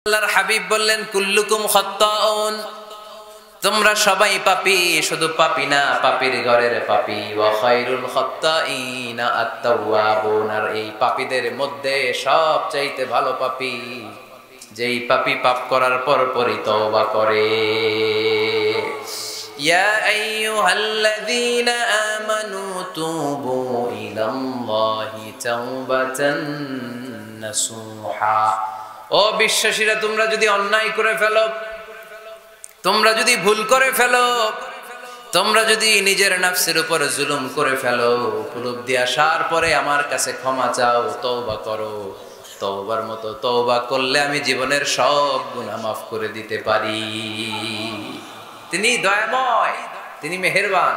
আল্লাহর হাবিব বললেন কুল্লুকুম খাত্তাউন, তোমরা সবাই পাপী, শুধু পাপী না পাপীর ঘরের পাপী। ওয়া খায়রুল খাত্তাইনা আত-তাওয়াবুন, আর এই পাপীদের মধ্যে সবচাইতে ভালো পাপী যেই পাপী পাপ করার পরই তওবা করে। ইয়া আইয়ুহাল্লাযীনা আমানু তুবু ইলাল্লাহি তাওবাতান নাসুহা। ও বিশ্বাসীরা, তোমরা যদি অন্যায় করে ফেলো, তোমরা যদি ভুল করে ফেলো, তোমরা যদি নিজের নফসের উপর জুলুম করে ফেলো, উপলব্ধি আসার পরে আমার কাছে ক্ষমা চাও, তওবা করো। তওবার মতো তওবা করলে আমি জীবনের সব গুনাহ মাফ করে দিতে পারি। তিনি দয়াময়, তিনি মেহেরবান,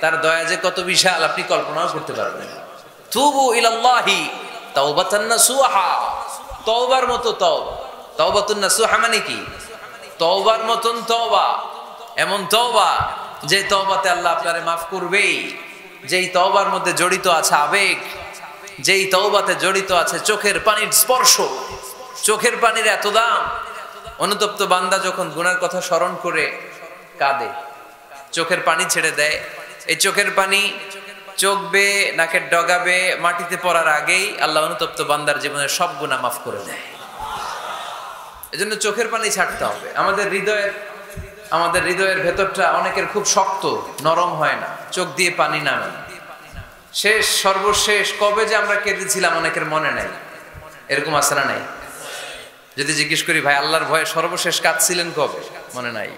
তার দয়া যে কত বিশাল আপনি কল্পনাও করতে পারবেন না। তুবু ইলাল্লাহি তাওবাতান নাসুহা, তওবার মতো তওবা। তাওবাতুন নাসুহা মানে কি? তওবার মতন তওবা, এমন তওবা যে তওবাতে আল্লাহ আপনারে মাফ করবেই, যেই তওবার মধ্যে জড়িত আছে আবেগ, যেই তওবাতে জড়িত আছে চোখের পানির স্পর্শ। চোখের পানির এত দাম, অনুতপ্ত বান্দা যখন গুনার কথা স্মরণ করে কাঁদে, চোখের পানি ছেড়ে দেয়। এই চোখের পানি চোখ বেয়ে নাকের ডগাবে মাটিতে পড়ার আগেই আল্লাহ অনুতপ্ত বান্দার জীবনের সব গুনাহ মাফ করে দেয়। এজন্য চোখের পানি ছাড়তে হবে। আমাদের হৃদয়ের ভেতরটা অনেকের খুব শক্ত, নরম হয় না, চোখ দিয়ে পানি নামে। সর্বশেষ কবে যে আমরা কেঁদেছিলাম অনেকের মনে নাই। এরকম আছে না নাই? যদি জিজ্ঞেস করি ভাই আল্লাহর ভয়ে সর্বশেষ কাঁদছিলেন কবে, মনে নাই।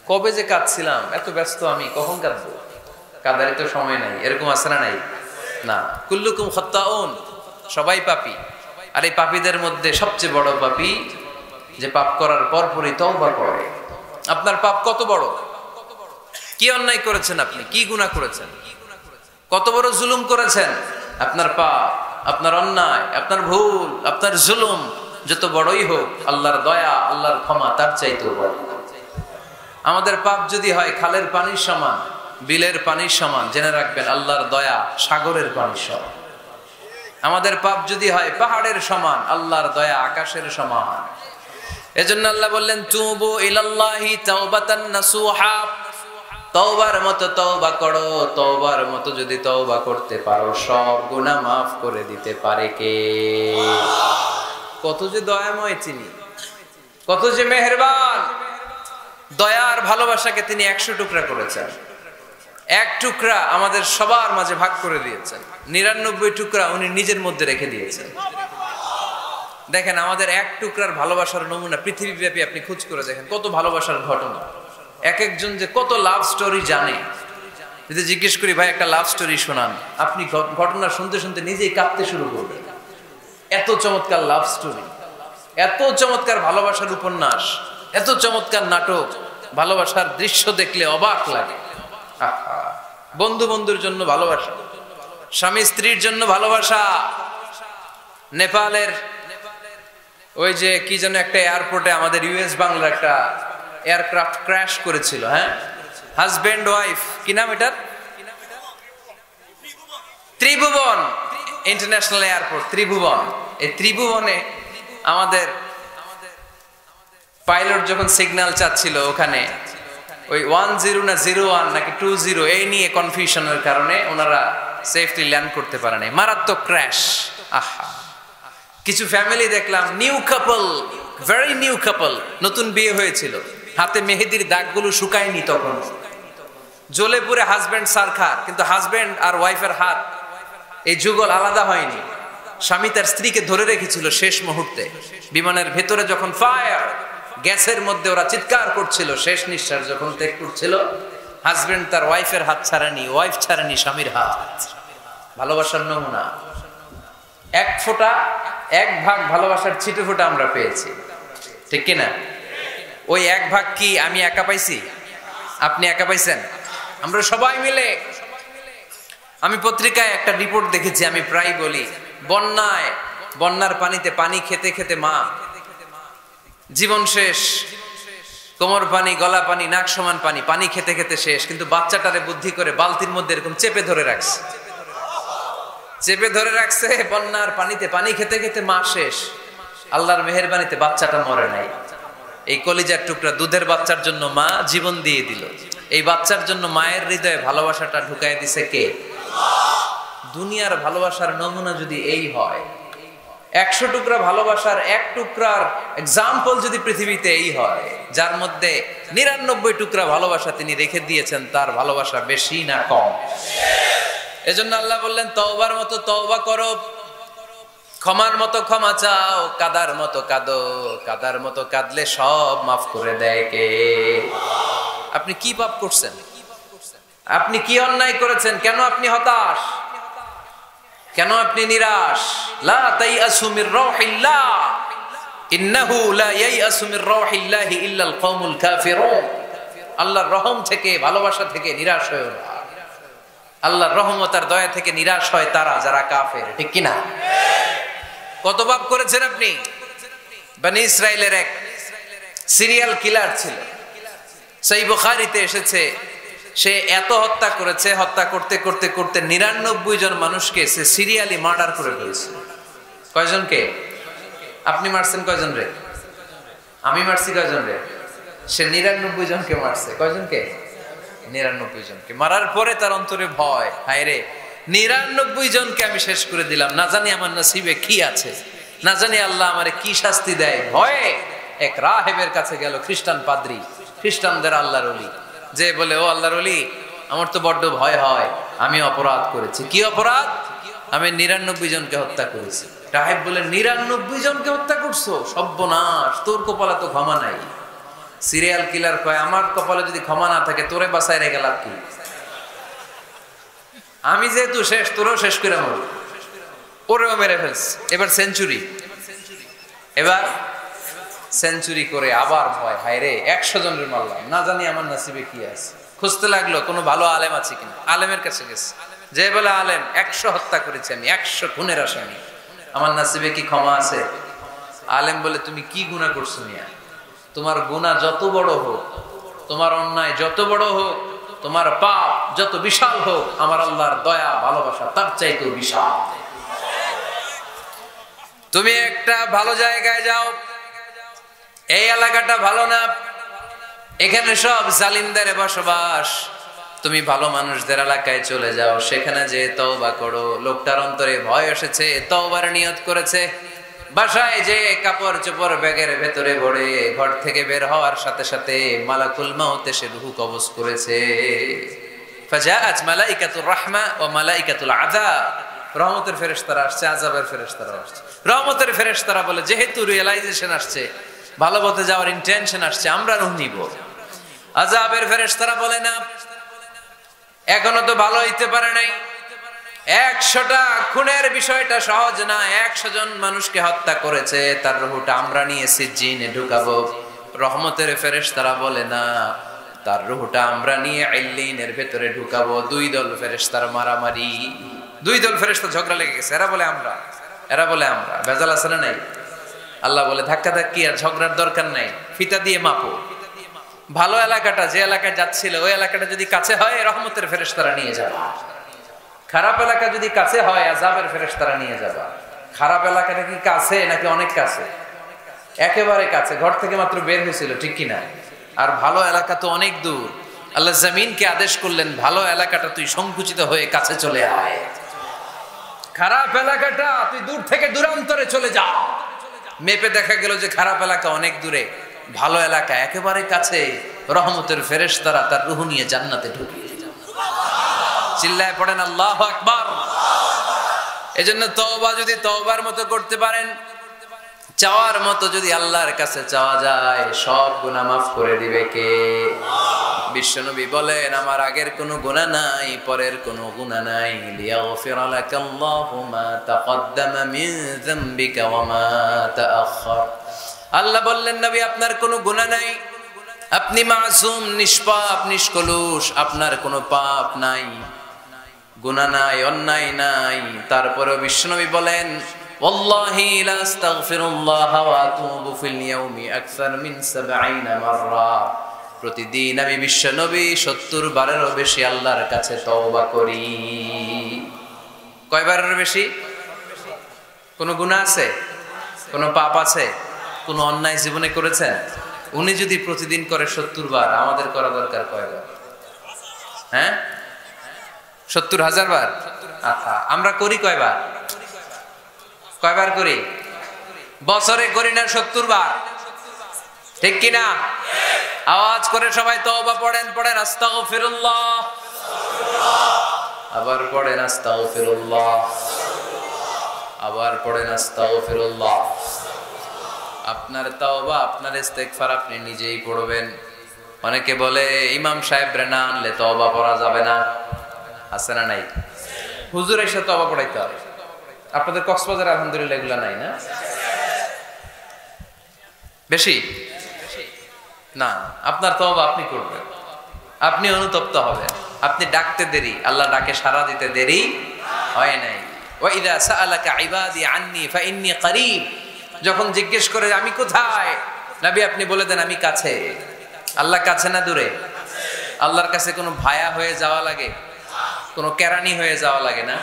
কবে যে কাঁদছিলাম, এত ব্যস্ত আমি, কখন কাঁদবো, কাঁদারই তো সময় নাই। এরকম আছে না নাই? না। কুল্লুকুম খাত্তাউন, সবাই পাপী। আর এই পাপীদের মধ্যে সবচেয়ে বড় পাপী যে পাপ করার পরই তওবা করে। আপনার পাপ কত বড়? কি অন্যায় করেছেন আপনি? কি গুনাহ করেছেন? কত বড় জুলুম করেছেন? আপনার পাপ, আপনার অন্যায়, আপনার ভুল, আপনার জুলুম যত বড়ই হোক, আল্লাহর দয়া, আল্লাহর ক্ষমা তার চাইতেও বড়। আমাদের পাপ যদি হয় খালের পানির সমান, বিলের পানির সমান, জেনে রাখবেন আল্লাহর দয়া সাগরের পানির সমান। আমাদের পাপ যদি হয় পাহাড়ের সমান, আল্লাহর দয়া আকাশের সমান। এজন্য আল্লাহ বললেন তুবু ইলাল্লাহি তাওবাতান নাসুহা, তওবার মতো তওবা করো। তওবার মতো যদি তওবা করতে পারো, সব গুনাহ মাফ করে দিতে পারে কে? কত যে দয়াময় তিনি, কত যে মেহেরবান। দয়ার ভালোবাসাকে তিনি 100 টুকরা করেছেন। এক টুকরা আমাদের সবার মাঝে ভাগ করে দিয়েছেন, 99 টুকরা উনি নিজের মধ্যে রেখে দিয়েছেন। দেখেন আমাদের এক টুকরার ভালোবাসার নমুনা পৃথিবীব্যাপী আপনি খোঁজ করে দেখেন, কত ভালোবাসার ঘটনা। এক একজন যে কত লাভ স্টোরি জানে। যদি জিজ্ঞেস করি ভাই একটা লাভ স্টোরি শোনান, আপনি ঘটনা শুনতে শুনতে নিজেই কাঁদতে শুরু করবেন। এত চমৎকার লাভ স্টোরি, এত চমৎকার ভালোবাসার উপন্যাস, এত চমৎকার নাটক, ভালোবাসার দৃশ্য দেখলে অবাক লাগে। বন্ধু বন্ধুর জন্য ভালোবাসা, স্বামী স্ত্রীর জন্য ভালোবাসা। নেপালের ওই যে কি যেন একটা এয়ারপোর্টে আমাদের ইউএস বাংলার একটা এয়ারক্রাফট ক্র্যাশ করেছিল। হ্যাঁ, হাজবেন্ড ওয়াইফ, কি নাম এটার? ত্রিভুবন ইন্টারন্যাশনাল এয়ারপোর্ট, ত্রিভুবন। এই ত্রিভুবনে আমাদের পাইলট যখন সিগন্যাল চাচ্ছিল, ওখানে ওই 10 না 01 নাকি 20 এই নিয়ে কনফিউশনের কারণে ওনারা সেফলি ল্যান্ড করতে পারে নাই। মারাত্মক ক্র্যাশ। আহা, কিছু ফ্যামিলি দেখলাম, নিউ কাপল, ভেরি নিউ কাপল, নতুন বিয়ে হয়েছিল, হাতে মেহেদির দাগগুলো শুকায়নি তখন, জ্বলে পুড়ে হাজবেন্ড সারখার, কিন্তু হাজবেন্ড আর ওয়াইফের হাত এই যুগল আলাদা হয়নি। স্বামী তার স্ত্রীকে ধরে রেখেছিল শেষ মুহূর্তে। বিমানের ভেতরে যখন ফায়ার, গ্যাসের মধ্যে ওরা চিৎকার করছিল, শেষ নিঃশ্বাস যখন ত্যাগ করছিল, হাজবেন্ড তার ওয়াইফের হাত ছাড়েনি, ওয়াইফ ছাড়েনি স্বামীর হাত। ভালোবাসার নমুনা। এক ফোঁটা, এক ভাগ ভালোবাসার ছিটে ফোঁটা আমরা পেয়েছি, ঠিক কিনা? ওই এক ভাগ কি আমি একা পাইছি? আপনি একা পাইছেন? আমরা সবাই মিলে। আমি পত্রিকায় একটা রিপোর্ট দেখেছি, আমি প্রায় বলি, বন্যার পানিতে পানি খেতে খেতে মা জীবন শেষ, কোমর পানি, গলা পানি, নাক সমান পানি, পানি খেতে খেতে শেষ, কিন্তু বাচ্চাটারে বুদ্ধি করে বালতির মধ্যে এরকম চেপে ধরে রাখছে। বন্যার পানিতে পানি খেতে খেতে মা শেষ। আল্লাহর মেহেরবানিতে বাচ্চাটা মরে নাই। এই কলিজার টুকরা দুধের বাচ্চার জন্য মা জীবন দিয়ে দিল। এই বাচ্চার জন্য মায়ের হৃদয়ে ভালোবাসাটা ঢুকাই দিছে কে? দুনিয়ার ভালোবাসার নমুনা যদি এই হয়, 100 টুকরা ভালোবাসার এক টুকরার এক্সাম্পল যদি পৃথিবীতে এই হয়, যার মধ্যে 99 টুকরা ভালোবাসা তিনি রেখে দিয়েছেন, তার ভালোবাসা বেশি না কম? এজন্য আল্লাহ বললেন, তওবার মতো তওবা করো, ক্ষমার মতো ক্ষমা চাও, কাদার মতো কাঁদো, কাদার মতো কাঁদলে সব মাফ করে দেয় কে? আপনি কি পাপ করছেন? আপনি কি অন্যায় করেছেন? কেন আপনি হতাশ? কেন আপনি নিরাশ? লা তাইয়াসু মির রাহিল্লাহ, ইন্নাহু লা ইয়াইয়াসু মির রাহিল্লাহি ইল্লাল কওমুল কাফিরুন। আল্লাহর রহম থেকে, ভালোবাসা থেকে নিরাশ হয়ো না। আল্লাহর রহমত আর দয়া থেকে নিরাশ হয় তারা যারা কাফের, ঠিক কি না? কত পাপ করেছেন আপনি? বনি ইসরাইলের এক সিরিয়াল কিলার ছিল, সহিহ বুখারীতে এসেছে। সে এত হত্যা করেছে, হত্যা করতে করতে করতে 99 জন মানুষকে সে সিরিয়ালি মার্ডার করে ফেলেছে। কয়জনকে? আপনি মারছেন কয়জন রে? আমি মারছি কয়জন রে? সে 99 জনকে মারছে। কয়জনকে? 99 জনকে। মারার পরে তার অন্তরে ভয়, হায় রে 99 জনকে আমি শেষ করে দিলাম, না জানি আমার নসিবে কি আছে, না জানি আল্লাহ আমারে কি শাস্তি দেয়। ভয়ে এক রাহেবের কাছে গেল, খ্রিস্টান পাদ্রী, খ্রিস্টানদের আল্লাহর ওলি, যে বলে, ও আল্লাহর ওলি, আমার তো বড্ড ভয় হয়, আমি অপরাধ করেছি। কি অপরাধ? আমি 99 জনকে হত্যা করেছি। রাহেব বলে, 99 জনকে হত্যা করছো? সর্বনাশ, তোর কপালে তো ক্ষমা নাই। সিরিয়াল কিলার কয়, আমার কপালে যদি ক্ষমা না থাকে তোরে বাঁচায় রেখে লাভ কি? আমি যেহেতু শেষ, তোরেও শেষ করে মর, ওরেও মেরে ফেলস। এবার সেঞ্চুরি, এবার সেঞ্চুরি করে আবার ভয়, হায় রে 100 জনের মারলাম, না জানি আমার নসিবে কি আছে। খুঁজতে লাগলো কোনো ভালো আলেম আছে কিনা। আলেমের কাছে গেছে, যে বলে, আলেম 100 হত্যা করেছি আমি, 100 খুনের আসামি, আমার নসিবে কি ক্ষমা আছে? আলেম বলে, তুমি কি গুনাহ করছো মিয়া? তোমার গুনাহ যত বড় হোক, তোমার অন্যায় যত বড় হোক, তোমার পাপ যত বিশাল হোক, আমার আল্লাহর দয়া ভালোবাসা তার চাইতেও বিশাল। তুমি একটা ভালো জায়গায় যাও, এই এলাকাটা ভালো না, এখানে সব জালিমদের বসবাস, তুমি ভালো মানুষদের এলাকায় চলে যাও, সেখানে যে তওবা করো। লোকটার অন্তরে ভয় এসেছে, তওবার নিয়ত করেছে। বাসায় যে কাপড় চোপড় ব্যাগের ভেতরে ভরে ঘর থেকে বের হওয়ার সাথে সাথে মালাকুল মাউত এসে রূহ কবজ করেছে। ফাজাআত মালাইকাতুর রাহমা ওয়া মালাইকাতুল আযাব, রহমতের ফেরেশতারা আসছে, আযাবের ফেরেশতারা আসছে। রহমতের ফেরেশতারা বলে, যেহেতু রিয়েলাইজেশন আসছে, ভালো পথে যাওয়ার ইন্টেনশন আসছে, আমরা রূহ নিব। আযাবের ফেরেশতারা বলে, না, এখনো তো ভালো হইতে পারে নাই, 100টা খুনের বিষয়টা সহজ না, 100 জন মানুষকে হত্যা করেছে, তার রূহটা আমরা নিয়ে সিজ্জিনে ঢুকাবো। রহমতের ফেরেশতারা বলে, না, তার রূহটা আমরা নিয়ে ইল্লিনের ভেতরে ঢুকাবো। 2 দল ফেরেশতার মারামারি, 2 দল ফেরেশতা ঝগড়া লেগে গেছে। এরা বলে আমরা, এরা বলে আমরা। ভেজাল আছে না নাই? আল্লাহ বলে, ধাক্কা ধাক্কি আর ঝগড়ার দরকার নাই, ফিতা দিয়ে মাপো। ভালো এলাকাটা, যে এলাকায় যাচ্ছিল, ওই এলাকাটা যদি কাছে হয়, রহমতের ফেরেশতারা নিয়ে যাবা। খারাপ এলাকা যদি কাছে হয়, আযাবের ফেরেশতারা নিয়ে যাবা। খারাপ এলাকাটা কি কাছে নাকি অনেক কাছে? একেবারে কাছে, ঘর থেকে মাত্র বের হয়েছিল, ঠিক কিনা? আর ভালো এলাকা তো অনেক দূর। আল্লাহ জমিনকে আদেশ করলেন, ভালো এলাকাটা তুই সংকুচিত হয়ে কাছে চলে আয়, খারাপ এলাকাটা তুই দূর থেকে দূরান্তরে চলে যা। মেপে দেখা গেল যে খারাপ এলাকা অনেক দূরে, ভালো এলাকা একেবারে কাছে। রহমতের ফেরেশতারা তার রূহ নিয়ে জান্নাতে ঢুকিয়ে দিল। চিল্লায় পড়েন আল্লাহু আকবার। এজন্য তওবা যদি তওবার মতো করতে পারেন, চাওয়ার মতো যদি আল্লাহর কাছে চাওয়া যায়, সব গুনাহ মাফ করে দিবে কে? বিশ্বনবী বলেন, আমার আগের কোনো গুনাহ নাই, পরের কোনো গুনাহ নাই। লিয়াগফিরা লাকাল্লাহু মা তাকদ্দামা মিন যামবিকা ওয়া মা তাআখার। আল্লাহ বললেন, নবী আপনার কোনো গুনাহ নাই, আপনি মাসুম, নিষ্পাপ, নিষ্কলুষ, আপনার কোনো পাপ নাই, গুনাহ নাই, অন্যায় নাই। তারপরে বিশ্বনবী বলেন, ওয়াল্লাহি লা আস্তাগফিরুল্লাহ ওয়া আতুবু ফিল ইয়াউমি আকসার মিন 70 মাররা। প্রতিদিন আমি বিশ্বনবী 70 বারেরও বেশি আল্লাহর কাছে তওবা করি। কয়বারের বেশি? কোনো গুনাহ আছে? কোনো পাপ আছে? কোনো অন্যায় জীবনে করেছেন? উনি যদি প্রতিদিন করে 70 বার, আমাদের করা দরকার কয়বার? হ্যাঁ, 70,000 বার। আচ্ছা, আমরা করি কয়বার? কয়বার করি? বছরে করি না 70 বার, ঠিক কিনা? আওয়াজ করে সবাই তওবা পড়েন, পড়েন আস্তাগফিরুল্লাহ, আবার পড়েন আস্তাগফিরুল্লাহ, আবার পড়েন আস্তাগফিরুল্লাহ। আপনার তওবা, আপনার ইস্তেগফার আপনি নিজেই পড়বেন। অনেকে বলে ইমাম সাহেব রে না আনলে তওবা পড়া যাবে না, আছে না নাই? হুজুর এসে তওবা পড়াইতে হবে। আপনাদের কক্সবাজার আলহামদুলিল্লাহ এগুলা নাই না? বেশি না, আপনার তওবা আপনি করবেন, আপনি অনুতপ্ত হবেন। আপনি ডাকতে দেরি, আল্লাহ ডাকে সাড়া দিতে দেরি হয় নাই। ওয়া ইযা সাআলাকা ইবাদি আন্নী ফাইন্নী করিব, যখন জিজ্ঞেস করে আমি কোথায়, নবী আপনি বলে দেন আমি কাছে। আল্লাহ কাছে না দূরে? আল্লাহর কাছে কোনো ভায়া হয়ে যাওয়া লাগে? কোনো কেরানি হয়ে যাওয়া লাগে না?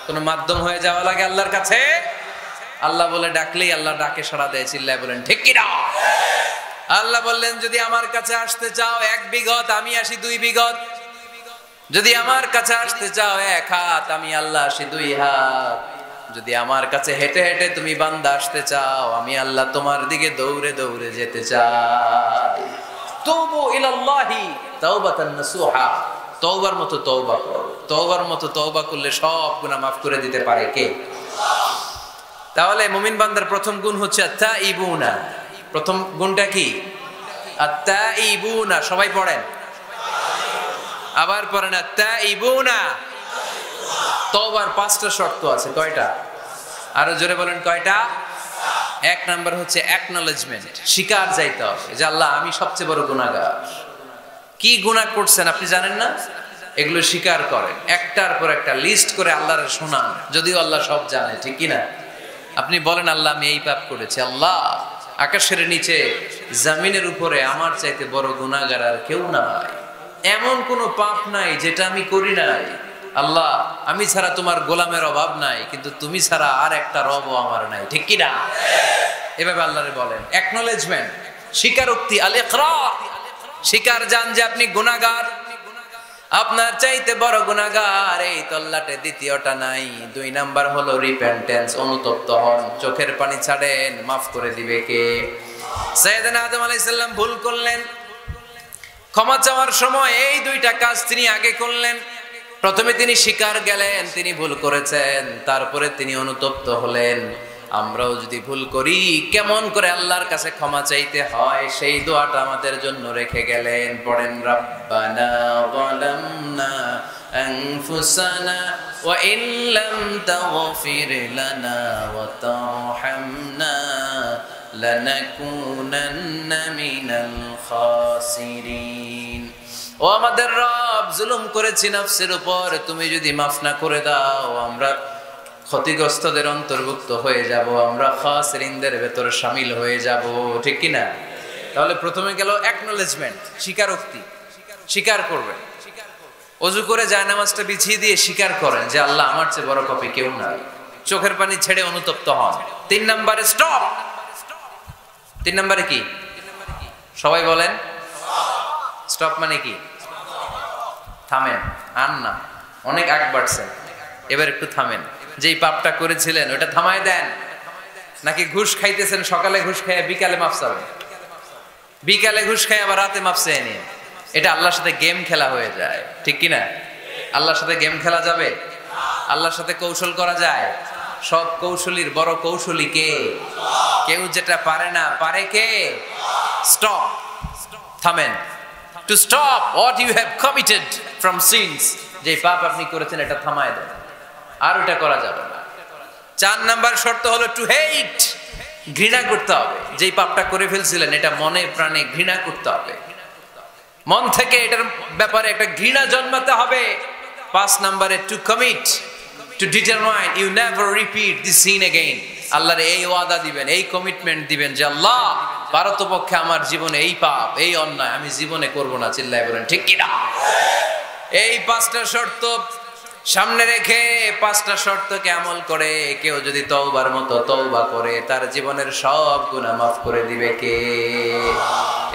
কোনো মাধ্যম হয়ে যাওয়া লাগে আল্লাহর কাছে? আল্লাহ বলে ডাকলেই আল্লাহ ডাকে সাড়া দেয়। চিল্লায় বলেন ঠিক কি না? আল্লাহ বললেন যদি আমার কাছে আসতে চাও 1 বিঘত, আমি আসি 2 বিঘত। যদি আমার কাছে আসতে চাও 1 হাত, আমি আল্লাহ আসি 2 হাত। যদি আমার কাছে হেঁটে হেঁটে তুমি বান্দা আসতে চাও, আমি আল্লাহ তোমার দিকে দৌড়ে দৌড়ে যেতে চাই। তুবু ইলাল্লাহি তাওবাতান নাসুহা, তওবার মতো তওবা করো। তওবার মতো তওবা করলে সব গুনাহ মাফ করে দিতে পারে কে? তাহলে মুমিন বান্দার প্রথম গুণ হচ্ছে আত্তাইবুনা। প্রথম গুণটা কি? আত্তাইবুনা। সবাই পড়েন, আবার পড়েন আত্তাইবুনা। তওবার 5টা শর্ত আছে। কয়টা? আরো জোরে বলেন কয়টা? 1 নাম্বার হচ্ছে অ্যাকনলেজমেন্ট, স্বীকার যাইতে হবে যে আল্লাহ আমি সবচেয়ে বড় গুনাহগার। কি গুনাহ করছেন আপনি জানেন না? এগুলো স্বীকার করেন, একটার পর একটা লিস্ট করে আল্লাহর শোনান, যদিও আল্লাহ সব জানে, ঠিক কি না? আপনি বলেন আল্লাহ আমি এই পাপ করেছি, আল্লাহ আকাশের নিচে জমিনের উপরে আমার চাইতে বড় গুনাহগার আর কেউ নাই, এমন কোনো পাপ নাই যেটা আমি করি নাই। আল্লাহ আমি ছাড়া তোমার গোলামের অভাব নাই, কিন্তু তুমি ছাড়া আর একটা রবও আমার নাই, ঠিক কি না? এভাবে আল্লাহরে বলেন। অ্যাকনলেজমেন্ট, স্বীকারোক্তি, আল ইকরার, স্বীকার জান যে আপনি গুনাহগার, আপনার চাইতে বড় গুনাহগার। এই তল্লাটে দ্বিতীয়টা নাই। 2 নাম্বার হলো রিপেন্টেন্স, অনুতপ্ত হন, চোখের পানি ছাড়েন, মাফ করে দিবে কে? সাইয়েদনা আদম আলাইহিস সালাম ভুল করলেন, ক্ষমা চাওয়ার সময় এই 2টা কাজ তিনি আগে করলেন। প্রথমে তিনি স্বীকার গেলেন তিনি ভুল করেছেন, তারপরে তিনি অনুতপ্ত হলেন। আমরাও যদি ভুল করি কেমন করে আল্লাহর কাছে ক্ষমা চাইতে হয় সেই দোয়াটা আমাদের জন্য রেখে গেলেন। পড়েন রব্বানা যালামনা আনফুসানা ওয়া ইল্লাম তাগফির লানা ওয়া তারহামনা লানাকুনান্না মিনাল খাসিরিন। ও আমাদের রব, জুলুম করেছি নফসের উপর, তুমি যদি মাফ না করে দাও আমরা ক্ষতিগ্রস্তদের অন্তর্ভুক্ত হয়ে যাব, আমরা খাসিরিনদের ভেতর শামিল হয়ে যাব, ঠিক কি না? তাহলে প্রথমে গেল অ্যাকনলেজমেন্ট, স্বীকারোক্তি, স্বীকার করবেন। ওযু করে জায়নামাজটা বিছিয়ে দিয়ে স্বীকার করেন যে আল্লাহ আমার চেয়ে বড় পাপী কেউ নাই, চোখের পানি ছেড়ে অনুতপ্ত হন। 3 নম্বরে স্টপ। 3 নম্বরে কি? সবাই বলেন স্টপ মানে কি? থামেন, আর না, অনেক আগ বাড়ছেন, এবার একটু থামেন। যেই পাপটা করেছিলেন ওটা থামায় দেন। নাকি ঘুষ খাইতেছেন, সকালে ঘুষ খাইয়া বিকালে মাফ চাবেন, বিকালে ঘুষ খাই আবার রাতে মাফ চেয়ে নিন। এটা আল্লাহর সাথে গেম খেলা হয়ে যায়, ঠিক কি না? আল্লাহর সাথে গেম খেলা যাবে? আল্লাহর সাথে কৌশল করা যায়? সব কৌশলীর বড় কৌশলী কে? কেউ যেটা পারে না, পারে কে? স্টপ, থামেন। To stop what you have committed from sins, যে পাপ আপনি করেছেন এটা থামায় দেন, আর ওটা করা যাবে না। 4 নাম্বার শর্ত হলো টু হেট, ঘৃণা করতে হবে। যেই পাপটা করে ফেলছিলেন এটা মনে প্রাণে ঘৃণা করতে হবে, মন থেকে এটার ব্যাপারে একটা ঘৃণা জন্মাতে হবে। 5 নাম্বারে to commit, to determine you never repeat this sin again. আল্লাহর এই ওয়াদা দিবেন, এই কমিটমেন্ট দিবেন যে আল্লাহ পারতপক্ষে আমার জীবনে এই পাপ, এই অন্যায় আমি জীবনে করব না। চিল্লায় বলেন ঠিক কি না? এই 5টা শর্ত সামনে রেখে 5টা শর্তকে আমল করে কেউ যদি তওবার মতো তওবা করে তার জীবনের সব গুনাহ মাফ করে দিবে কে?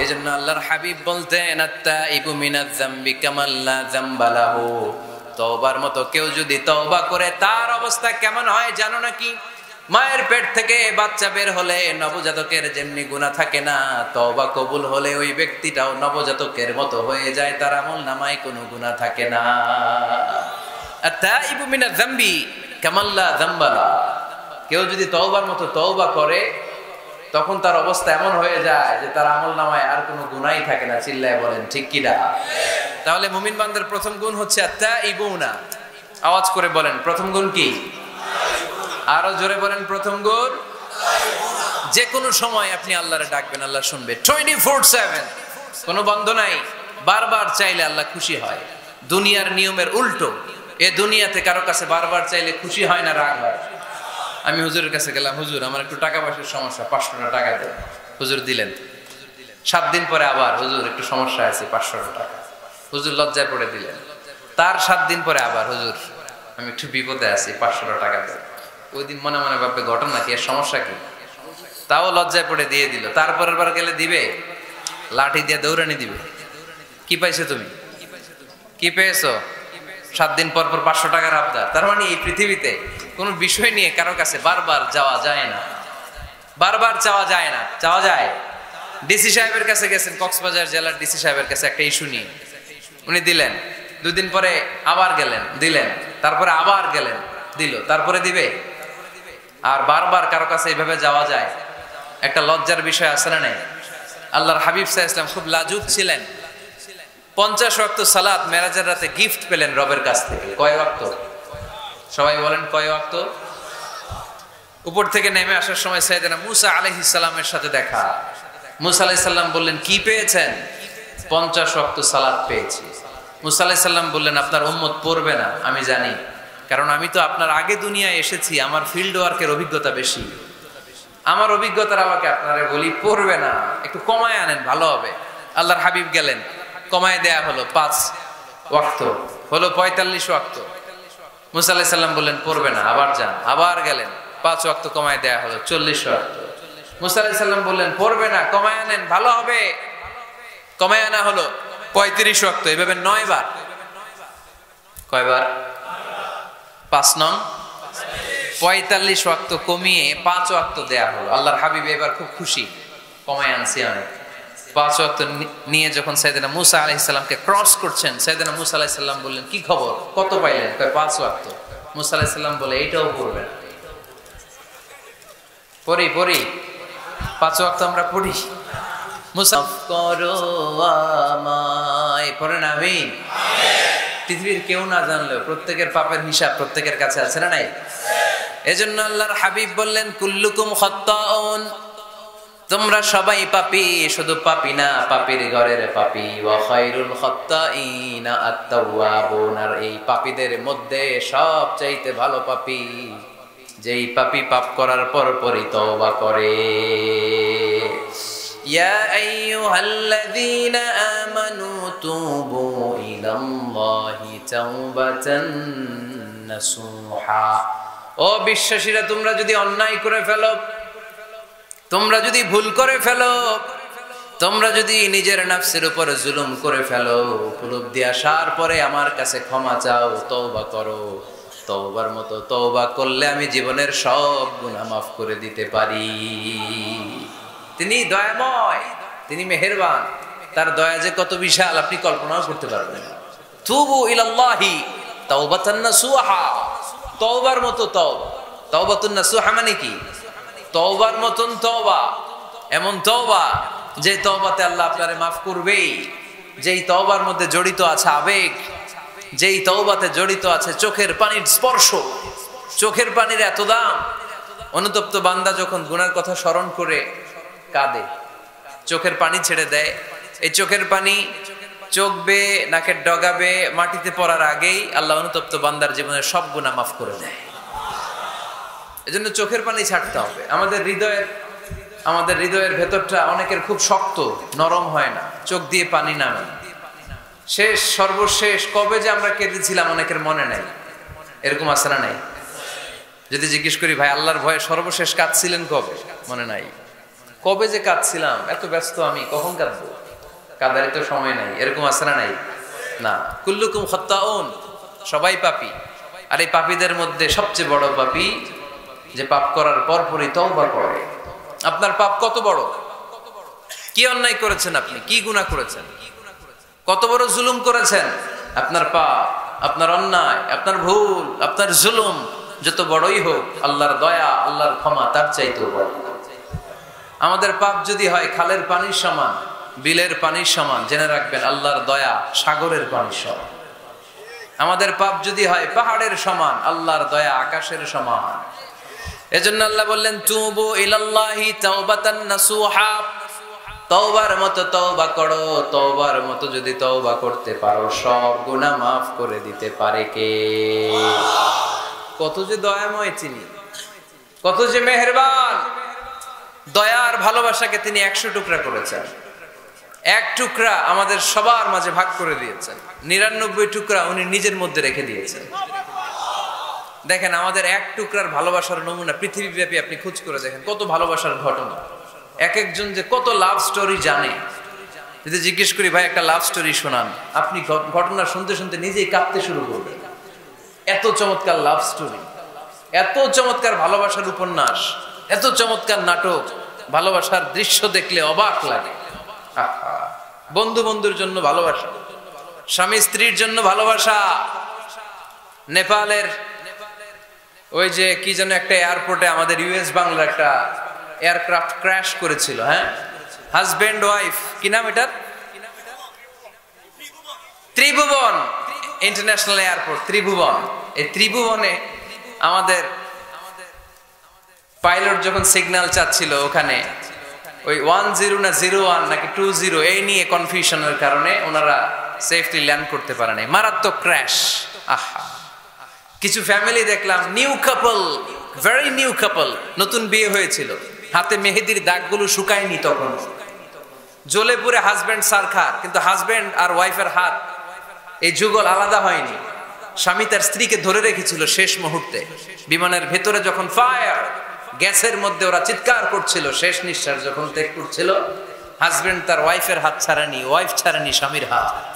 এজন্য আল্লাহর হাবিব বলতেন আত্তাইবু মিনাজ যামবি কামাল লা যামবা লাহু। তওবার মতো কেউ যদি তওবা করে তার অবস্থা কেমন হয় জানো নাকি? মায়ের পেট থেকে বাচ্চা বের হলে নবজাতকের যেমনি গুনাহ থাকে না, তওবা কবুল হলে ওই ব্যক্তিটাও নবজাতকের মতো হয়ে যায়, তার আমলনামায় কোনো গুনাহ থাকে না। আত্তাইবু মিনাজ যামবি কামাল লা যামবা লাহু। কেউ যদি তওবার মতো তওবা করে তখন তার অবস্থা এমন হয়ে যায় যে তার আমলনামায় আর কোনো গুনাহই থাকে না। চিল্লায় বলেন ঠিক কি না? তাহলে মুমিন বান্দার প্রথম গুণ হচ্ছে আত্তাইবুনা। আওয়াজ করে বলেন প্রথম গুণ কি? আরো জোরে বলেন প্রথম গুণ। যে কোনো সময় আপনি আল্লাহরে ডাকবেন, আল্লাহ শুনবে 24/7, কোনো বন্ধ নাই। বারবার চাইলে আল্লাহ খুশি হয়। দুনিয়ার নিয়মের উল্টো। এ দুনিয়াতে কারো কাছে বারবার চাইলে খুশি হয় না, রাগ হয়। আমি হুজুরের কাছে গেলাম, হুজুর আমার একটু টাকা পয়সার সমস্যা, 500 টাকা দেন। হুজুর দিলেন। 7 দিন পরে আবার, হুজুর একটু সমস্যা আছে, 500 টাকা। হুজুর লজ্জায় পড়ে দিলেন। তার 7 দিন পরে আবার, হুজুর আমি একটু বিপদে আছি, 500 টাকা দেন। ওই দিন মনে মনে ভাববে ঘটনা কি, এর সমস্যা কি? তাও লজ্জায় পড়ে দিয়ে দিল। তারপরের বার গেলে দিবে, লাঠি দিয়ে দৌড়ানি দিবে। কি পাইছো তুমি? কি পেয়েছো? 7 দিন পর পর 500 টাকার আবদার। তার মানে এই পৃথিবীতে কোনো বিষয় নিয়ে কারো কাছে বারবার যাওয়া যায় না, বারবার চাওয়া যায় না। চাওয়া যায়? ডিসি সাহেবের কাছে গেছেন, কক্সবাজার জেলার ডিসি সাহেবের কাছে একটা ইস্যু নিয়ে, উনি দিলেন। 2 দিন পরে আবার গেলেন, দিলেন। তারপরে আবার গেলেন, দিল। তারপরে দিবে? আর বারবার কারো কাছে এইভাবে যাওয়া যায়? একটা লজ্জার বিষয় আছে না নাই? আল্লাহর হাবিব সাল্লাল্লাহু আলাইহি ওয়াসাল্লাম খুব লাজুক ছিলেন। 50 ওয়াক্ত সালাত মেরাজের রাতে গিফট পেলেন রবের কাছ থেকে। কয় ওয়াক্ত? সবাই বলেন কয় ওয়াক্ত? উপর থেকে নেমে আসার সময় সাইয়েদনা মুসা আলাইহিস সালামের সাথে দেখা। মুসা আলাইহিস সালাম বললেন কি পেয়েছেন? 50 ওয়াক্ত সালাত পেয়েছি। মুসা আলাইহিস সালাম বললেন আপনার উম্মত পড়বে না, আমি জানি, কারণ আমি তো আপনার আগে দুনিয়ায় এসেছি, আমার ফিল্ড ওয়ার্কের অভিজ্ঞতা বেশি। আমার অভিজ্ঞতার আমাকে আপনারা বলি পড়বে না, একটু কমায় আনেন ভালো হবে। আল্লাহর হাবিব গেলেন, কমায় দেয়া হলো 5 ওয়াক্ত, হলো 45 ওয়াক্ত। মুসা আলাইহিস সালাম বললেন পড়বে না, আবার যান। আবার গেলেন, 5 ওয়াক্ত কমায় দেয়া হলো 40 ওয়াক্ত। মুসা আলাইহিস সালাম বললেন পড়বে না, কমায় আনেন ভালো হবে। কমায় আনা হলো 35 ওয়াক্ত। এভাবে 9 বার। কয়বার? 5 নং 45 ওয়াক্ত কমিয়ে 5 ওয়াক্ত দেয়া হলো। আল্লাহর হাবিব এবার খুব খুশি, কমায় আনছি অনেক। 5 ওয়াক্ত নিয়ে যখন সাইয়েদনা মুসা আলাইহিস সালামকে ক্রস করছেন, সাইয়েদনা মুসা আলাইহিস সালাম বললেন কি খবর, কত পাইলেন? কয় 5 ওয়াক্ত। মুসা আলাইহিস সালাম বলে এইটাও পড়বে না। পড়ি 5 ওয়াক্ত আমরা পড়ি। মুসা করো আমায়, পড়েন আমিন। পৃথিবীর কেউ না জানলেও প্রত্যেকের পাপের হিসাব প্রত্যেকের কাছে আছে না নাই? এজন্য আল্লাহর হাবিব বললেন কুল্লুকুম খাত্তাউন, তোমরা সবাই পাপী, শুধু পাপী না, পাপীর ঘরের পাপী। ওয়া খায়রুল খাত্তাইনা আত-তাওয়াবুন, আর এই পাপীদের মধ্যে সবচাইতে ভালো পাপী যেই পাপী পাপ করার পরই তওবা করে। ইয়া আইয়ুহাল্লাযীনা আমানু তুবু ইলাল্লাহি তাওবাতান নাসুহা। ও বিশ্বাসীরা, তোমরা যদি অন্যায় করে ফেলো, তোমরা যদি ভুল করে ফেলো, তোমরা যদি নিজের নফসের উপর জুলুম করে ফেলো, উপলব্ধি আসার পরে আমার কাছে ক্ষমা চাও, তওবা করো। তওবার মতো তওবা করলে আমি জীবনের সব গুনাহ মাফ করে দিতে পারি। তিনি দয়াময়, তিনি মেহেরবান, তার দয়া যে কত বিশাল আপনি কল্পনাও করতে পারবেন না। তুবু ইলাল্লাহি তাওবাতান নাসুহা, তওবার মতো তওবা। তাওবাতুন নাসুহা মানে কি? তওবার মতন তওবা, এমন তওবা যে তওবাতে আল্লাহ আপনারে মাফ করবেই, যেই তওবার মধ্যে জড়িত আছে আবেগ, যেই তওবাতে জড়িত আছে চোখের পানির স্পর্শ। চোখের পানির এত দাম, অনুতপ্ত বান্দা যখন গুনার কথা স্মরণ করে কাঁদে, চোখের পানি ছেড়ে দেয়। এই চোখের পানি চোখ বেয়ে নাকের ডগাবে মাটিতে পড়ার আগেই আল্লাহ অনুতপ্ত বান্দার জীবনের সব গুনাহ মাফ করে দেয়। এজন্য চোখের পানি ছাড়তে হবে। আমাদের হৃদয়ের ভেতরটা অনেকের খুব শক্ত, নরম হয় না, চোখ দিয়ে পানি নামে। সর্বশেষ কবে যে আমরা কেঁদেছিলাম অনেকের মনে নাই। এরকম আছে না নাই? যদি জিজ্ঞেস করি ভাই আল্লাহর ভয়ে সর্বশেষ কাঁদছিলেন কবে, মনে নাই? কবে যে কাঁদছিলাম, এত ব্যস্ত আমি, কখন কাঁদবো, কাঁদার তো সময় নাই, এরকম আছে না নাই? না, কুল্লুকুম খাত্তাউন, সবাই পাপী। আর এই পাপীদের মধ্যে সবচেয়ে বড় পাপী যে পাপ করার পরপরই তওবা করে। আপনার পাপ কত বড়? কি অন্যায় করেছেন আপনি? কি গুনাহ করেছেন? কত বড় জুলুম করেছেন? আপনার পাপ, আপনার অন্যায়, আপনার ভুল, আপনার জুলুম যত বড়ই হোক, আল্লাহর দয়া, আল্লাহর ক্ষমা তার চাইতেও বড়। আমাদের পাপ যদি হয় খালের পানির সমান, বিলের পানির সমান, জেনে রাখবেন আল্লাহর দয়া সাগরের পানির সমান। আমাদের পাপ যদি হয় পাহাড়ের সমান, আল্লাহর দয়া আকাশের সমান। এজন্য আল্লাহ বললেন তুবু ইলাল্লাহি তাওবাতান নাসুহা, তওবার মতো তওবা করো। তওবার মতো যদি তওবা করতে পারো, সব গুনাহ মাফ করে দিতে পারে কে? কত যে দয়াময় তিনি, কত যে মেহেরবান। দয়ার ভালোবাসাকে তিনি 100 টুকরা করেছেন। এক টুকরা আমাদের সবার মাঝে ভাগ করে দিয়েছেন, 99 টুকরা উনি নিজের মধ্যে রেখে দিয়েছেন। দেখেন আমাদের এক টুকরার ভালোবাসার নমুনা পৃথিবীব্যাপী আপনি খোঁজ করে দেখেন, কত ভালোবাসার ঘটনা। এক একজন যে কত লাভ স্টোরি জানে। যদি জিজ্ঞেস করি ভাই একটা লাভ স্টোরি শোনান, আপনি ঘটনা শুনতে শুনতে নিজেই কাঁদতে শুরু করবেন। এত চমৎকার লাভ স্টোরি, এত চমৎকার ভালোবাসার উপন্যাস, এত চমৎকার নাটক, ভালোবাসার দৃশ্য দেখলে অবাক লাগে। বন্ধু বন্ধুর জন্য ভালোবাসা, স্বামী স্ত্রীর জন্য ভালোবাসা। নেপালের ওই যে কি যেন একটা এয়ারপোর্টে আমাদের ইউএস বাংলার একটা এয়ারক্রাফট ক্র্যাশ করেছিল, হ্যাঁ, হাজবেন্ড ওয়াইফ, কি নাম এটার? ত্রিভুবন ইন্টারন্যাশনাল এয়ারপোর্ট, ত্রিভুবন। এই ত্রিভুবনে আমাদের পাইলট যখন সিগন্যাল চাচ্ছিল, ওখানে ওই 10 না 01 নাকি 20 এই নিয়ে কনফিউশনের কারণে ওনারা সেফলি ল্যান্ড করতে পারে নাই, মারাত্মক ক্র্যাশ। আহা, কিছু ফ্যামিলি দেখলাম, নিউ কাপল, ভেরি নিউ কাপল, নতুন বিয়ে হয়েছিল, হাতে মেহেদির দাগগুলো শুকায়নি তখন, জ্বলে পুড়ে হাজবেন্ড সারখার, কিন্তু হাজবেন্ড আর ওয়াইফের হাত এই যুগল আলাদা হয়নি। স্বামী তার স্ত্রীকে ধরে রেখেছিল শেষ মুহূর্তে। বিমানের ভেতরে যখন ফায়ার, গ্যাসের মধ্যে ওরা চিৎকার করছিল, শেষ নিঃশ্বাস যখন ত্যাগ করছিল, হাজবেন্ড তার ওয়াইফের হাত ছাড়েনি, ওয়াইফ ছাড়েনি স্বামীর হাত।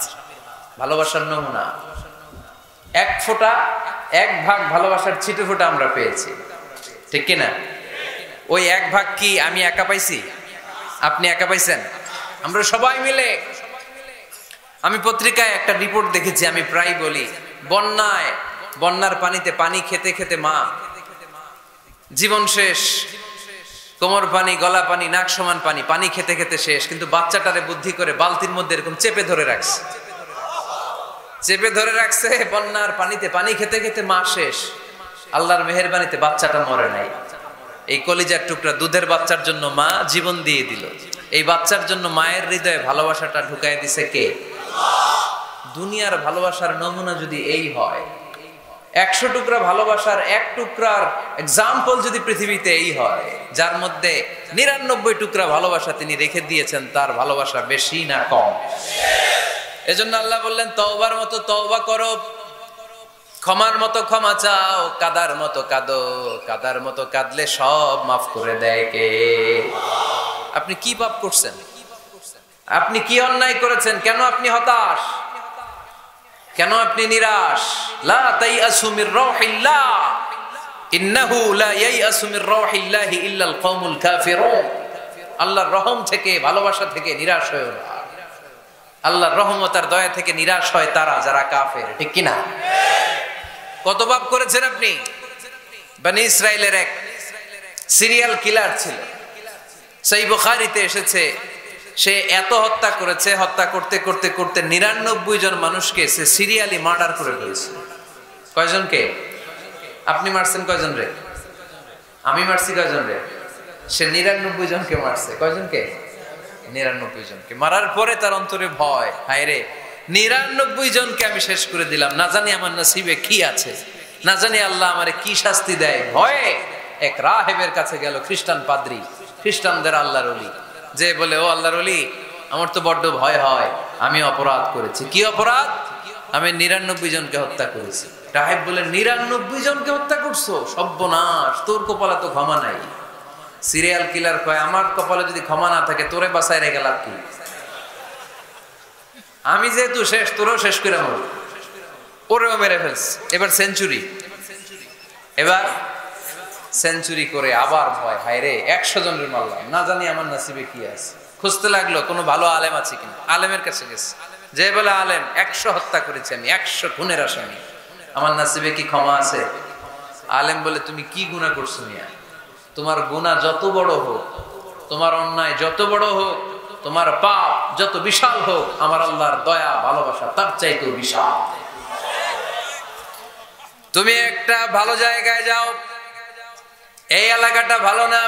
ভালোবাসার নমুনা। এক ফোঁটা, এক ভাগ ভালোবাসার ছিটে ফোঁটা আমরা পেয়েছি, ঠিক কিনা? ওই এক ভাগ কি আমি একা পাইছি? আপনি একা পাইছেন? আমরা সবাই মিলে। আমি পত্রিকায় একটা রিপোর্ট দেখেছি, আমি প্রায় বলি, বন্যার পানিতে পানি খেতে খেতে মা জীবন শেষ, কোমর পানি, গলা পানি, নাক সমান পানি, পানি খেতে খেতে শেষ, কিন্তু বাচ্চাটারে বুদ্ধি করে বালতির মধ্যে এরকম চেপে ধরে রাখছে, চেপে ধরে রাখছে। বন্যার পানিতে পানি খেতে খেতে মা শেষ, আল্লাহর মেহেরবানিতে বাচ্চাটা মরে নাই। এই কলিজার টুকরা দুধের বাচ্চার জন্য মা জীবন দিয়ে দিল। এই বাচ্চার জন্য মায়ের হৃদয়ে ভালোবাসাটা ঢুকাই দিছে কে? দুনিয়ার ভালোবাসার নমুনা যদি এই হয়, 100 টুকরা ভালোবাসার এক টুকরার এক্সাম্পল যদি পৃথিবীতে এই হয়, যার মধ্যে 99 টুকরা ভালোবাসা তিনি রেখে দিয়েছেন, তার ভালোবাসা বেশি না কম? এজন্য আল্লাহ বললেন তওবার মতো তওবা করো, ক্ষমার মতো ক্ষমা চাও, কাদার মতো কাঁদো, কাদার মতো কাঁদলে সব মাফ করে দেয় কে? আপনি কি পাপ করছেন? আপনি কি অন্যায় করেছেন? কেন আপনি হতাশ? কেন আপনি নিরাশ? লা তাইয়াসু মির রাহিল্লাহ, ইন্নাহু লা ইয়াইয়াসু মির রাহিল্লাহি ইল্লাল কওমুল কাফিরুন। আল্লাহর রহম থেকে, ভালোবাসা থেকে নিরাশ হয়ো না। আল্লাহর রহমত আর দয়া থেকে নিরাশ হয় তারা যারা কাফের, ঠিক কি না? কত পাপ করেছেন আপনি? বনি ইসরাইলের এক সিরিয়াল কিলার ছিল, সহিহ বুখারীতে এসেছে, সে এত হত্যা করেছে, হত্যা করতে করতে করতে 99 জন মানুষকে সে সিরিয়ালি মার্ডার করে ফেলেছে। কয়জনকে? আপনি মারছেন কয়জন রে? আমি মারছি কয়জন রে? সে 99 জনকে মারছে। কয়জনকে? 99 জনকে। মারার পরে তার অন্তরে ভয়, হায় রে 99 জনকে আমি শেষ করে দিলাম, না জানি আমার নসিবে কি আছে, না জানি আল্লাহ আমারে কি শাস্তি দেয়। ভয়ে এক রাহেবের কাছে গেল, খ্রিস্টান পাদ্রী, খ্রিস্টানদের আল্লাহর ওলি, যে বলে, ও আল্লাহর ওলি, আমার তো বড্ড ভয় হয়, আমি অপরাধ করেছি। কি অপরাধ? আমি 99 জনকে হত্যা করেছি। রাহেব বলে 99 জনকে হত্যা করছো, সর্বনাশ, তোর কপালে তো ক্ষমা নাই। সিরিয়াল কিলার কয় আমার কপালে যদি ক্ষমা না থাকে তোরে বাঁচায় রেখে লাভ কি? আমি যেহেতু শেষ, তোরেও শেষ করে মর, ওরেও মেরে ফেলস। এবার সেঞ্চুরি করে আবার ভয়, হায় রে 100 জনের মারলাম, না জানি আমার নসিবে কি আছে। খুঁজতে লাগলো কোনো ভালো আলেম আছে কিনা, আলেমের কাছে গেছে, যে বলে আলেম 100 হত্যা করেছি আমি, 100 খুনের আসামি, আমার নসিবে কি ক্ষমা আছে? আলেম বলে তুমি কি গুনাহ করছো মিয়া? তোমার গুনাহ যত বড় হোক, তোমার অন্যায় যত বড় হোক, তোমার পাপ যত বিশাল হোক, আমার আল্লাহর দয়া ভালোবাসা তার চাইতেও বিশাল। তুমি একটা ভালো জায়গায় যাও, এই এলাকাটা ভালো না,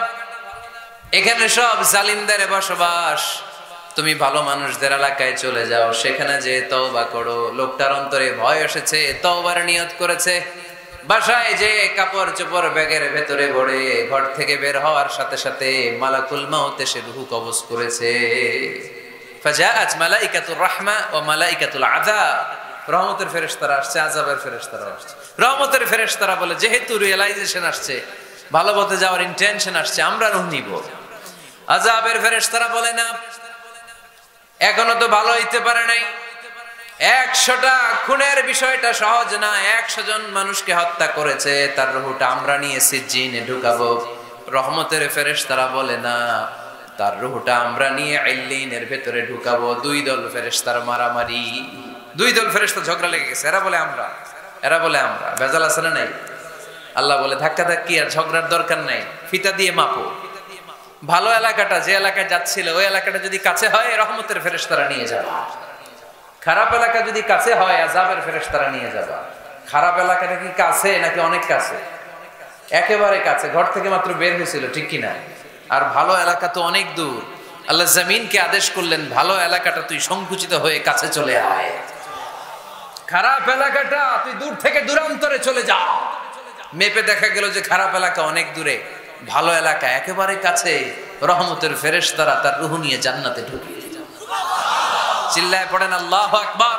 এখানে সব জালিমদের বসবাস, তুমি ভালো মানুষদের এলাকায় চলে যাও, সেখানে যে তওবা করো। লোকটার অন্তরে ভয় এসেছে, তওবার নিয়ত করেছে। বাসায় যে কাপড় চোপড় ব্যাগের ভেতরে ভরে ঘর থেকে বের হওয়ার সাথে সাথে মালাকুল মাউত এসে রূহ কবজ করেছে। ফাজাআত মালাইকাতুর রাহমা ওয়া মালাইকাতুল আযাব, রহমতের ফেরেশতারা আসছে, আযাবের ফেরেশতারা আসছে। রহমতের ফেরেশতারা বলে যেহেতু রিয়েলাইজেশন আসছে, ভালো পথে যাওয়ার ইন্টেনশন আসছে, আমরা রূহ নিব। আযাবের ফেরেশতারা বলে না, এখনো তো ভালো হইতে পারে নাই, 100টা খুনের বিষয়টা সহজ না, 100 জন মানুষকে হত্যা করেছে, তার রূহটা আমরা নিয়ে সিজ্জিনে ঢুকাবো। রহমতের ফেরেশতারা বলে না, তার রূহটা আমরা নিয়ে ইল্লিনের ভেতরে ঢুকাবো। 2 দল ফেরেশতার মারামারি, 2 দল ফেরেশতা ঝগড়া লেগে গেছে, এরা বলে আমরা, এরা বলে আমরা। ভেজাল আছে না নাই? আল্লাহ বলে ধাক্কা ধাক্কি আর ঝগড়ার দরকার নাই, ফিতা দিয়ে মাপো। ভালো এলাকাটা যে এলাকায় যাচ্ছিল, ওই এলাকাটা যদি কাছে হয় রহমতের ফেরেশতারা নিয়ে যাবা, খারাপ এলাকা যদি কাছে হয় আযাবের ফেরেশতারা নিয়ে যাবা। খারাপ এলাকাটা কি কাছে নাকি অনেক কাছে? একেবারে কাছে, ঘর থেকে মাত্র বের হয়েছিল, ঠিক কিনা? আর ভালো এলাকা তো অনেক দূর। আল্লাহ জমিনকে আদেশ করলেন, ভালো এলাকাটা তুই সংকুচিত হয়ে কাছে চলে আয়, খারাপ এলাকাটা তুই দূর থেকে দূরান্তরে চলে যা। মেপে দেখা গেল যে খারাপ এলাকা অনেক দূরে, ভালো এলাকা একেবারে কাছে। রহমতের ফেরেশতারা তার রূহ নিয়ে জান্নাতে ঢুকিয়ে দিল। চিল্লায় পড়েন আল্লাহু আকবার।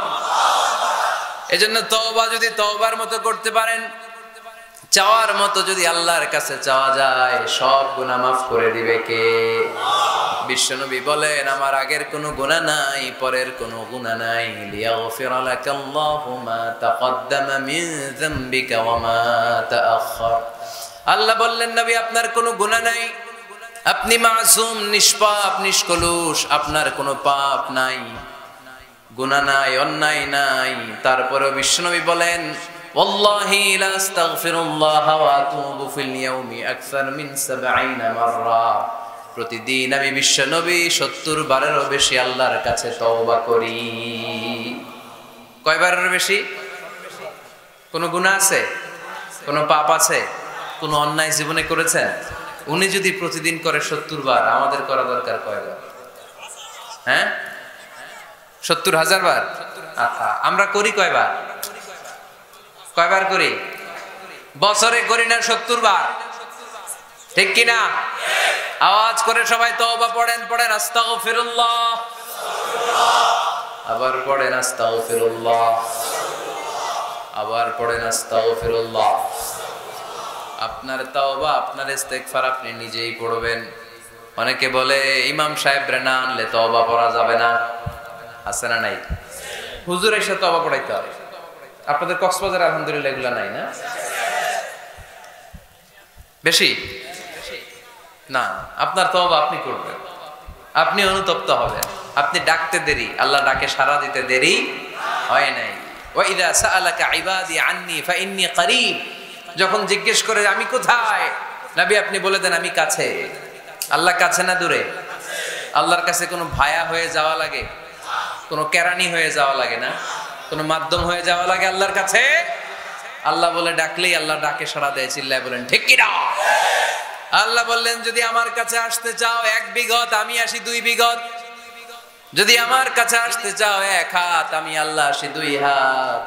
এজন্য তওবা যদি তওবার মতো করতে পারেন, চাওয়ার মতো যদি আল্লাহর কাছে চাওয়া যায়, সব গুনাহ মাফ করে দিবে কে? বিশ্বনবী বলেন, আমার আগের কোনো গুনাহ নাই, পরের কোনো গুনাহ নাই। লিয়াগফিরা লাকাল্লাহু মা তাকদ্দামা মিন যামবিকা ওয়া মা তাআখার। আল্লাহ বললেন, নবী আপনার কোনো গুনাহ নাই, আপনি মাসুম, নিষ্পাপ, নিষ্কলুষ, আপনার কোনো পাপ নাই, গুনাহ নাই, অন্যায় নাই। তারপরেও বিশ্বনবী বলেন, ওয়াল্লাহি লা আস্তাগফিরুল্লাহ ওয়া আতুবু ফিল ইয়াউমি আকসার মিন 70 মাররা। প্রতিদিন আমি বিশ্বনবী 70 বারেরও বেশি আল্লাহর কাছে তওবা করি। কয়বারের বেশি? কোনো গুনাহ আছে? কোনো পাপ আছে? কোনো অন্যায় জীবনে করেছেন? উনি যদি প্রতিদিন করে 70 বার, আমাদের করা দরকার কয়বার? হ্যাঁ, 70,000 বার। আচ্ছা, আমরা করি কয়বার? কয়বার করি? বছরে করি না 70 বার, ঠিক কিনা? আওয়াজ করে সবাই তওবা পড়েন, পড়েন আস্তাগফিরুল্লাহ, আবার পড়েন আস্তাগফিরুল্লাহ, আবার পড়েন আস্তাগফিরুল্লাহ। আপনার তওবা, আপনার ইস্তেগফার আপনি নিজেই পড়বেন। অনেকে বলে ইমাম সাহেব রে না আনলে তওবা পড়া যাবে না, আছে না নাই? হুজুর এসে তওবা পড়াইতে হবে। আপনাদের কক্সবাজার আলহামদুলিল্লাহ এগুলা নাই না? বেশি না, আপনার তওবা আপনি করবেন, আপনি অনুতপ্ত হবেন। আপনি ডাকতে দেরি, আল্লাহ ডাকে সাড়া দিতে দেরি হয় নাই। ওয়া ইযা সাআলাকা ইবাদি আন্নী ফাইন্নী করিব, যখন জিজ্ঞেস করে আমি কোথায়, নবী আপনি বলে দেন আমি কাছে। আল্লাহ কাছে না দূরে? আল্লাহর কাছে কোনো ভায়া হয়ে যাওয়া লাগে, কোনো কেরানি হয়ে যাওয়া লাগে না, কোনো মাধ্যম হয়ে যাওয়া লাগে আল্লাহর কাছে? আল্লাহ বলে ডাকলেই আল্লাহ ডাকে সাড়া দেয়। চিল্লায় বলেন ঠিক কি না? আল্লাহ বললেন, যদি আমার কাছে আসতে চাও 1 বিঘত, আমি আসি 2 বিঘত। যদি আমার কাছে আসতে চাও 1 হাত, আমি আল্লাহ আসি 2 হাত।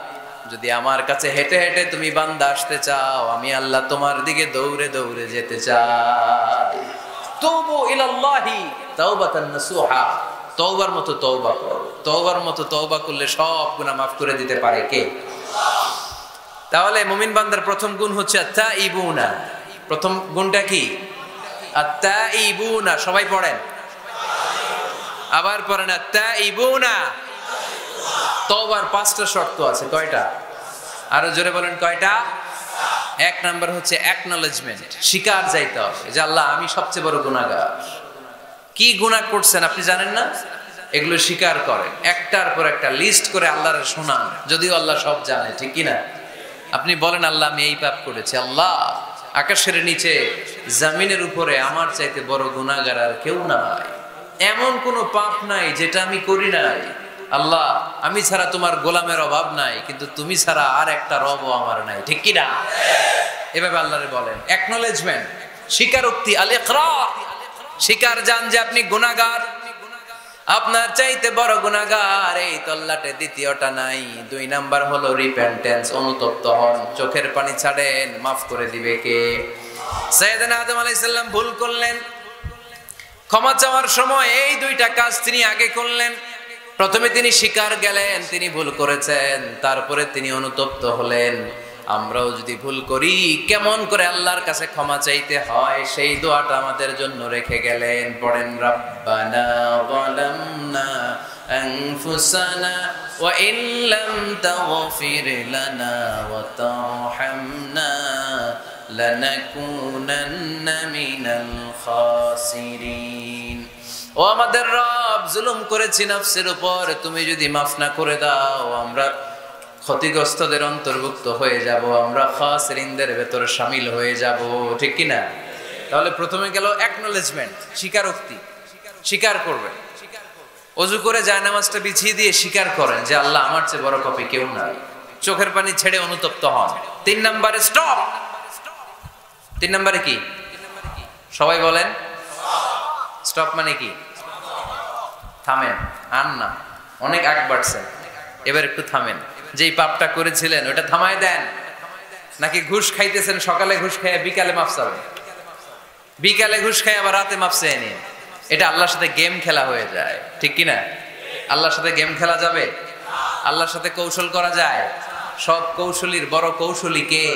যদি আমার কাছে হেঁটে হেঁটে তুমি বান্দা আসতে চাও, আমি আল্লাহ তোমার দিকে দৌড়ে দৌড়ে যেতে চাই। তুবু ইলাল্লাহি তাওবাতান নাসুহা, তওবার মতো তওবা করো। তওবার মতো তওবা করলে সব গুনাহ মাফ করে দিতে পারে কে? তাহলে মুমিন বান্দার প্রথম গুণ হচ্ছে আত্তাইবুনা। প্রথম গুণটা কি? আত্তাইবুনা। সবাই পড়েন, আবার পড়েন, আত্তাইবুনা। তওবার 5টা শর্ত আছে। কয়টা? আরো জোরে বলেন, কয়টা? 1 নাম্বার হচ্ছে অ্যাকনলেজমেন্ট, স্বীকার যাইতে হবে যে আল্লাহ আমি সবচেয়ে বড় গুনাহগার। কি গুনাহ করছেন আপনি জানেন না, এগুলো স্বীকার করেন, একটার পর একটা লিস্ট করে আল্লাহর শোনান, যদিও আল্লাহ সব জানে, ঠিক কি না? আপনি বলেন আল্লাহ আমি এই পাপ করেছি, আল্লাহ আকাশের নিচে জমিনের উপরে আমার চাইতে বড় গুনাহগার আর কেউ নাই, এমন কোনো পাপ নাই যেটা আমি করি নাই, আল্লাহ আমি ছাড়া তোমার গোলামের অভাব নাই, কিন্তু তুমি ছাড়া আর একটা রবও আমার নাই, ঠিক কি না? এভাবে আল্লাহরে বলেন। অ্যাকনলেজমেন্ট, স্বীকারোক্তি, আল ইকরার, স্বীকার জান যে আপনি গুনাহগার, আপনার চাইতে বড় গুনাহগার এই তল্লাটে দ্বিতীয়টা নাই। 2 নাম্বার হলো রিপেন্টেন্স, অনুতপ্ত হন, চোখের পানি ছাড়েন, মাফ করে দিবে কে? সাইয়েদনা আদম আলাইহিস সালাম ভুল করলেন, ক্ষমা চাওয়ার সময় এই 2টা কাজ তিনি আগে করলেন। প্রথমে তিনি স্বীকার গেলেন তিনি ভুল করেছেন, তারপরে তিনি অনুতপ্ত হলেন। আমরাও যদি ভুল করি কেমন করে আল্লাহর কাছে ক্ষমা চাইতে হয় সেই দোয়াটা আমাদের জন্য রেখে গেলেন। পড়েন, রব্বানা যালামনা আনফুসানা ওয়া ইল্লাম তাগফির লানা ওয়া তারহামনা লানাকুনান্না মিনাল খাসিরিন। ও আমাদের রব, জুলুম করেছি নফসের উপর, তুমি যদি মাফ না করে দাও আমরা ক্ষতিগ্রস্তদের অন্তর্ভুক্ত হয়ে যাব, আমরা খাসিরিনদের ভেতর শামিল হয়ে যাব, ঠিক কি না? তাহলে প্রথমে গেল অ্যাকনলেজমেন্ট, স্বীকারোক্তি, স্বীকার করবেন। ওযু করে জায়নামাজটা বিছিয়ে দিয়ে স্বীকার করেন যে আল্লাহ আমার চেয়ে বড় পাপী কেউ নাই, চোখের পানি ছেড়ে অনুতপ্ত হন। 3 নম্বরে স্টপ। 3 নম্বরে কি? সবাই বলেন, স্টপ মানে কি? থামেন, আর না, অনেক আগ বাড়ছেন, এবার একটু থামেন। যেই পাপটা করেছিলেন ওটা থামায় দেন। নাকি ঘুষ খাইতেছেন, সকালে ঘুষ খাইয়া বিকালে মাফ চাবেন, বিকালে ঘুষ খাই আবার রাতে মাফ চেয়ে নিন, এটা আল্লাহর সাথে গেম খেলা হয়ে যায়, ঠিক কি না? আল্লাহর সাথে গেম খেলা যাবে? আল্লাহর সাথে কৌশল করা যায়? সব কৌশলীর বড় কৌশলী কে?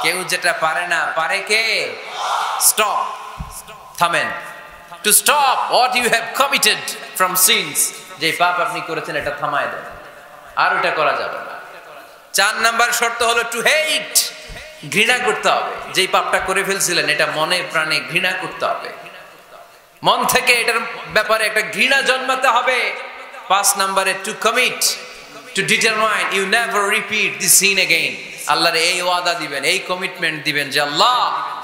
কেউ যেটা পারে না, পারে কে? স্টপ, থামেন। To stop what you have committed from sins, যে পাপ আপনি করেছেন এটা থামায় দেন, আর ওটা করা যাবে না। 4 নাম্বার শর্ত হলো টু হেট, ঘৃণা করতে হবে। যেই পাপটা করে ফেলছিলেন এটা মনে প্রাণে ঘৃণা করতে হবে, মন থেকে এটার ব্যাপারে একটা ঘৃণা জন্মাতে হবে। 5 নাম্বারে to commit, to determine you never repeat this sin again. আল্লাহর এই ওয়াদা দিবেন, এই কমিটমেন্ট দিবেন যে আল্লাহ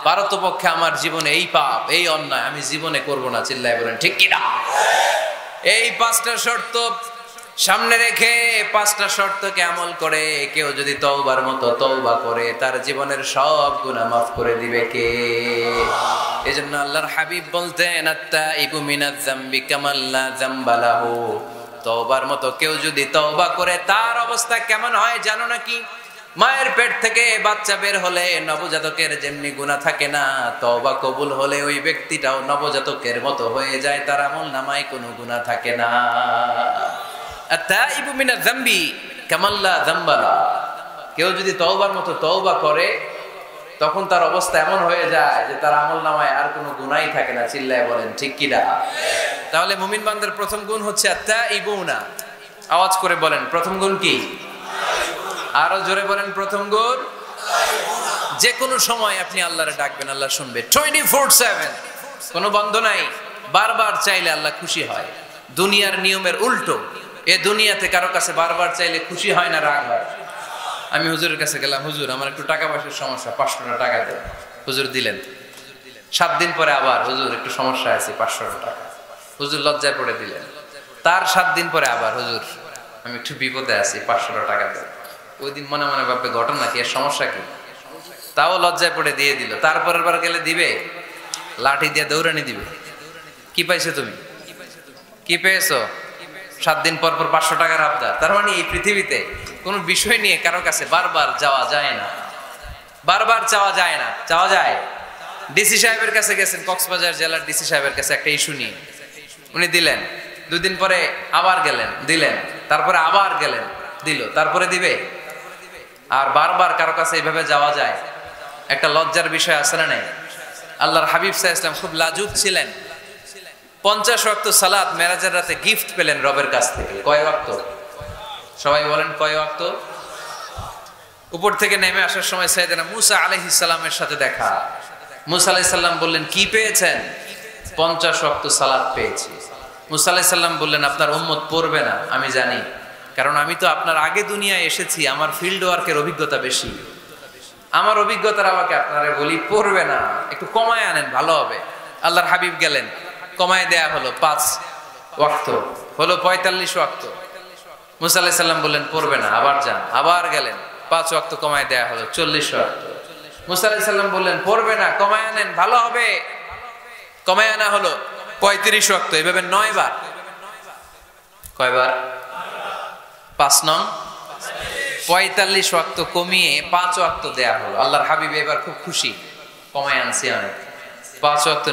পারতপক্ষে আমার জীবনে এই পাপ, এই অন্যায় আমি জীবনে করব না। চিল্লায় বলেন ঠিক কি না? এই 5টা শর্ত সামনে রেখে 5টা শর্তকে আমল করে কেউ যদি তওবার মতো তওবা করে তার জীবনের সব গুনাহ মাফ করে দিবে কে? এজন্য আল্লাহর হাবিব বলতেন, আত্তাইবু মিনাজ যামবি কামাল লা যামবা লাহু। তওবার মতো কেউ যদি তওবা করে তার অবস্থা কেমন হয় জানো নাকি? মায়ের পেট থেকে বাচ্চা বের হলে নবজাতকের যেমনি গুনাহ থাকে না, তওবা কবুল হলে ওই ব্যক্তিটাও নবজাতকের মতো হয়ে যায়, তার আমলনামায় কোনো গুনাহ থাকে না। আত্তাইবু মিনাজ যামবি কামাল লা যামবা লাহু। কেউ যদি তওবার মতো তওবা করে তখন তার অবস্থা এমন হয়ে যায় যে তার আমলনামায় আর কোনো গুনাহই থাকে না। চিল্লায় বলেন ঠিক কি না? তাহলে মুমিন বান্দার প্রথম গুণ হচ্ছে আত্তাইবুনা। আওয়াজ করে বলেন প্রথম গুণ কি? আরো জোরে বলেন প্রথম গুণ। যে কোনো সময় আপনি আল্লাহরে ডাকবেন, আল্লাহ শুনবে 24/7, কোনো বন্ধ নাই। বারবার চাইলে আল্লাহ খুশি হয়। দুনিয়ার নিয়মের উল্টো, এ দুনিয়াতে কারো কাছে বারবার চাইলে খুশি হয় না, রাগ হয়। আমি হুজুরের কাছে গেলাম, হুজুর আমার একটু টাকা পয়সার সমস্যা, 500 টাকা দেন। হুজুর দিলেন। 7 দিন পরে আবার, হুজুর একটু সমস্যা আছে, 500 টাকা। হুজুর লজ্জায় পড়ে দিলেন। তার 7 দিন পরে আবার, হুজুর আমি একটু বিপদে আছি, 500 টাকা দেন। ওই দিন মনে মনে ভাববে ঘটনা কি, এর সমস্যা কি, তাও লজ্জায় পড়ে দিয়ে দিল। তারপরের বার গেলে দিবে, লাঠি দিয়ে দৌড়ানি দিবে। কি পাইছো তুমি? কি পেয়েছো? 7 দিন পর পর 500 টাকার আবদার। তার মানে এই পৃথিবীতে কোনো বিষয় নিয়ে কারো কাছে বারবার যাওয়া যায় না, বারবার চাওয়া যায় না। চাওয়া যায়? ডিসি সাহেবের কাছে গেছেন, কক্সবাজার জেলার ডিসি সাহেবের কাছে একটা ইস্যু নিয়ে, উনি দিলেন। 2 দিন পরে আবার গেলেন, দিলেন। তারপরে আবার গেলেন, দিল। তারপরে দিবে? আর বারবার কারো কাছে এইভাবে যাওয়া যায়, একটা লজ্জার বিষয় আছে না নাই? আল্লাহর হাবিব সাল্লাল্লাহু আলাইহি ওয়াসাল্লাম খুব লাজুক ছিলেন। 50 ওয়াক্ত সালাত মেরাজের রাতে গিফট পেলেন রবের কাছ থেকে। কয় ওয়াক্ত? সবাই বলেন কয় ওয়াক্ত? উপর থেকে নেমে আসার সময় সাইয়েদনা মুসা আলাইহিস সালামের সাথে দেখা। মুসা আলাইহিস সালাম বললেন, কি পেয়েছেন? 50 ওয়াক্ত সালাত পেয়েছি। মুসা আলাইহিস সালাম বললেন, আপনার উম্মত পড়বে না, আমি জানি, কারণ আমি তো আপনার আগে দুনিয়ায় এসেছি, আমার ফিল্ড ওয়ার্কের অভিজ্ঞতা বেশি। আমার অভিজ্ঞতার আমাকে আপনারা বলি পড়বে না, একটু কমায় আনেন, ভালো হবে। আল্লাহর হাবিব গেলেন, কমায় দেয়া হলো 5 ওয়াক্ত, হলো 45 ওয়াক্ত। মুসা আলাইহিস সালাম বললেন পড়বে না, আবার যান, আবার গেলেন, 5 ওয়াক্ত কমায় দেয়া হলো 40 ওয়াক্ত। মুসা আলাইহিস সালাম বললেন পড়বে না, কমায় আনেন, ভালো হবে। কমায় আনা হলো 35 ওয়াক্ত, এভাবে 9 বার। কয়বার? 5 নং 45 ওয়াক্ত কমিয়ে 5 ওয়াক্ত দেয়া হলো। আল্লাহর হাবিব এবার খুব খুশি, কমায় আনছি অনেক। 5 ওয়াক্ত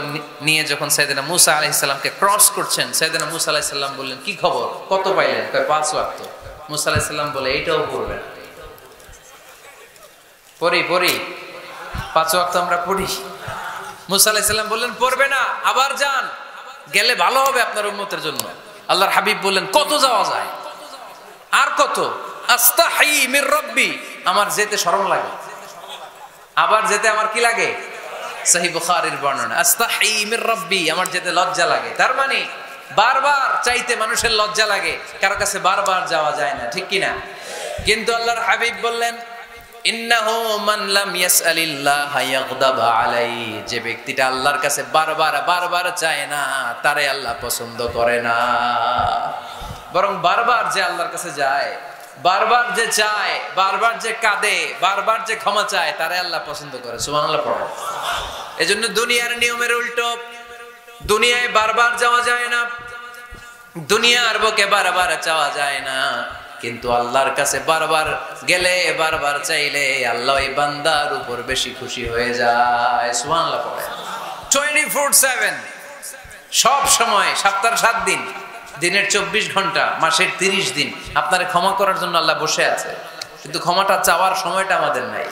নিয়ে যখন সাইয়েদনা মুসা আলাইহিস সালামকে ক্রস করছেন, সাইয়েদনা মুসা আলাইহিস সালাম বললেন, কি খবর, কত পাইলেন? কয় 5 ওয়াক্ত। মুসা আলাইহিস সালাম বলে, এইটাও পড়বে না। পড়ি 5 ওয়াক্ত আমরা পড়ি। মুসা আলাইহিস সালাম বললেন পড়বে না, আবার যান, গেলে ভালো হবে আপনার উম্মতের জন্য। আল্লাহর হাবিব বললেন, কত যাওয়া যায়? আর কত? আস্তাহি মির রাব্বি, আমার যেতে শরম লাগে। আবার যেতে আমার কি লাগে? সহিহ বুখারীর বর্ণনা, আস্তাহি মির রাব্বি, আমার যেতে লজ্জা লাগে। তার মানে বারবার চাইতে মানুষের লজ্জা লাগে, কারো কাছে বারবার যাওয়া যায় না, ঠিক কি না? কিন্তু আল্লাহর হাবিব বললেন, ইন্নাহু মান লাম ইয়াসআলিল্লাহ ইয়াগদাব আলাইহি, যে ব্যক্তিটা আল্লাহর কাছে বারবার চায় না, তারে আল্লাহ পছন্দ করে না। বরং বারবার যে আল্লাহর কাছে যায়, বারবার যে চায়, বারবার যে কাঁদে, বারবার যে ক্ষমা চায়, তারে আল্লাহ পছন্দ করে। সুবহানাল্লাহ পড়ো। এজন্য দুনিয়ার নিয়মের উল্টো, দুনিয়ায় বারবার যাওয়া যায় না, দুনিয়ার বুকে বারবার চাওয়া যায় না, কিন্তু আল্লাহর কাছে বারবার গেলে, বারবার চাইলে আল্লাহ এই বান্দার উপর বেশি খুশি হয়ে যায়। সুবহানাল্লাহ পড়ে। 24/7, সব সময়, সপ্তাহের 7 দিন, দিনের 24 ঘন্টা, মাসের 30 দিন আপনারে ক্ষমা করার জন্য আল্লাহ বসে আছে, কিন্তু ক্ষমাটা চাওয়ার সময়টা আমাদের নাই।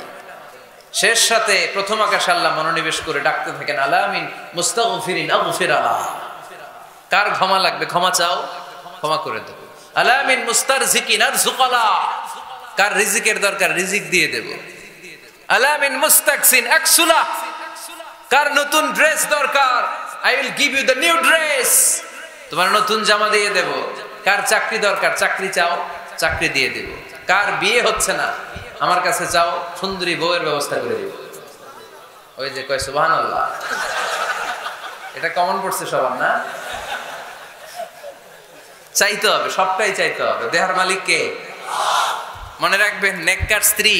শেষ সাথে প্রথম আকাশে আল্লাহ মনোনিবেশ করে ডাকতে থাকেন, আলামিন মুস্তাগফিরিন আগফির আলাহ, কার ক্ষমা লাগবে ক্ষমা চাও, ক্ষমা করে দেব। আলামিন মুস্তারজিকিন আরজুকালা, কার রিজিকের দরকার রিজিক দিয়ে দেব। আলামিন মুস্তাকসিন আকসুলা, কার নতুন ড্রেস দরকার, I will give you the new dress, তোমার নতুন জামা দিয়ে দেব। কার চাকরি দরকার, চাকরি চাও, চাকরি দিয়ে দেব। কার বিয়ে হচ্ছে না, আমার কাছে চাও, সুন্দরী বউয়ের ব্যবস্থা করে দেব। ওই যে কয় সুবহানাল্লাহ, এটা কমন পড়ছে সবার না? চাইতে হবে, সবটাই চাইতে হবে। দেহার মালিক কে? মনে রাখবেন, নেককার স্ত্রী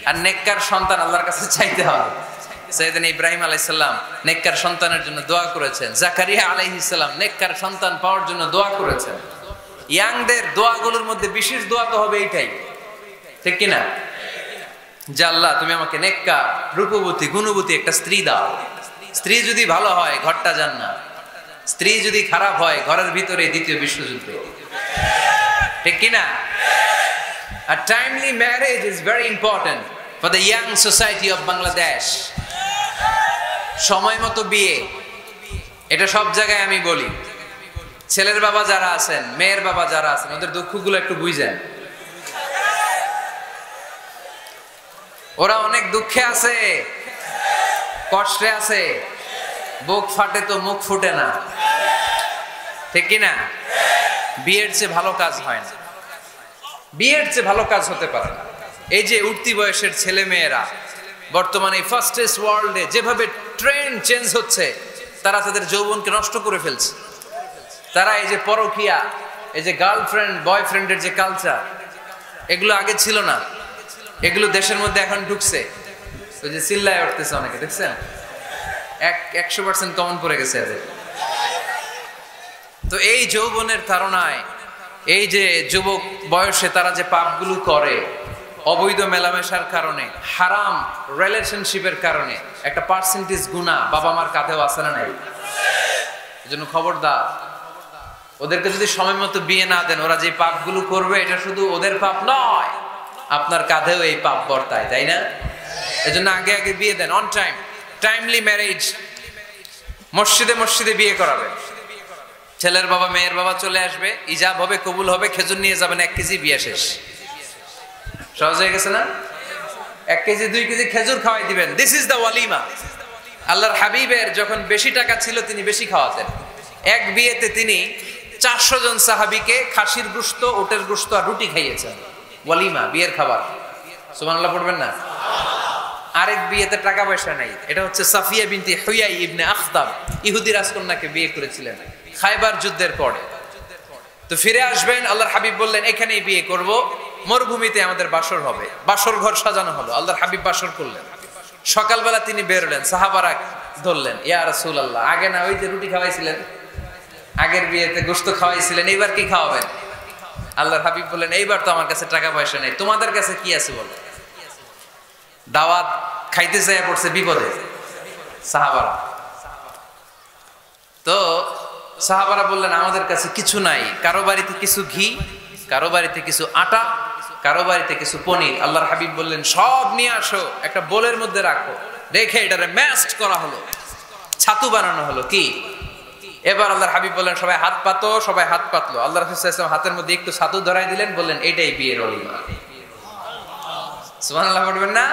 আর নেককার সন্তান আল্লাহর কাছে চাইতে হবে। সাইয়েদনা ইব্রাহিম আলাইহিস সালাম নেককার সন্তানের জন্য দোয়া করেছেন, জাকারিয়া আলাইহিস সালাম নেককার সন্তান পাওয়ার জন্য দোয়া করেছেন। ইয়াংদের দোয়াগুলোর মধ্যে বিশেষ দোয়া তো হবে এইটাই, ঠিক কি না? যে আল্লাহ তুমি আমাকে নেককার, রূপবতী, গুণবতী একটা স্ত্রী দাও। স্ত্রী যদি ভালো হয় ঘরটা জান্নাত, স্ত্রী যদি খারাপ হয় ঘরের ভিতরে দ্বিতীয় বিশ্বযুদ্ধ, ঠিক কি না? A timely marriage is very important for the young society of Bangladesh. সময় মতো বিয়ে, এটা সব জায়গায় আমি বলি। ছেলের বাবা যারা আছেন, মেয়ের বাবা যারা আছেন, ওদের দুঃখগুলো একটু বুঝেন। ওরা অনেক দুঃখে আছে, কষ্টে আছে, বুক ফাটে তো মুখ ফুটে না, ঠিক কি না? বিয়ের চেয়ে ভালো কাজ হয় না, বিয়ের চেয়ে ভালো কাজ হতে পারে না। এই যে উঠতি বয়সের ছেলে মেয়েরা বর্তমানে ফাস্টেস্ট ওয়ার্ল্ডে যেভাবে ট্রেন্ড চেঞ্জ হচ্ছে, তারা তাদের যৌবনকে নষ্ট করে ফেলছে। তারা এই যে পরকীয়া, এই যে গার্লফ্রেন্ড বয়ফ্রেন্ডের যে কালচার, এগুলো আগে ছিল না, এগুলো দেশের মধ্যে এখন ঢুকছে। ওই যে চিল্লায় উঠতেছে অনেকে, দেখছেন? 100% কমন পড়ে গেছে এদের। তো এই যৌবনের তাড়নায়, এই যে যুবক বয়সে তারা যে পাপগুলো করে, অবৈধ মেলামেশার কারণে, হারাম রিলেশনশিপের কারণে একটা পার্সেন্টেজ গুনাহ বাবা মার কাঁধেও আছে না নাই? এজন্য খবরদার, ওদেরকে যদি সময় মতো বিয়ে না দেন, ওরা যে পাপগুলো করবে এটা শুধু ওদের পাপ নয়, আপনার কাঁধেও এই পাপ বর্তায়, তাই না? এজন্য আগে আগে বিয়ে দেন, অন টাইম, টাইমলি ম্যারেজ। মসজিদে মসজিদে বিয়ে করাবেন। ছেলের বাবা মেয়ের বাবা চলে আসবে, ইজাব হবে, কবুল হবে, খেজুর নিয়ে যাবেন, 1 কেজি, বিয়ে শেষ। সহজ হয়ে গেছে না? 1 কেজি 2 কেজি খেজুর খাওয়াই দিবেন। দিস ইজ দ্য ওয়ালিমা। আল্লাহর হাবিবের যখন বেশি টাকা ছিল তিনি বেশি খাওয়াতেন। এক বিয়েতে তিনি 400 জন সাহাবীকে খাসির গোশত, উটের গোশত আর রুটি খাইয়েছেন। ওয়ালিমা, বিয়ের খাবার। সুবহানাল্লাহ পড়বেন না? আরেক বিয়েতে টাকা পয়সা নাই। এটা হচ্ছে সাফিয়া বিনতি হুয়াই ইবনে আখতাব, ইহুদি রাজকন্যাকে বিয়ে করেছিলেন খায়বার যুদ্ধের পরে। তো ফিরে আসবেন, আল্লাহর হাবিব বললেন এখানেই বিয়ে করব, মরুভূমিতে আমাদের বাসর হবে। বাসর ঘর সাজানো হলো, আল্লাহর হাবিব বাসর করলেন। সকালবেলা তিনি বেরোলেন, সাহাবারা ধরলেন, ইয়া রাসূলুল্লাহ, আগে না ওই যে রুটি খাওয়াইছিলেন, আগের বিয়েতে গোশত খাওয়াইছিলেন, এইবার কি খাওয়াবেন? আল্লাহর হাবিব বললেন এইবার তো আমার কাছে টাকা পয়সা নেই, তোমাদের কাছে কি আছে বলো? দাওয়াত খাইতে চাইয়া পড়ছে বিপদে সাহাবারা। তো সাহাবারা বললেন আমাদের কাছে কিছু নাই, কারো বাড়িতে কিছু ঘি, কারো বাড়িতে কিছু আটা, কারো বাড়িতে কিছু পনির। আল্লাহর হাবিব বললেন সব নিয়ে আসো, একটা বোলের মধ্যে রাখো। রেখে এটারে ম্যাশড করা হলো, ছাতু বানানো হলো। কি এবার আল্লাহর হাবিব বললেন সবাই হাত পাতো, সবাই হাত পাতলো। আল্লাহ রাসূল সাল্লাল্লাহু আলাইহি ওয়াসাল্লাম হাতের মধ্যে একটু ছাতু ধরাই দিলেন, বললেন এটাই বিয়ের ওলিমা। সুবহানাল্লাহ পড়বেন না?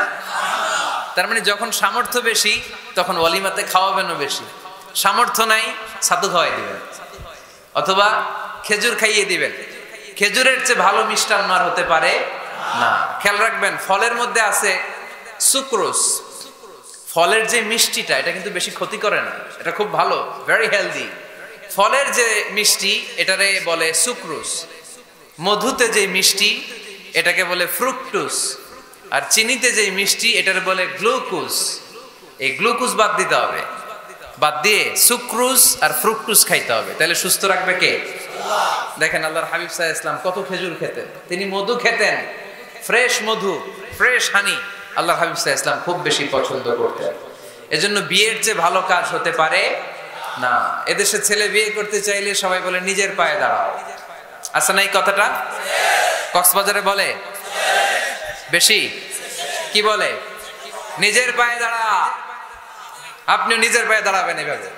তার মানে যখন সামর্থ্য বেশি তখন ওয়ালিমাতে খাওয়াবেনও বেশি। সামর্থ্য নাই, ছাতু খাওয়াই দিবেন অথবা খেজুর খাইয়ে দিবেন। খেজুরের চেয়ে ভালো মিষ্টান্ন আর হতে পারে না। খেয়াল রাখবেন, ফলের মধ্যে আছে সুক্রোজ। ফলের যে মিষ্টিটা, এটা কিন্তু বেশি ক্ষতি করে না, এটা খুব ভালো, ভেরি হেলদি। ফলের যে মিষ্টি এটারে বলে সুক্রোজ। মধুতে যে মিষ্টি এটাকে বলে ফ্রুকটোজ। আর চিনিতে যে মিষ্টি এটারে বলে গ্লুকোজ। এই গ্লুকোজ বাদ দিতে হবে, বাদ দিয়ে সুক্রোজ আর ফ্রুকটোজ খাইতে হবে। তাহলে সুস্থ রাখবে কে? দেখেন আল্লাহর হাবিব সাল্লাল্লাহু আলাইহি ওয়াসাল্লাম কত খেজুর খেতেন, তিনি মধু খেতেন, ফ্রেশ মধু, ফ্রেশ হানি আল্লাহর হাবিব সাল্লাল্লাহু আলাইহি ওয়াসাল্লাম খুব বেশি পছন্দ করতেন। এজন্য বিয়ের চেয়ে ভালো কাজ হতে পারে না। এদেশে ছেলে বিয়ে করতে চাইলে সবাই বলে নিজের পায়ে দাঁড়াও। আছে না এই কথাটা? কক্সবাজারে বলে বেশি, কি বলে? নিজের পায়ে দাঁড়া। আপনিও নিজের পায়ে দাঁড়াবেন, এভাবে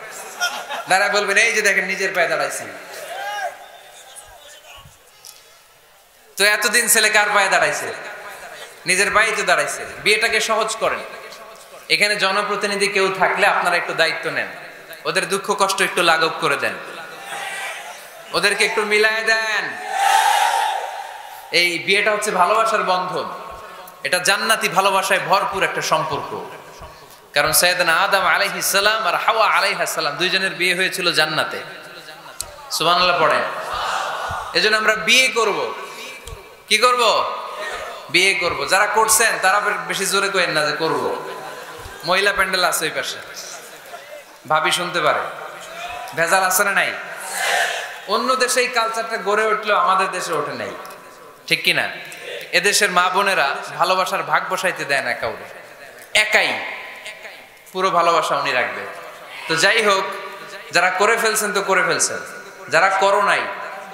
দাঁড়ায় বলবেন এই যে দেখেন নিজের পায়ে দাঁড়াইছি। তো এতদিন ছেলে কার পায়ে দাঁড়াইছে? নিজের পায়েই তো দাঁড়াইছে। বিয়েটাকে সহজ করেন। এখানে জনপ্রতিনিধি কেউ থাকলে আপনারা একটু দায়িত্ব নেন, ওদের দুঃখ কষ্ট একটু লাঘব করে দেন, ওদেরকে একটু মিলায় দেন। এই বিয়েটা হচ্ছে ভালোবাসার বন্ধন, এটা জান্নাতি ভালোবাসায় ভরপুর একটা সম্পর্ক। কারণ সাইয়েদনা আদম আলাইহিস সালাম আর হাওয়া আলাইহাস সালাম দুইজনের বিয়ে হয়েছিল জান্নাতে। সুবহানাল্লাহ পড়েন। এজন্য আমরা বিয়ে করব। কি করব? বিয়ে করব। যারা করছেন তারা বেশি জোরে কইেন না যে করব। মহিলা প্যান্ডেল আছে ওই পাশে, ভাবি শুনতে পারে। ভেজাল আছে না নাই? অন্য দেশে এই কালচারটা গড়ে উঠলেও আমাদের দেশে ওঠে নাই, ঠিক কিনা? এদেশের মা বোনেরা ভালোবাসার ভাগ বসাইতে দেয় না কাউরে, একাই পুরো ভালোবাসা উনি রাখবে। তো যাই হোক, যারা করে ফেলছেন তো করে ফেলছেন, যারা করো নাই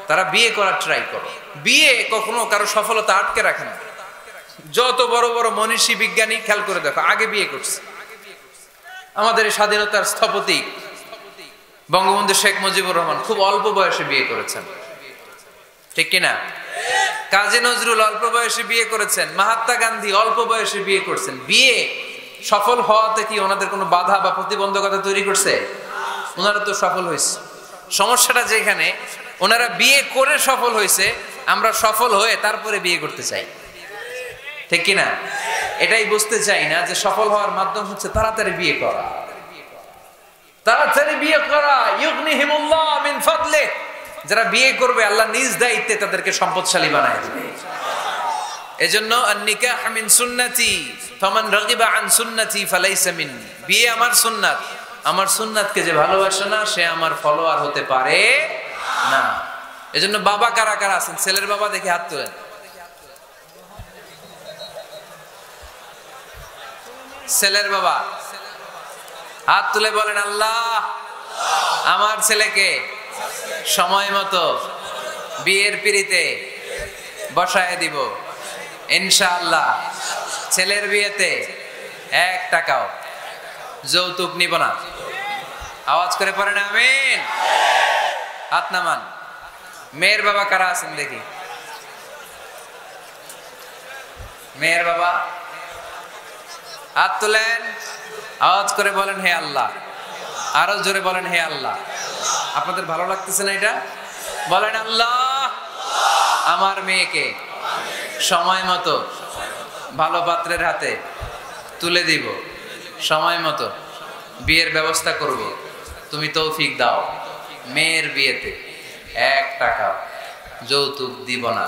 তারা বিয়ে করার ট্রাই করো। বিয়ে কখনো কারো সফলতা আটকে রাখে না। যত বড় বড় মনীষী বিজ্ঞানী খেয়াল করে দেখো আগে বিয়ে করছে। আমাদের স্বাধীনতার স্থপতি বঙ্গবন্ধু শেখ মুজিবুর রহমান খুব অল্প বয়সে বিয়ে করেছেন, ঠিক কিনা? কাজী নজরুল অল্প বয়সে বিয়ে করেছেন, মহাত্মা গান্ধী অল্প বয়সে বিয়ে করছেন। বিয়ে সফল হওয়াতে কি ওনাদের কোনো বাধা বা প্রতিবন্ধকতা তৈরি করছে? ওনারা তো সফল হয়েছে। সমস্যাটা যেখানে ওনারা বিয়ে করে সফল হয়েছে, আমরা সফল হয়ে তারপরে বিয়ে করতে চাই, ঠিক কিনা? এটাই বুঝতে চাই না যে সফল হওয়ার মাধ্যম হচ্ছে তাড়াতাড়ি বিয়ে করা। তাড়াতাড়ি বিয়ে করা, ইউগনিহিমুল্লাহ মিন ফাদলি। যারা বিয়ে করবে আল্লাহ নিজ দায়িত্বে তাদেরকে সম্পদশালী বানায় দিবে। এজন্য আন-নিকাহ মিন সুন্নতি ফামান রাগিবা আন সুন্নতি ফালাইসা মিন্নি। বিয়ে আমার সুন্নাত, আমার সুন্নাতকে যে ভালোবাসে না সে আমার ফলোয়ার হতে পারে না। এজন্য বাবা কারা কারা আছেন? ছেলের বাবা দেখে হাত তোলেন। ছেলের বাবা হাত তুলে বলেন আল্লাহ আমার ছেলেকে সময় মতো বিয়ের পিঁড়িতে বসায় দিব। ইনশাআল্লাহ ছেলের বিয়েতে 1 টাকাও যৌতুক নিব না। আওয়াজ করে পড়েন আমিন। হাত নামান। মেয়ের বাবা কারা আছেন দেখি? মেয়ের বাবা হাত তোলেন, আওয়াজ করে বলেন হে আল্লাহ। আরো জোরে বলেন হে আল্লাহ। আপনাদের ভালো লাগতেছে না এটা? বলেন আল্লাহ আমার মেয়েকে সময় মতো ভালো পাত্রের হাতে তুলে দিব, সময় মতো বিয়ের ব্যবস্থা করব, তুমি তৌফিক দাও। মেয়ের বিয়েতে 1 টাকা যৌতুক দিব না।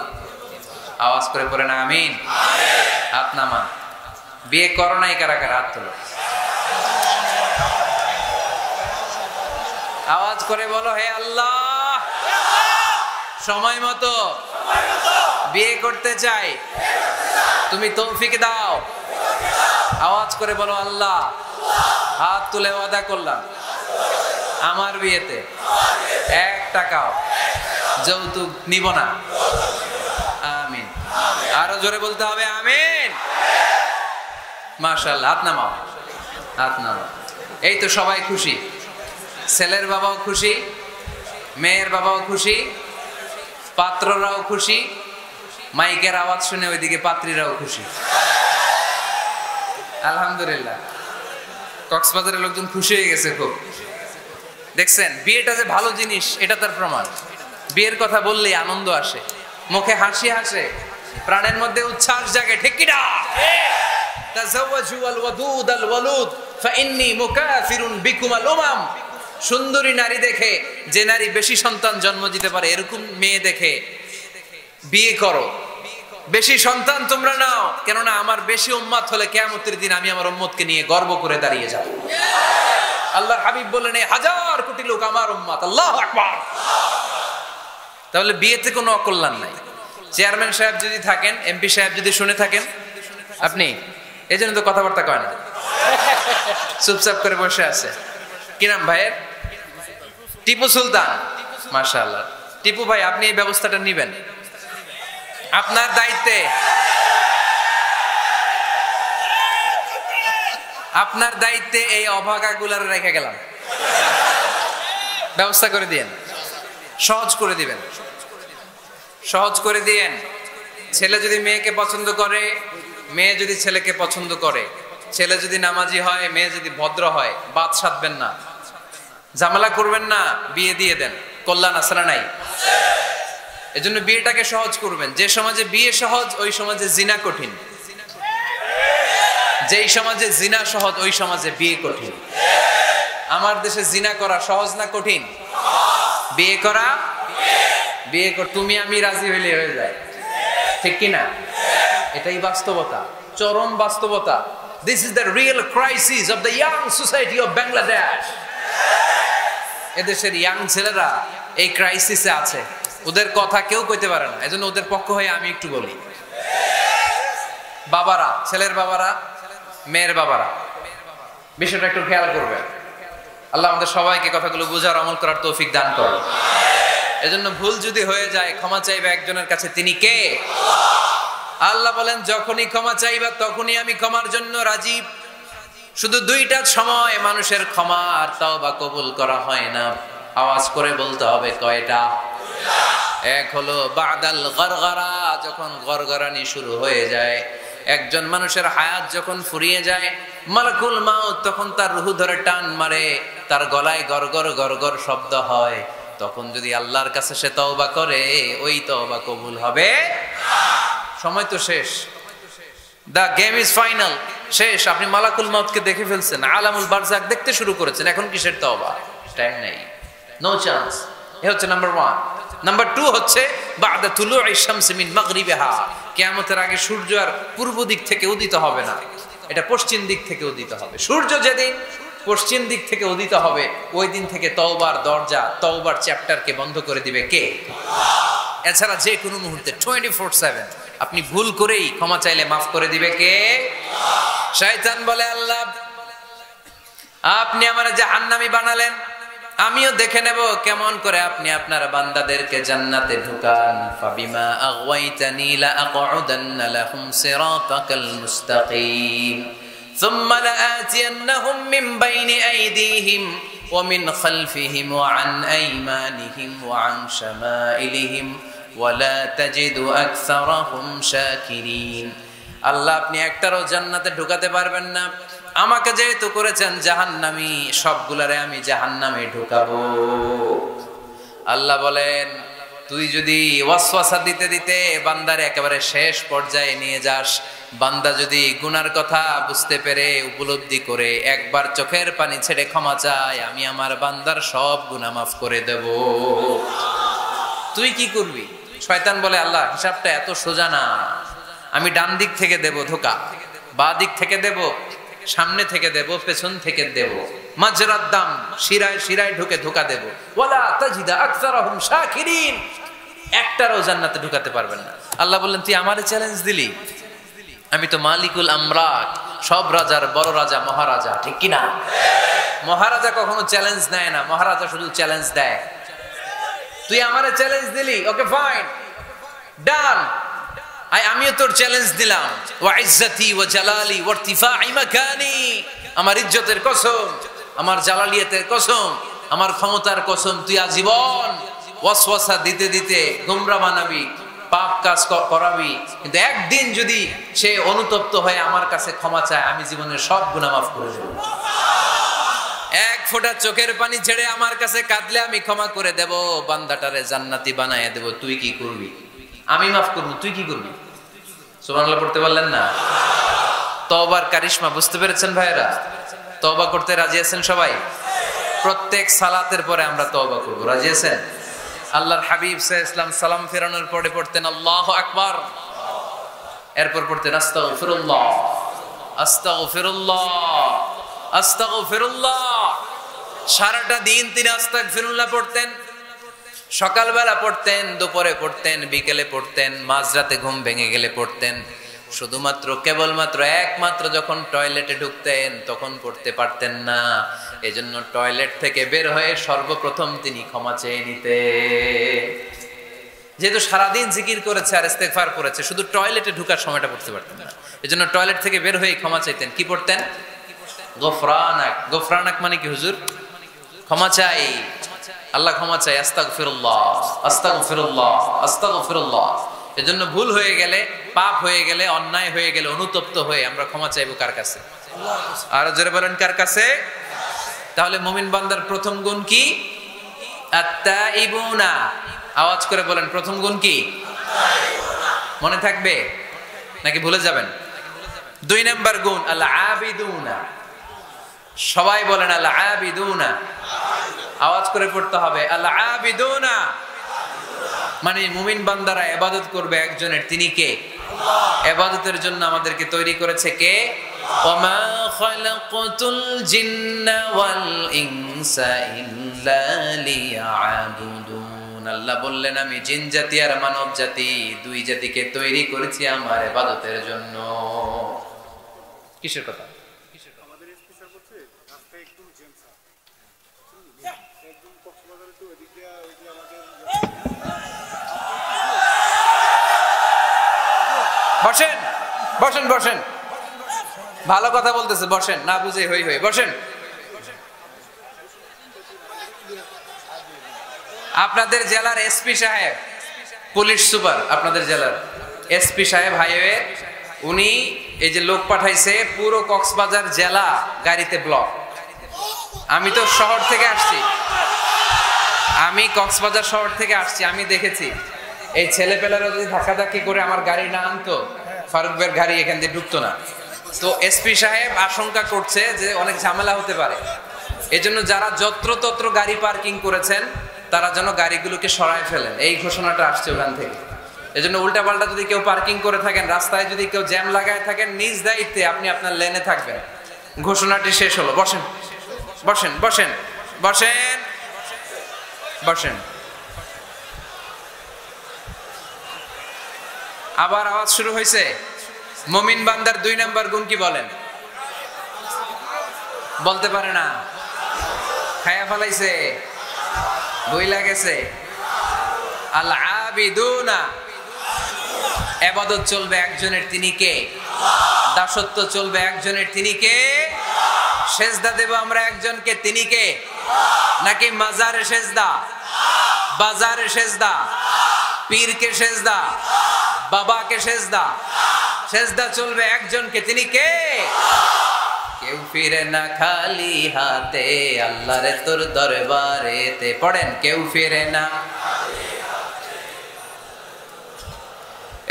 আওয়াজ করে পড়েন আমিন। হাত নামান। বিয়ে করো নাই কারা কারা? হাত তোলো। আওয়াজ করে বলো হে আল্লাহ সময় মতো বিয়ে করতে চাই, তুমি তৌফিক দাও। আওয়াজ করে বলো আল্লাহ হাত তুলে ওয়াদা করলাম আমার বিয়েতে 1 টাকাও যৌতুক নিব না। আমিন। আরো জোরে বলতে হবে আমিন। মাশাআল্লাহ। হাত নামাও, হাত নামাও। এই তো সবাই খুশি, ছেলের বাবাও খুশি, মেয়ের বাবাও খুশি, পাত্ররাও খুশি, মাইকের আওয়াজ শুনে ওইদিকে পাত্রীরাও খুশি। আলহামদুলিল্লাহ। কক্সবাজারের লোকজন খুশি হয়ে গেছে খুব। দেখছেন বিয়েটা যে ভালো জিনিস এটা তার প্রমাণ। বিয়ের কথা বললেই আনন্দ আসে, মুখে হাসি আসে, প্রাণের মধ্যে উচ্ছ্বাস জাগে। ঠিক কি না? তাযাওয়াজু আল ওয়াদুদ আল ওয়ালুদ ফাইন্নী মুকাফিরুন বিকুম আল উমাম। সুন্দরী নারী দেখে, যে নারী বেশি সন্তান জন্ম দিতে পারে এরকম মেয়ে দেখে বিয়ে করো, বেশি সন্তান তোমরা নাও, কেননা আমার বেশি উম্মত হলে কিয়ামতের দিন আমি আমার উম্মতকে নিয়ে গর্ব করে দাঁড়িয়ে যাব। আল্লাহর হাবিব বলেন 1000 কোটি লোক আমার উম্মত। আল্লাহু আকবার। তাহলে বিয়েতে কোনো অকল্যাণ নাই। চেয়ারম্যান সাহেব যদি থাকেন, এমপি সাহেব যদি শুনে থাকেন, আপনি এই জন্য তো কথাবার্তা কয় না, চুপচাপ করে বসে আছে। কি নাম ভাইয়ের? টিপু সুলতান। মাশাআল্লাহ। টিপু ভাই আপনি এই ব্যবস্থাটা নিবেন, আপনার দায়িত্বে, আপনার দায়িত্বে এই অভাগাগুলার রেখে গেলাম। ব্যবস্থা করে দিয়েন, সহজ করে দিবেন, সহজ করে দিয়েন। ছেলে যদি মেয়েকে পছন্দ করে, মেয়ে যদি ছেলেকে পছন্দ করে, ছেলে যদি নামাজি হয়, মেয়ে যদি ভদ্র হয়, বাদ সাধবেন না, ঝামেলা করবেন না, বিয়ে দিয়ে দেন। কল্যাণ আছে না নাই? এজন্য বিয়েটাকে সহজ করবেন। যে সমাজে বিয়ে সহজ ওই সমাজে জিনা কঠিন, যেই সমাজে জিনা সহজ ওই সমাজে বিয়ে কঠিন। আমার দেশে জিনা করা সহজ না কঠিন? বিয়ে করা, বিয়ে কর তুমি আমি রাজি হইলে হয়ে যায়। ঠিক কি না? এটাই বাস্তবতা, চরম বাস্তবতা। This is the real crisis of the young society of Bangladesh. এদেশের ইয়াং ছেলেরা এই ক্রাইসিসে আছে, ওদের কথা কেউ কইতে পারে না। এজন্য ওদের পক্ষ হয়ে আমি একটু বলি। বাবারা, ছেলের বাবারা, মেয়ের বাবারা, বিষয়টা একটু খেয়াল করবেন। আল্লাহ আমাদের সবাইকে কথাগুলো বুঝার, আমল করার তৌফিক দান করুন। এজন্য ভুল যদি হয়ে যায় ক্ষমা চাইবে একজনের কাছে, তিনি কে? আল্লাহ বলেন যখনই ক্ষমা চাইবা তখনই আমি ক্ষমার জন্য রাজি। শুধু 2টা সময় মানুষের ক্ষমা আর তওবা কবুল করা হয় না। আওয়াজ করে বলতে হবে কয়টা? এক হলো বাদাল গরগরা, যখন গরগরানি শুরু হয়ে যায়। একজন মানুষের হায়াত যখন ফুরিয়ে যায়, মালাকুল মাউত তখন তার রূহ ধরে টান মারে, তার গলায় গরগর গরগর শব্দ হয়। তখন যদি আল্লাহর কাছে সে তওবা করে, ওই তওবা কবুল হবে না। সময় তো শেষ, দা গেম ইজ ফাইনাল, শেষ। আপনি মালাকুল মাউতকে দেখে ফেলছেন, আলামুল বারজাক দেখতে শুরু করেছেন, এখন কিসের তওবা? টাইম নেই, নো চান্স। এ হচ্ছে নাম্বার 1। নাম্বার 2 হচ্ছে বাদা তুলুই শামসি মিন মাগরিবিহা। কিয়ামতের আগে সূর্য আর পূর্ব দিক থেকে উদিত হবে না, এটা পশ্চিম দিক থেকে উদিত হবে। সূর্য যেদিন পশ্চিম দিক থেকে উদিত হবে, ওই দিন থেকে তওবার দরজা, তওবার চ্যাপ্টারকে বন্ধ করে দিবে কে? আল্লাহ। এছাড়া যে কোনো মুহূর্তে 24/7 আপনি ভুল করেই ক্ষমা চাইলে মাফ করে দিবে কে? আল্লাহ। শয়তান বলে আল্লাহ আপনি আমারে জাহান্নামী বানালেন, আমিও দেখে নেব কেমন করে আপনি আপনার বান্দাদেরকে জান্নাতে ঢুকান। ফাবিমা আগওয়াইতানি লা আকউদান্না লাহুম সিরাতাকাল মুস্তাকিম ثم لآتينهم من بين أيديهم ومن خلفهم وعن أيمانهم وعن شمائلهم ولا تجد أكثرهم شاكرين। আল্লাহ আপনি একটারও জান্নাতে ঢুকাতে পারবেন না, আমাকে যেহেতু করেছেন জাহান্নামী, সবগুলারে আমি জাহান্নামে ঢুকাবো। আল্লাহ বলেন তুই যদি ওয়াসওয়াসা দিতে দিতে বান্দার একেবারে শেষ পর্যায়ে নিয়ে যাস, বান্দা যদি গুনার কথা বুঝতে পেরে উপলব্ধি করে একবার চোখের পানি ছেড়ে ক্ষমা চায়, আমি আমার বান্দার সব গুনাহ মাফ করে দেব। তুই কি করবি? শয়তান বলে আল্লাহ হিসাবটা এত সোজা না, আমি ডান দিক থেকে দেব ধোকা, বাঁ দিক থেকে দেব, সামনে থেকে দেব, পেছন থেকে দেব, মাজরাদ দাম শিরায় শিরায় ঢুকে ধোকা দেব। ওয়ালা তাজিদা আকসারহুম শাকিরিন। একটারও জান্নাতে ঢুকাতে পারবেন না। আল্লাহ বললেন তুই আমারে চ্যালেঞ্জ দিলি, আমি তো মালিকুল আমরাক, সব রাজার বড় রাজা, মহারাজা, ঠিক কি না? মহারাজা কখনো চ্যালেঞ্জ নেয় না, মহারাজা শুধু চ্যালেঞ্জ দেয়। তুই আমারে চ্যালেঞ্জ দিলি, ওকে ফাইন, ডান, আমিও তোর চ্যালেঞ্জ দিলাম। ওয়া ইজ্জতি ওয়া জালালি ওয়া ইরতিফাই মাকানি, আমার ইজ্জতের কসম, আমার জালালিয়াতের কসম, আমার ক্ষমতার কসম, তুই আজীবন ওয়াসওয়াসা দিতে দিতে গোমরা বানাবি, পাপ কাজ করাবি, কিন্তু একদিন যদি সে অনুতপ্ত হয়ে আমার কাছে ক্ষমা চায়, আমি জীবনের সব গুনাহ মাফ করে দেব। এক ফোঁটা চোখের পানি ছেড়ে আমার কাছে কাঁদলে আমি ক্ষমা করে দেব, বান্দাটারে জান্নাতি বানায় দেব। তুই কি করবি? আমি মাফ করবো, তুই কি করবি? সুবহানাল্লাহ পড়তে পারলেন না? তওবার কারিশমা বুঝতে পেরেছেন ভাইরা? তওবা করতে রাজি আছেন সবাই? প্রত্যেক সালাতের পরে আমরা তওবা করব, রাজি আছেন? আল্লাহর হাবিব সাল্লাল্লাহু আলাইহি ওয়াসাল্লাম সালাম ফেরানোর পরে পড়তেন আল্লাহু আকবার, এরপর পড়তেন আস্তাগফিরুল্লাহ, আস্তাগফিরুল্লাহ, আস্তাগফিরুল্লাহ। সারাটা দিন তিনি আস্তাগফিরুল্লাহ পড়তেন। সকালবেলা পড়তেন, দুপুরে পড়তেন, বিকেলে পড়তেন, মাঝরাতে ঘুম ভেঙে গেলে পড়তেন। শুধুমাত্র কেবলমাত্র একমাত্র যখন টয়লেটে ঢুকতেন তখন পড়তে পারতেন না, এজন্য টয়লেট থেকে বের হয়ে সর্বপ্রথম তিনি ক্ষমা চেয়ে নিতেন। যেহেতু সারাদিন জিকির করেছে আর ইস্তেগফার করেছে, শুধু টয়লেটে ঢুকার সময়টা পড়তে পারতেন না, এজন্য টয়লেট থেকে বের হয়ে ক্ষমা চাইতেন। কি পড়তেন? গফরানাক। গফরানাক মানে কি হুজুর? ক্ষমা চাই, আল্লাহ ক্ষমা চাই, আস্তাগফিরুল্লাহ, আস্তাগফিরুল্লাহ, আস্তাগফিরুল্লাহ। এজন্য ভুল হয়ে গেলে, পাপ হয়ে গেলে, অন্যায় হয়ে গেলে, অনুতপ্ত হয়ে আমরা ক্ষমা চাইবো কার কাছে? আর জোরে বলেন কার কাছে? তাহলে মুমিন বান্দার প্রথম গুণ কি? আত-তাইবুনা। আওয়াজ করে বলেন প্রথম গুণ কি? মনে থাকবে নাকি ভুলে যাবেন? 2 নাম্বার গুণ আল-আবিদুনা। সবাই বলেন আল-আবিদুনা, আওয়াজ করে পড়তে হবে আল-আবিদুনা। মানে মুমিন বান্দারা ইবাদত করবে একজনের, তিনি কে? ইবাদতের জন্য আমাদেরকে তৈরি করেছে কে? ওমা খালাকাতুল জিন্না ওয়াল ইনসা ইল্লা লিয়াবুদুন। আল্লাহ বললেন আমি জিন জাতি আর মানব জাতি, 2 জাতিকে তৈরি করেছি আমার ইবাদতের জন্য। কিসের কথা? বসেন বসেন বসেন, ভালো কথা বলতেছে, বসেন, না বুঝে হই হই, বসেন। আপনাদের জেলার এসপি সাহেব, পুলিশ সুপার, আপনাদের জেলার এসপি সাহেব হাইওয়ে, উনি এই যে লোক পাঠাইছে, পুরো কক্সবাজার জেলা গাড়িতে ব্লক। আমি তো শহর থেকে আসছি, আমি কক্সবাজার শহর থেকে আসছি, আমি দেখেছি এই ছেলেপেলারা যদি ধাক্কাধাক্কি করে আমার গাড়ি না আনতো, ফারুক ভাইয়ের গাড়ি এখান দিয়ে ঢুকতো না। তো এসপি সাহেব আশঙ্কা করছে যে অনেক ঝামেলা হতে পারে, এজন্য যারা যত্রতত্র গাড়ি পার্কিং করেছেন তারা যেন গাড়িগুলোকে সরায় ফেলেন, এই ঘোষণাটা আসছে ওখান থেকে। এজন্য উল্টাপাল্টা যদি কেউ পার্কিং করে থাকেন, রাস্তায় যদি কেউ জ্যাম লাগায় থাকেন, নিজ দায়িত্বে আপনি আপনার লেনে থাকবেন। ঘোষণাটি শেষ হলো। বসেন বসেন বসেন বসেন বসেন। আবার আওয়াজ শুরু হয়েছে। মুমিন বান্দার 2 নাম্বার গুণ কি বলেন? বলতে পারে না, খায়া ফেলাইছে, বইলা গেছে। আল আবিদুনা, ইবাদত চলবে একজনের, তিনি কে? দাসত্ব চলবে একজনের, তিনি কে? সেজদা দেব আমরা একজনকে, তিনি কে? নাকি মাজারে সেজদা, বাজারে সেজদা, পীরকে সেজদা, বাবাকে সেজদা? সেজদা চলবে একজনকে, তিনি কে? কেউ ফিরে না খালি হাতে আল্লাহরে তোর দরবারেতে। পড়েন, কেউ ফিরে না।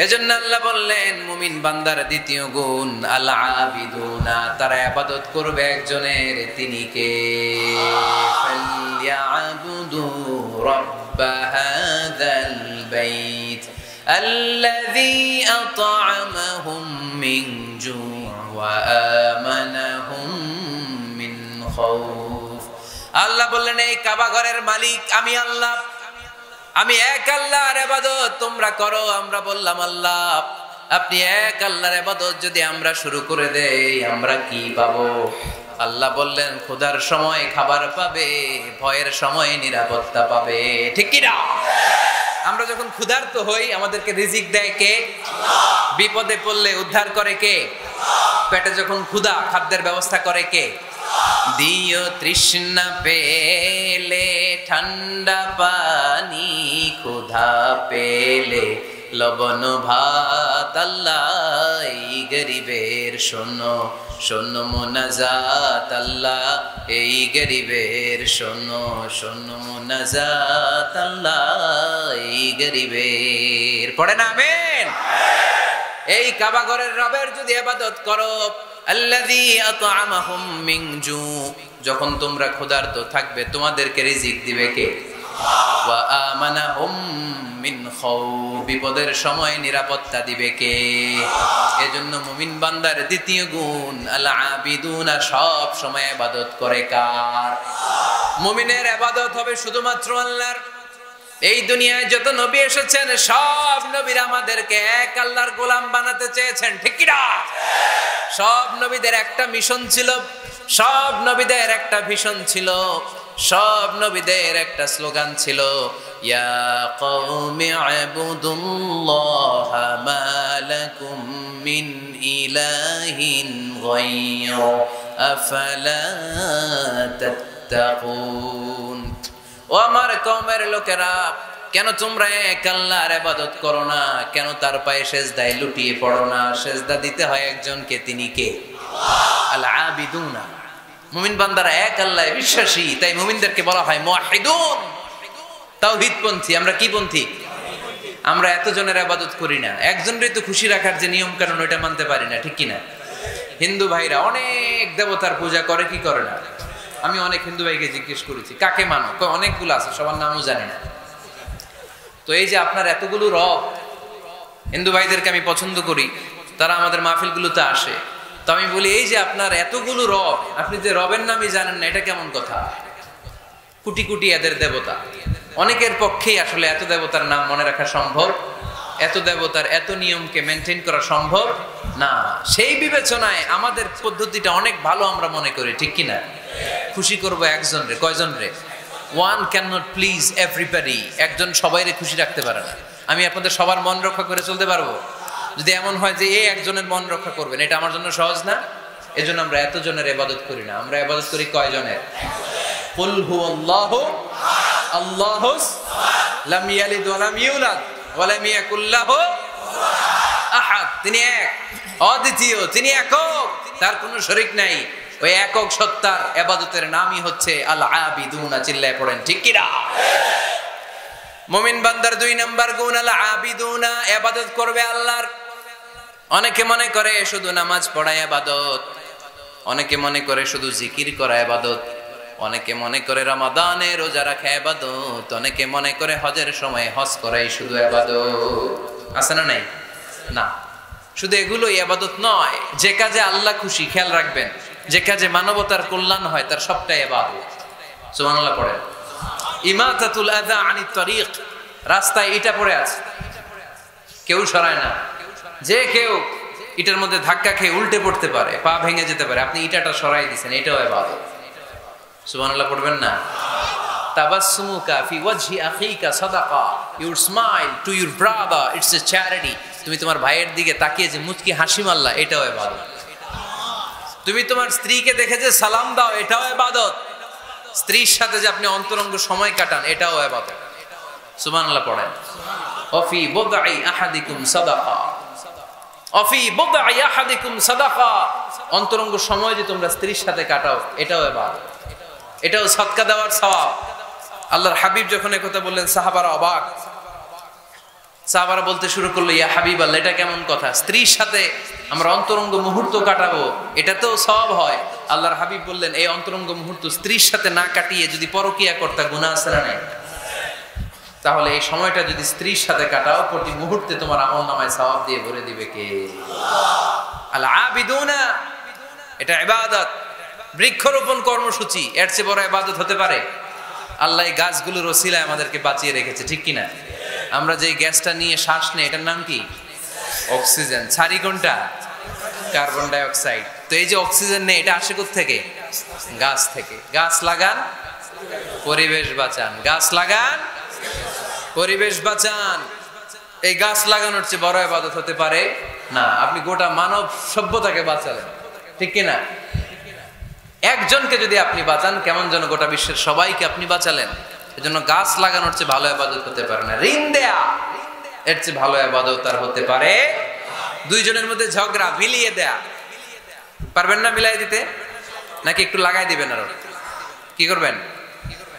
এজন্য আল্লাহ বললেন মুমিন বান্দার দ্বিতীয় গুণ আল আবিদুনা, তারা ইবাদত করবে একজনের, তিনি কে? ফালইয়াবুদু রাব্ব হাযাল বাইত আল্লাযী আত'আমাহুম মিন জু' ওয়া আমানাহুম মিন খাউফ। আল্লাহ বললেন এই কাবা ঘরের মালিক আমি আল্লাহ, আমি এক আল্লাহর ইবাদত তোমরা করো। আমরা বললাম আল্লাহ আপনি এক আল্লাহর ইবাদত যদি আমরা শুরু করে দেই আমরা কি পাবো? আল্লাহ বললেন ক্ষুধার সময় খাবার পাবে, ভয়ের সময় নিরাপত্তা পাবে। ঠিক কি না? আমরা যখন ক্ষুধার্ত হই আমাদেরকে রিজিক দেয় কে? বিপদে পড়লে উদ্ধার করে কে? পেটে যখন ক্ষুধা, খাদ্যের ব্যবস্থা করে কে? দিও তৃষ্ণা পেলে ঠান্ডা পানি, ক্ষুধা পেলে লবণ ভাত। আল্লাহ এই গরিবের শোনো শোনো মোনাজাত, আল্লাহ এই গরিবের শোনো শোনো মোনাজাত, আল্লাহ এই গরিবের। পড়েন আমিন। এই কাবা ঘরের রবের যদি ইবাদত করো, আল্লাযী আত'আমাহুম মিন জু', যখন তোমরা ক্ষুধার্ত থাকবে তোমাদেরকে রিজিক দিবে কে? ওয়া আমানাহুম মিন খাউফ, বিপদের সময় নিরাপত্তা দিবে কে? এজন্য মুমিন বান্দার দ্বিতীয় গুণ আল আবিদুনা, সব সময় ইবাদত করে কার? মুমিনের ইবাদত হবে শুধুমাত্র আল্লাহর। এই দুনিয়ায় যত নবী এসেছেন সব নবীরা আমাদেরকে এক আল্লাহর গোলাম বানাতে চেয়েছেন। ঠিক কি না? সব নবীদের একটা মিশন ছিল, সব নবীদের একটা ভিশন ছিল, সব নবীদের একটা স্লোগান ছিল, ইয়া কওমি ইবুদুল্লাহা মা লাকুম মিন ইলাহিন গায়রু আফালা তাত্তাকুন। ও আমার কওমের লোকেরা, কেন তোমরা এক আল্লাহর ইবাদত করো না? কেন তার পায়ে সেজদায় লুটিয়ে পড়ো না? সেজদা দিতে হয় একজনকে, তিনি কে? আল আবিদুনা। মুমিন বান্দারা এক আল্লাহে বিশ্বাসী, তাই মুমিনদেরকে বলা হয় মুওয়াহিদুন, তাওহীদপন্থী। আমরা কি পন্থী? আমরা এতজনের ইবাদত করি না, একজনেরই তো খুশি রাখার যে নিয়ম কানুন ওইটা মানতে পারি না। ঠিক কি না? হিন্দু ভাইরা অনেক দেবতার পূজা করে, কি করে না? আমি অনেক হিন্দু ভাইকে জিজ্ঞেস করেছি কাকে মানো, অনেকগুলো আছে, সবার নামও জানি না। তো এই যে আপনার এতগুলো রব, হিন্দু ভাইদেরকে আমি পছন্দ করি, তারা আমাদের মাহফিলগুলোতে আসে। তো আমি বলি এই যে আপনার এতগুলো রব, আপনি যে রবের নামই জানেন না, এটা কেমন কথা? কোটি কোটি এদের দেবতা, অনেকের পক্ষেই আসলে এত দেবতার নাম মনে রাখা সম্ভব, এত দেবতার এত নিয়মকে মেনটেন করা সম্ভব না। সেই বিবেচনায় আমাদের পদ্ধতিটা অনেক ভালো আমরা মনে করি। ঠিক কিনা? খুশি করবো একজন রে, কয়জন রে? One can not please everybody. একজন সবাইরে খুশি রাখতে পারে না। আমি আপনাদের সবার মন রক্ষা করে চলতে পারবো? যদি এমন হয় যে এই একজনের মন রক্ষা করবেন, এটা আমার জন্য সহজ না। এজন্য আমরা এতজনের ইবাদত করি না, আমরা ইবাদত করি কয়জনের? কুল হুয়াল্লাহু আল্লাহুস লাম ইয়ালিদ ওয়া লাম ইউলাদ ওয়া লাম ইয়াকুল লাহু আহাদ। তিনি এক, অদ্বিতীয়, তিনি একক, তার কোনো শরীক নাই। ওই একক সত্তার ইবাদতের নামই হচ্ছে আল আবিদুনা। চিল্লায় পড়েন ঠিক কি না? মুমিন বান্দার দুই নাম্বার গুণ আল আবিদুনা, ইবাদত করবে আল্লাহর। অনেকে মনে করে শুধু নামাজ পড়া ইবাদত, অনেকে মনে করে শুধু জিকির করা ইবাদত, অনেকে মনে করে রমাদানে রোজা রাখা ইবাদত, অনেকে মনে করে হজের সময় হজ করাই শুধু ইবাদত। আছে না নাই? না, শুধু এগুলোই ইবাদত নয়। যে কাজে আল্লাহ খুশি, খেয়াল রাখবেন, যে কাজে মানবতার কল্যাণ হয় তার সবটাই ইবাদত। সুবহানাল্লাহ পড়েন। ইমাতাতুল আযা আনিত তরিক, রাস্তায় ইটা পড়ে আছে, কেউ সরায় না। যে কেউ ইটার মধ্যে ধাক্কা খেয়ে উল্টে পড়তে পারে, পা ভেঙে যেতে পারে, আপনি ইটাটা সরাই দিয়েছেন, এটাও ইবাদত। সুবহানাল্লাহ পড়বেন না? তাবাসসুমুকা ফি ওয়াজহি আখিকা সাদাকা, your smile to your brother it's a charity. তুমি তোমার ভাইয়ের দিকে তাকিয়ে যে মুচকি হাসি মারলা, এটাও ইবাদত। তুমি তোমার স্ত্রীকে দেখে যে সালাম দাও, এটাও ইবাদত। স্ত্রীর সাথে যে আপনি অন্তরঙ্গ সময় কাটান, এটাও ইবাদত। সুবহানাল্লাহ পড়েন। অফি বুদঈ আহাদিকুম সাদাকা, অফি বুদঈ আহাদিকুম সাদাকা, অন্তরঙ্গ সময় যে তোমরা স্ত্রীর সাথে কাটাও, এটাও ইবাদত, এটাও সদকা দেওয়ার সওয়াব। আল্লাহর হাবিব যখন এই কথা বললেন, সাহাবারা অবাক। সাহাবারা বলতে শুরু করলো, ইয়া হাবিবাল্লাহ, এটা কেমন কথা? স্ত্রীর সাথে আমরা অন্তরঙ্গ মুহূর্ত কাটাবো, এটাতেও সওয়াব হয়? আল্লাহর হাবিব বললেন, এই অন্তরঙ্গ মুহূর্ত স্ত্রীর সাথে না কাটিয়ে যদি পরকিয়া করতে গুনাহ আছে না নাই? তাহলে এই সময়টা যদি স্ত্রীর সাথে কাটাও, প্রতি মুহূর্তে তোমার আমলনামায় সওয়াব দিয়ে ভরে দিবে কে? আল আবিদুনা, এটা ইবাদত। বৃক্ষরোপণ কর্মসূচি, এর চেয়ে বড় ইবাদত হতে পারে? আল্লাহ এই গাছগুলোর ওসিলায় আমাদেরকে বাঁচিয়ে রেখেছে, ঠিক কিনা? আমরা যে গ্যাসটা নিয়ে শ্বাস নেই, এটার নাম কি? অক্সিজেন। ছাড়ি কোনটা? Carbon die oxide. তো এই যে অক্সিজেন নেই, এটা আসে কোথা থেকে? গাছ থেকে। গাছ লাগান, পরিবেশ বাঁচান। গাছ লাগান, পরিবেশ বাঁচান। এই গাছ লাগানোর চেয়ে বড় ইবাদত হতে পারে না। আপনি গোটা মানব সভ্যতাকে বাঁচালেন, ঠিক কিনা? একজনকে যদি আপনি বাঁচান, কেমন যেন গোটা বিশ্বের সবাইকে আপনি বাঁচালেন। এজন্য গাছ লাগানোর চেয়ে ভালো ইবাদত হতে পারে না। ঋণ দেয়া, এর চেয়ে ভালো ইবাদত আর হতে পারে? দুইজনের মধ্যে ঝগড়া, মিলিয়ে দেয়া, পারবেন না মিলাই দিতে? নাকি একটু লাগাই দিবেন? আরো কি করবেন?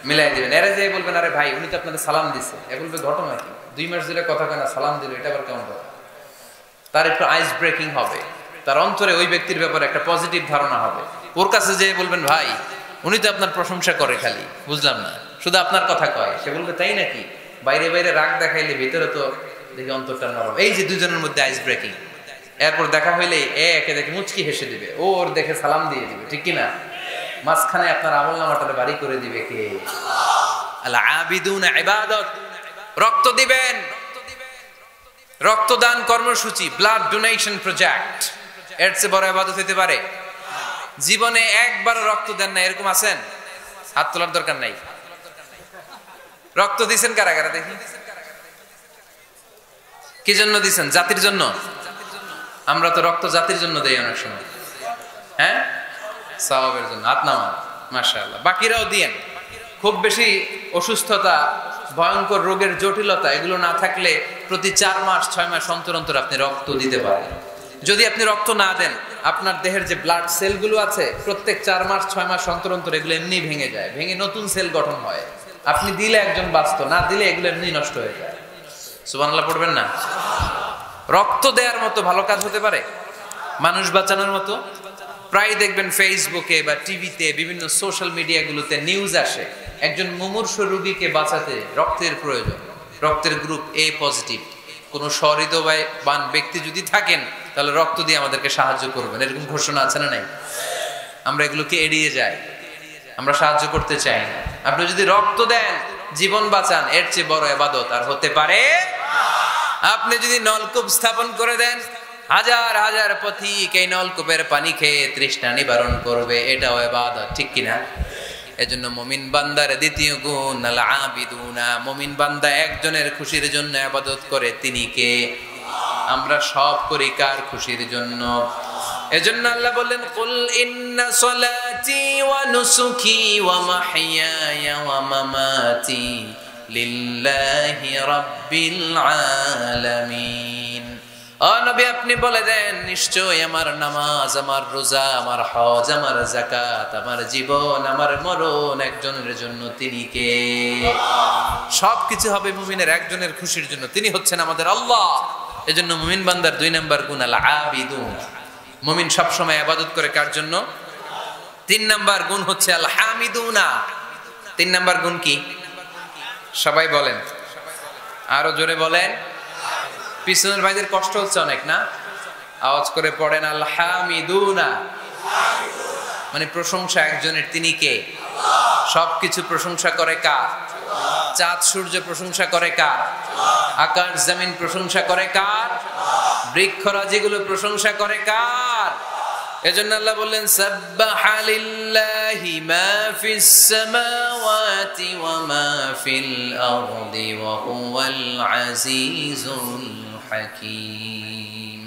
মিলাই দিবেন। এরা যে বলবেন, আরে ভাই উনি তো আপনাদের সালাম দিচ্ছে, এ বলবে ঘটনা কি? 2 মাস ধরে কথা কেনা, সালাম দিল, এটা আবার কেমন কথা? তার একটু আইস ব্রেকিং হবে, তার অন্তরে ওই ব্যক্তির ব্যাপারে একটা পজিটিভ ধারণা হবে। ওর কাছে যে বলবেন, ভাই উনি তো আপনার প্রশংসা করে, খালি বুঝলাম না, শুধু আপনার কথা কয়। সে বলবে, তাই নাকি? বাইরে বাইরে রাগ দেখাইলে ভিতরে তো দেখি অন্তরটা নরম। এই যে দুজনের মধ্যে আইস ব্রেকিং। এরপর দেখা হইলে একে দেখে মুচকি হেসে দিবে, ওর দেখে সালাম দিয়ে দিবে, ঠিক কিনা? মাঝখানে আপনার আমলনামাটা বাড়ি করে দিবে কে? আল আবিদুনা ইবাদত। রক্ত দিবেন, রক্তদান কর্মসূচি, ব্লাড ডোনেশন প্রজেক্ট, এর চেয়ে বড় ইবাদত হতে পারে? জীবনে একবার রক্ত দেন না, এরকম আছেন? হাত তোলার দরকার নাই। রক্ত দিয়েছেন কারা কারা দেখি? কি জন্য দিয়েছেন? জাতির জন্য? আমরা তো রক্ত জাতির জন্য দেই অনেক সময়, হ্যাঁ, সওয়াবের জন্য। হাত নামান, মাশাআল্লাহ। বাকিরাও দিয়েন। খুব বেশি অসুস্থতা, ভয়ঙ্কর রোগের জটিলতা এগুলো না থাকলে প্রতি 4 মাস 6 মাস অন্তর অন্তর আপনি রক্ত দিতে পারেন। যদি আপনি রক্ত না দেন, আপনার দেহের যে ব্লাড সেলগুলো আছে, প্রত্যেক 4 মাস 6 মাস অন্তর অন্তর এগুলো এমনি ভেঙে যায়, ভেঙে নতুন সেল গঠন হয়। আপনি দিলে একজন বাঁচত, না দিলে এগুলো এমনি নষ্ট হয়ে যায়। সুবহানাল্লাহ পড়বেন না? রক্ত দেওয়ার মতো ভালো কাজ হতে পারে? মানুষ বাঁচানোর মতো? প্রায় দেখবেন ফেসবুকে বা টিভিতে, বিভিন্ন সোশ্যাল মিডিয়াগুলোতে নিউজ আসে, একজন মুমূর্ষ রোগীকে বাঁচাতে রক্তের প্রয়োজন, রক্তের গ্রুপ এ পজিটিভ। কোনো সহৃদয়বান ব্যক্তি যদি থাকেন, তাহলে রক্ত দিয়ে আমাদেরকে সাহায্য করবেন, এরকম ঘোষণা আছে না নাই? আমরা এগুলোকে এড়িয়ে যাই, আমরা সাহায্য করতে চাই না। আপনি যদি রক্ত দেন, জীবন বাঁচান, এর চেয়ে বড় ইবাদত আর হতে পারে? আপনি যদি নলকূপ স্থাপন করে দেন, হাজার হাজার পথিক এই নলকূপের পানি খেয়ে তৃষ্ণা নিবারণ করবে, এটাও ইবাদত, ঠিক কিনা? এজন্য মুমিন বান্দার দ্বিতীয় গুণ আল আবিদুনা। মুমিন বান্দা একজনের খুশির জন্য ইবাদত করে, তিনি কে? আমরা সব করি কার খুশির জন্য? এজন্য আল্লাহ বললেন, কুল ইন্না সলাতি ওয়া নুসুকি ওয়া মাহইয়ায়া ওয়া মামাতি লিল্লাহি রাব্বিল আলামিন। ও নবী, আপনি বলে দেন, নিশ্চয় আমার নামাজ, আমার রোজা, আমার হজ, আমার যাকাত, আমার জীবন, আমার মরণ একজনের জন্য, তিনি কে? সবকিছু হবে মুমিনের একজনের খুশির জন্য, তিনি হচ্ছেন আমাদের আল্লাহ। এজন্য মুমিন বান্দার 2 নম্বর গুণ আল আবিদুন। মুমিন সবসময় ইবাদত করে কার জন্য? 3 নম্বর গুণ হচ্ছে আল হামিদুনা। 3 নম্বর গুণ কি? সবাই বলেন, আরো জোরে বলেন। পিছনের ভাইদের কষ্ট হচ্ছে অনেক না? আওয়াজ করে পড়েন, আল হামিদুনা। মানে প্রশংসা একজনের, তিনি কে? সবকিছু প্রশংসা করে কার? চাঁদ সূর্য প্রশংসা করে কার? আকাশ জমিন প্রশংসা করে কার? বৃক্ষরাজিগুলো প্রশংসা করে কার? এজন্য আল্লাহ বললেন সাব্বাহা লিল্লাহি মা ফিস সামাওয়াতি ওয়া মা ফিল আরদি ওয়া হুয়াল আজিজুল হাকীম।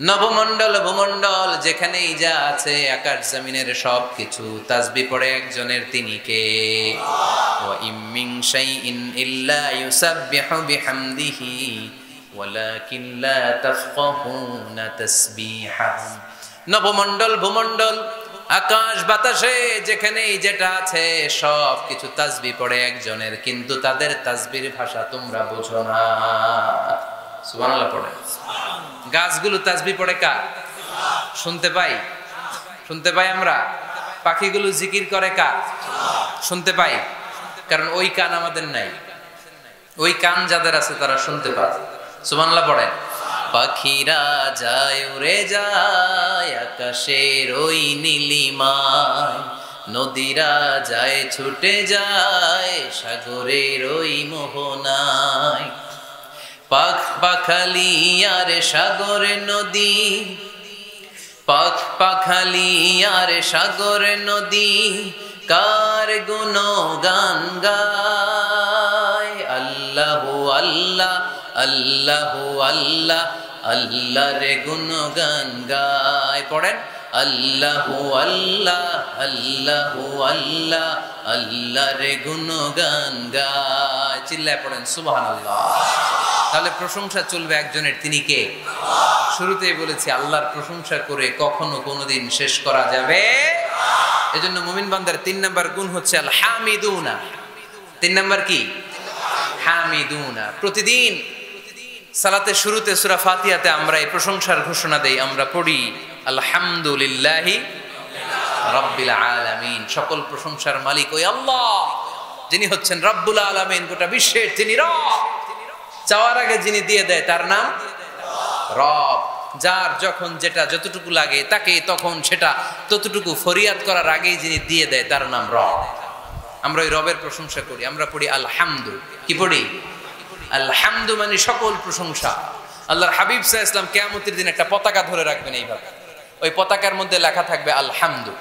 নবমণ্ডল ভূমণ্ডল যেখানেই যা আছে আকাশ জমিনের সবকিছু তাসবিহ পড়ে একজনের, তিনি কে? ওয়া ইম মিন শাইইন ইল্লা ইউসাব্বিহু বিহামদিহি ওয়ালাকিন লা তাফকাহুনা তাসবিহাহুম। নবমণ্ডল ভূমণ্ডল আকাশ বাতাসে যেখানেই যেটা আছে সব কিছু তাসবিহ পড়ে একজনের, কিন্তু তাদের তাসবির ভাষা তোমরা বুঝো না। সুবহানাল্লাহ পড়ে। গাছগুলো তাসবিহ পড়ে কার? শুনতে পাই? শুনতে পাই আমরা? পাখিগুলো জিকির করে কার? শুনতে পাই, কারণ ওই কান আমাদের নাই। ওই কান যাদের আছে তারা শুনতে পায়। সুবহানাল্লাহ পড়েন। পাখিরা যায় উড়ে যায় আকাশের ওই নীলিমায়, নদীরা যায় ছুটে যায় সাগরের ওই মোহনায়। পাখ পাখালি আর সাগরে নদী, পাখ পাখালি আর সাগরে নদী কার গুণগান গায়। আল্লাহু আল্লাহ আল্লাহু আল্লাহ আল্লাহ রে গুণগান গায়। পড়েন আল্লাহু আল্লাহ আল্লাহু আল্লাহ আল্লাহ রে গুণগান গায়। চিল্লায় পড়েন সুবহানাল্লাহ। তাহলে প্রশংসা চলবে একজনের, তিনি কে? শুরুতেই বলেছি আল্লাহর প্রশংসা করে কখনো কোনোদিন শেষ করা যাবে। এজন্য মুমিন বান্দার 3 নাম্বার গুণ হচ্ছে আল হামিদুনা। 3 নাম্বার কি? হামিদুনা। প্রতিদিন সালাতের শুরুতে সূরা ফাতিহাতে আমরা এই প্রশংসার ঘোষণা দেই, আমরা পড়ি আলহামদুলিল্লাহি রাব্বিল আলামিন। সকল প্রশংসার মালিক ওই আল্লাহ, যিনি হচ্ছেন রব্বুল আলামিন, গোটা বিশ্বের যিনি রব। চাওয়ার আগে যিনি দিয়ে দেয় তার নাম রব। যার যখন যেটা যতটুকু লাগে তাকে তখন সেটা ততটুকু ফরিয়াদ করার আগেই যিনি দিয়ে দেয় তার নাম রব। আমরা ওই রবের প্রশংসা করি, আমরা পড়ি আলহামদু। কি পড়ি? আলহামদু মানে সকল প্রশংসা। আল্লাহর হাবিব সাল্লাল্লাহু আলাইহি ওয়াসাল্লাম কিয়ামতের দিন একটা পতাকা ধরে রাখবেন এইভাবে, ওই পতাকার মধ্যে লেখা থাকবে আলহামদু।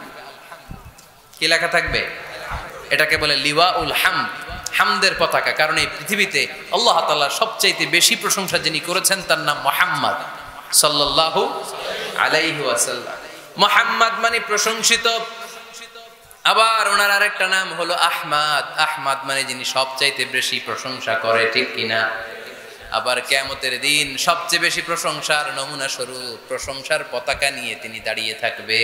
কি লেখা থাকবে? এটাকে বলে লিওয়াউল হামদ, হামদের পতাকা। কারণ এই পৃথিবীতে আল্লাহ তাআলা সবচাইতে বেশি প্রশংসা যিনি করেছেন তার নাম মুহাম্মদ সাল্লাল্লাহু আলাইহি ওয়াসাল্লাম। মুহাম্মদ মানে প্রশংসিত। আবার ওনার আরেকটা নাম হলো আহমদ। আহমদ মানে যিনি সবচাইতে বেশি প্রশংসা করে, ঠিক কিনা? আবার কিয়ামতের দিন সবচেয়ে বেশি প্রশংসার নমুনা স্বরূপ প্রশংসার পতাকা নিয়ে তিনি দাঁড়িয়ে থাকবে।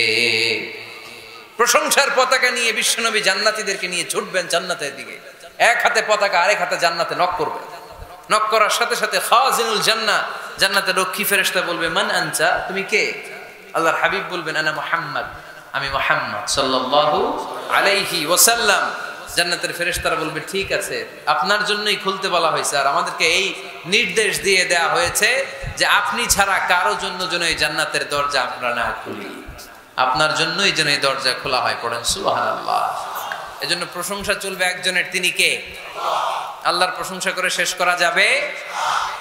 প্রশংসার পতাকা নিয়ে বিশ্বনবী জান্নাতীদেরকে নিয়ে ছুটবেন জান্নাতের দিকে। এক হাতে পতাকা, আরেক হাতে জান্নাতে নক করবে। নক করার সাথে সাথে খাজিনুল জান্নাহ, জান্নাতের রক্ষী ফেরেশতা বলবে মান আনতা, তুমি কে? আল্লাহর হাবিব বলবেন আনা মুহাম্মদ, আমি মুহাম্মদ সাল্লাল্লাহু আলাইহি ওয়াসাল্লাম। জান্নাতের ফেরেশতারা বলবে ঠিক আছে, আপনার জন্যই খুলতে বলা হয়েছে, আর আমাদেরকে এই নির্দেশ দিয়ে দেয়া হয়েছে যে আপনি ছাড়া কারো জন্য যেন এই জান্নাতের দরজা আমরা না খুলি, আপনার জন্যই যেন এই দরজা খোলা হয়। পড়েন সুবহানাল্লাহ। এজন্য প্রশংসা চলবে একজনের, তিনি কে? আল্লাহর প্রশংসা করে শেষ করা যাবে?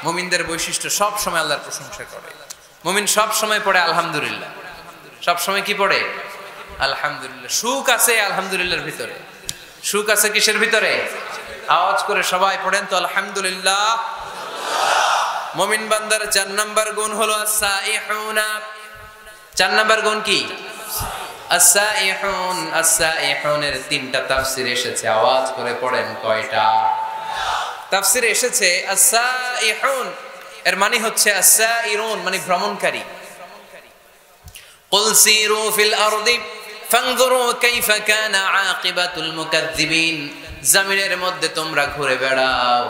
মুমিনদের বৈশিষ্ট্য সব সময় আল্লাহর প্রশংসা করে। মুমিন সব সময় পড়ে আলহামদুলিল্লাহ। সব সময় কি পড়ে? আলহামদুলিল্লাহ। সুখ আছে আলহামদুলিল্লাহর ভিতরে। সুখ আছে কিসের ভিতরে? আওয়াজ করে সবাই পড়েন তো আলহামদুলিল্লাহ। মুমিন বান্দার 4 নাম্বার গুণ হলো আস-সাইহুনা। 4 নাম্বার গুণ কি? আস-সাইহুন। আস-সাইহুনের 3টা তাফসীর এসেছে, আওয়াজ করে পড়েন কয়টা? তাফসীরে এসেছে আস-সাইহুন এর মানে হচ্ছে আস-সাইরুন মানে ভ্রমণকারী। কুল সিরু ফিল আরদি ফানজুরু কাইফা কানা আকিবাতুল মুকাজ্জিবিন। জমিনের মধ্যে তোমরা ঘুরে বেড়াও,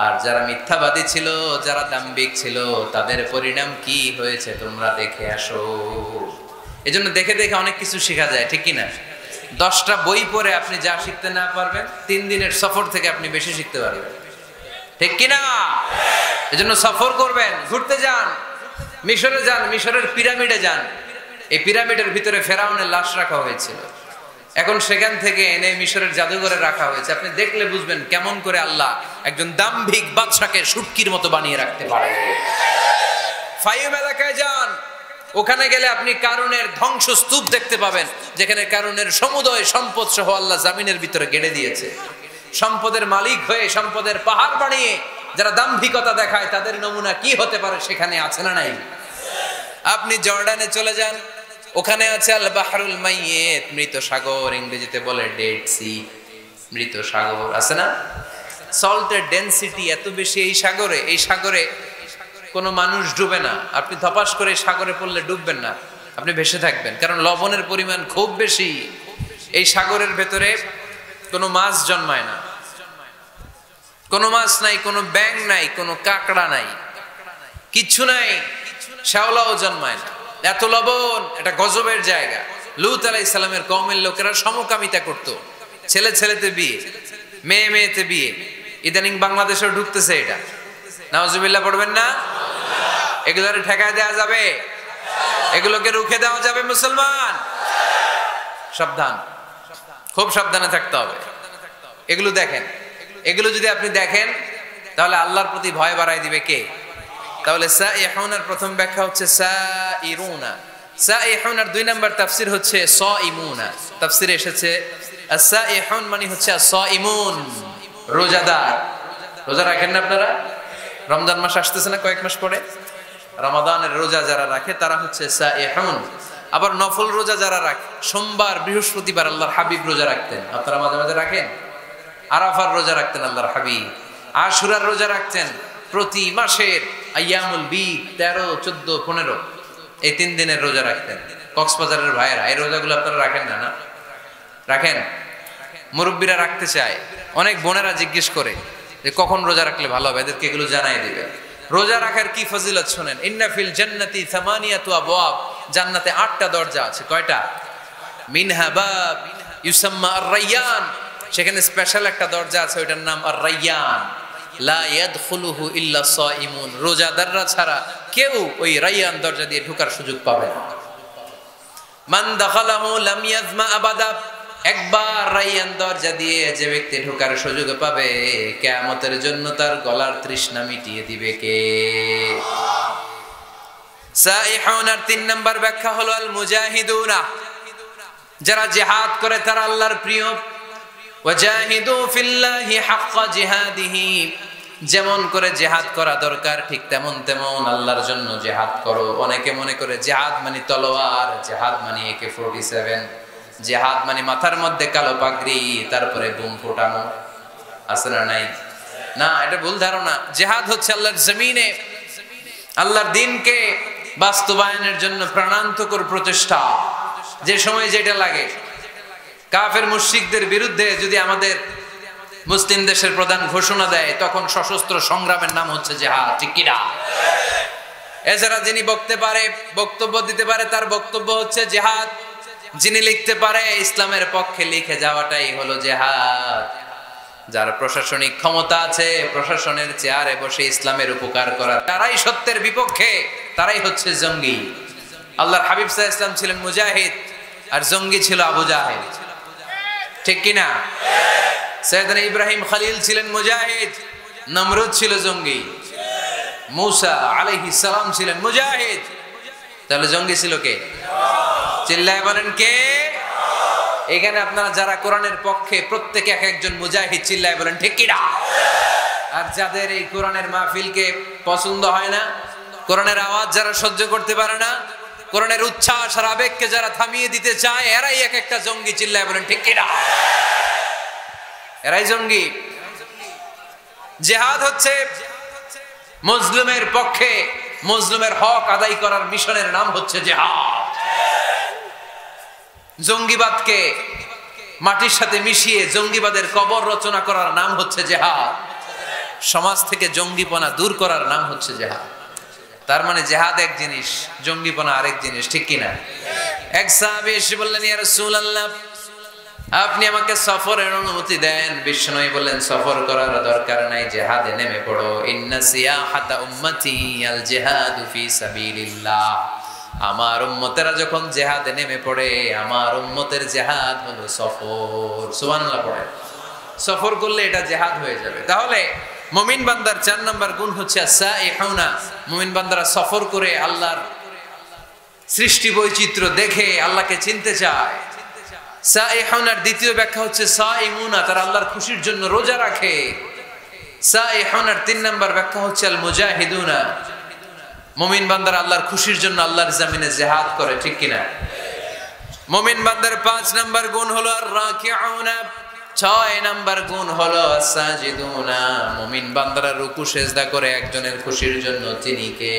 আর যারা মিথ্যাবাদী ছিল, যারা দাম্ভিক ছিল, তাদের পরিণাম কি হয়েছে তোমরা দেখে আসো। এজন্য দেখে দেখে অনেক কিছু শেখা যায়, ঠিক কি না? 10টা বই পড়ে আপনি যা শিখতে না পারবেন 3 দিনের সফর থেকে আপনি বেশি শিখতে পারবেন, ঠিক কি না? এজন্য সফর করবেন, ঘুরতে যান, মিশরে যান, মিশরের পিরামিডে যান। এই পিরামিডের ভিতরে ফেরাউনের লাশ রাখা হয়েছিল, এখন সেখান থেকে এনে মিশরের জাদুঘরে রাখা হয়েছে। আপনি দেখলে বুঝবেন কেমন করে আল্লাহ একজন দাম্ভিক বাদশাকে শুটকির মতো বানিয়ে রাখতে পারে। ফাইম এলাকায় যান, ওখানে গেলে আপনি কারুনের ধ্বংসস্তূপ দেখতে পাবেন, যেখানে কারুনের সমুদয় সম্পদ সহ আল্লাহ জামিনের ভিতরে গেড়ে দিয়েছে। সম্পদের মালিক হয়ে সম্পদের পাহাড় বানিয়ে যারা দাম্ভিকতা দেখায় তাদের নমুনা কি হতে পারে সেখানে আছে না নাই? আপনি জর্ডানে চলে যান, ওখানে আছে আল বাহরুল মাইয়িত, মৃত সাগর, ইংরেজিতে বলে ডেড সি, মৃত সাগর আছে না? সল্টের ডেনসিটি এত বেশি এই সাগরে কোনো মানুষ ডুবে না। আপনি ধপাস করে সাগরে পড়লে ডুববেন না, আপনি ভেসে থাকবেন, কারণ লবণের পরিমাণ খুব বেশি। এই সাগরের ভেতরে কোনো মাছ জন্মায় না, কোনো মাছ নাই, কোনো ব্যাঙ নাই, কোনো কাঁকড়া নাই, কিচ্ছু নাই, শ্যাওলাও জন্মায় না। এত লবণ, এটা গজবের জায়গা। লূত আলাইহিস সালামের কওমের লোকেরা সমকামিতা করত, ছেলে ছেলেতে বিয়ে, মেয়ে মেয়েতে বিয়ে। ইদানিং বাংলাদেশেও ঢুকতেছে এটা, নাউজুবিল্লাহ পড়বেন না? এগুলোর ঠেকায় দেওয়া যাবে? এগুলোকে রুখে দেওয়া যাবে? মুসলমান সাবধান, খুব সাবধানে থাকতে হবে। এগুলো দেখেন, এগুলো যদি আপনি দেখেন তাহলে আল্লাহর প্রতি ভয় বাড়ায় দিবে কে? তাহলে সাইহুনার প্রথম ব্যাখ্যা হচ্ছে সাইরুনা, সাইহুনার 2 নম্বর তাফসীর হচ্ছে সাইমুনা। তাফসীরে এসেছে সাইহুন মানে হচ্ছে সাইমুন, রোজাদার। রোজা রাখেন না আপনারা? রমজান মাস আসতেছে না কয়েক মাস পরে, রমাদানের রোজা যারা রাখে তারা হচ্ছে সাইহুন। আবার নফল রোজা যারা রাখে, সোমবার বৃহস্পতিবার আল্লাহর হাবিব রোজা রাখতেন, আপনারা মাঝে মাঝে রাখেন। আরাফার রোজা রাখতেন আল্লাহর হাবিব, আশুরার রোজা রাখতেন। প্রতি মাসের আইয়ামুল বীদ 13, 14, 15 এই 3 দিনের রোজা রাখতেন। কক্সবাজারের ভাইয়েরা এই রোজাগুলো আপনারা রাখেন না? না রাখেন? মুরব্বীরা রাখতে চায়, অনেক বোনেরা জিজ্ঞেস করে যে কখন রোজা রাখলে ভালো হবে, এদেরকে এগুলো জানাই দিবে। রোজা রাখার কি ফজিলত শুনেন। ইন্না ফিল জান্নাতি সামানিয়াতু আবওয়াব, জান্নাতে 8টা দরজা আছে। কয়টা? মিনহা বাব ইউসাম্মা আর-রায়্যান, সেখানে স্পেশাল একটা দরজা আছে, ওইটার নাম আর-রায়্যান। লা ইয়াদখুলুহু ইল্লা সাইমুন, রোজাদাররা ছাড়া কেউ ওই রায়্যান দরজা দিয়ে ঢোকার সুযোগ পাবে না। মান দাখালাহু লাম ইয়াজমা আবাদা, একবার রায়্যান দরজা দিয়ে যে ব্যক্তি ঢোকার সুযোগ পাবে, কিয়ামতের জন্য তার গলার তৃষ্ণা মিটিয়ে দিবে কে? সাইহুনার 3 নম্বর ব্যাখ্যা হলো আল মুজাহিদুনা, যারা জিহাদ করে তারা আল্লাহর প্রিয়। ওয়াজাহিদু ফিল্লাহি হাক্কা জিহাদিহি, যেমন করে জিহাদ করা দরকার ঠিক তেমন আল্লাহর জন্য জিহাদ করো। অনেকে মনে করে জিহাদ মানে তলোয়ার, জিহাদ মানে AK-47, জিহাদ মানে মাথার মধ্যে কালো পাগড়ি তারপরে বুম ফোটানো, আছে না নাই? না, এটা ভুল ধারণা। জিহাদ হচ্ছে আল্লাহর জমিনে আল্লাহর দ্বীনকে বাস্তবায়নের জন্য প্রাণান্তকর প্রচেষ্টা। যে সময় যেটা লাগে, কাফের মুশরিকদের বিরুদ্ধে যদি আমাদের মুসলিম দেশের প্রধান ঘোষণা দেয়, তখন সশস্ত্র সংগ্রামের নাম হচ্ছে জিহাদ, ঠিক কি না? এছাড়া যিনি বক্তব্য দিতে পারে তার বক্তব্য হচ্ছে জিহাদ, যিনি লিখতে পারে ইসলামের পক্ষে লিখে যাওয়াটাই হলো জিহাদ। যার প্রশাসনিক ক্ষমতা আছে, প্রশাসনের চেয়ারে বসে ইসলামের উপকার করা, তারাই সত্যের বিপক্ষে, তারাই হচ্ছে জঙ্গি। আল্লাহর হাবিব সাল্লাল্লাহু আলাইহি ওয়াসাল্লাম ছিলেন মুজাহিদ, আর জঙ্গি ছিল আবু জাহেল, ঠিক কিনা? সাইয়েদনা ইব্রাহিম খলিল ছিলেন মুজাহিদ, নমরুদ ছিল জঙ্গি। মুসা আলাইহিস সালাম ছিলেন মুজাহিদ, তাহলে জঙ্গি ছিল কে? চিল্লায় বলেন কে? এখানে আপনারা যারা কোরআনের পক্ষে, প্রত্যেকে এক একজন মুজাহিদ, চিল্লায় বলেন ঠিক কিনা? আর যাদের এই কোরআনের মাহফিলকে পছন্দ হয় না, কোরআনের আওয়াজ যারা সহ্য করতে পারে না, কোরআনের উচ্ছ্বাস আর আবেগকে যারা থামিয়ে দিতে চায়, এরাই এক একটা জঙ্গি, চিল্লায় বলেন ঠিক কিনা? এরাই জঙ্গি। জিহাদ হচ্ছে মুসলিমের পক্ষে মুসলিমের হক আদায় করার মিশনের নাম হচ্ছে জিহাদ। জঙ্গিবাদকে মাটির সাথে মিশিয়ে জঙ্গিবাদের কবর রচনা করার নাম হচ্ছে জিহাদ। সমাজ থেকে জঙ্গিপনা দূর করার নাম হচ্ছে জিহাদ। তার মানে জিহাদ এক জিনিস, জঙ্গিপনা আরেক জিনিস, ঠিক কিনা? এক সাহাবী এসে বললেন, ইয়া রাসূলুল্লাহ, আপনি আমাকে সফরের অনুমতি দেন। বিষ্ণু বললেন, সফর করার দরকার নাই, জিহাদে নেমে পড়ো। ইন্না সিয়াহাতা উম্মতি আল জিহাদু ফি সাবিলিল্লাহ, আমার উম্মতেরা যখন জিহাদে নেমে পড়ে, আমার উম্মতের জিহাদ হলো সফর। সুবহানাল্লাহ পড়ে। সফর করলে এটা জিহাদ হয়ে যাবে। তাহলে মুমিন বান্দার 4 নম্বর গুণ হচ্ছে সাইহুনা, মুমিন বান্দারা সফর করে আল্লাহর সৃষ্টি বৈচিত্র্য দেখে আল্লাহকে চিনতে চায়। সাইহুনার দ্বিতীয় ব্যাখ্যা হচ্ছে সাইমুনা, তারা আল্লাহর খুশির জন্য রোজা রাখে। সাইহুনার 3 নম্বর ব্যাখ্যা হচ্ছে আল মুজাহিদুনা, মুমিন বান্দারা আল্লাহর খুশির জন্য আল্লাহর জমিনে জিহাদ করে, ঠিক কিনা? মুমিন বান্দার 5 নম্বর গুণ হলো আর রাকিউনা, 6 নম্বর গুণ হলো সাজিদুনা, মুমিন বান্দারা রুকু সিজদা করে একজনের খুশির জন্য, তিনি কে?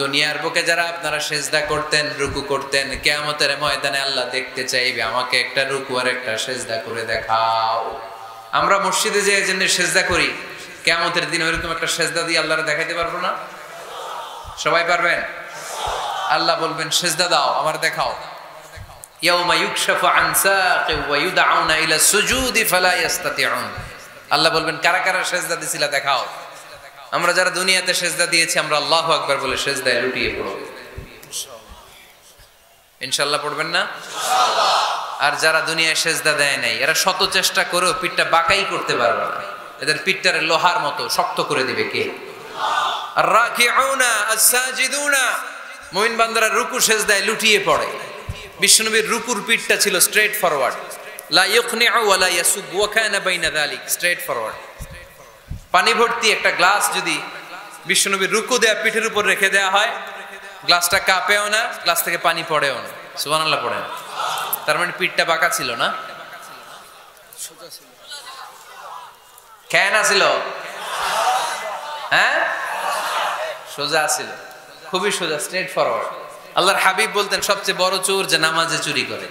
দুনিয়ার বুকে যারা আপনারা সিজদা করতেন, রুকু করতেন, কিয়ামতের ময়দানে আল্লাহ দেখতে চাইবে আমাকে একটা রুকু আর একটা সিজদা করে দেখাও। আমরা মসজিদে যে জন্য সিজদা করি, কিয়ামতের দিন ওইরকম একটা সিজদা দিয়ে আল্লাহরে দেখাইতে পারবো না? সবাই পারবেন? আল্লাহ বলবেন সিজদা দাও, আমার দেখাও। ইয়াউমা ইউকশাফু আন সাaqi ওয়া ইউদআউনা ইলা সুজুদি ফালা ইস্তাতিউন। আল্লাহ বলবেন কারা কারা সিজদা দিছিলা দেখাও। আমরা যারা দুনিয়াতে সিজদা দিয়েছি আমরা আল্লাহু আকবার বলে সিজদায় লুটিয়ে পড়ব, ইনশাআল্লাহ পড়বেন না? ইনশাআল্লাহ। আর যারা দুনিয়ায় সিজদা দেয় নাই, এরা শত চেষ্টা করেও পিঠটা বাঁকাই করতে পারবে না, এদের পিঠটারে লোহার মতো শক্ত করে দিবে কে? আর রাকিউনা আস-সাজিদুনা, মুমিন বান্দারা রুকু সিজদায় লুটিয়ে পড়ে। বিশ্বনবীর রুকুর পিঠটা ছিল স্ট্রেট ফরওয়ার্ড, লা ইউকনিউ ওয়া লা ইয়াসুব ওয়া কানা বাইনা যালিক, স্ট্রেট ফরওয়ার্ড। পানি ভর্তি একটা গ্লাস যদি বিশ্বনবীর রুকু দেয়া পিঠের উপর রেখে দেওয়া হয়, গ্লাসটা কাঁপেও না, গ্লাস থেকে পানি পড়েও না, সুবহানাল্লাহ পড়েন। তার মানে পিঠটা বাঁকা ছিল না, কেন ছিল? হ্যাঁ, সোজা ছিল, খুবই সোজা, স্ট্রেট ফরওয়ার্ড। আল্লাহর হাবিব বলতেন সবচেয়ে বড় চোর যে নামাজে চুরি করে।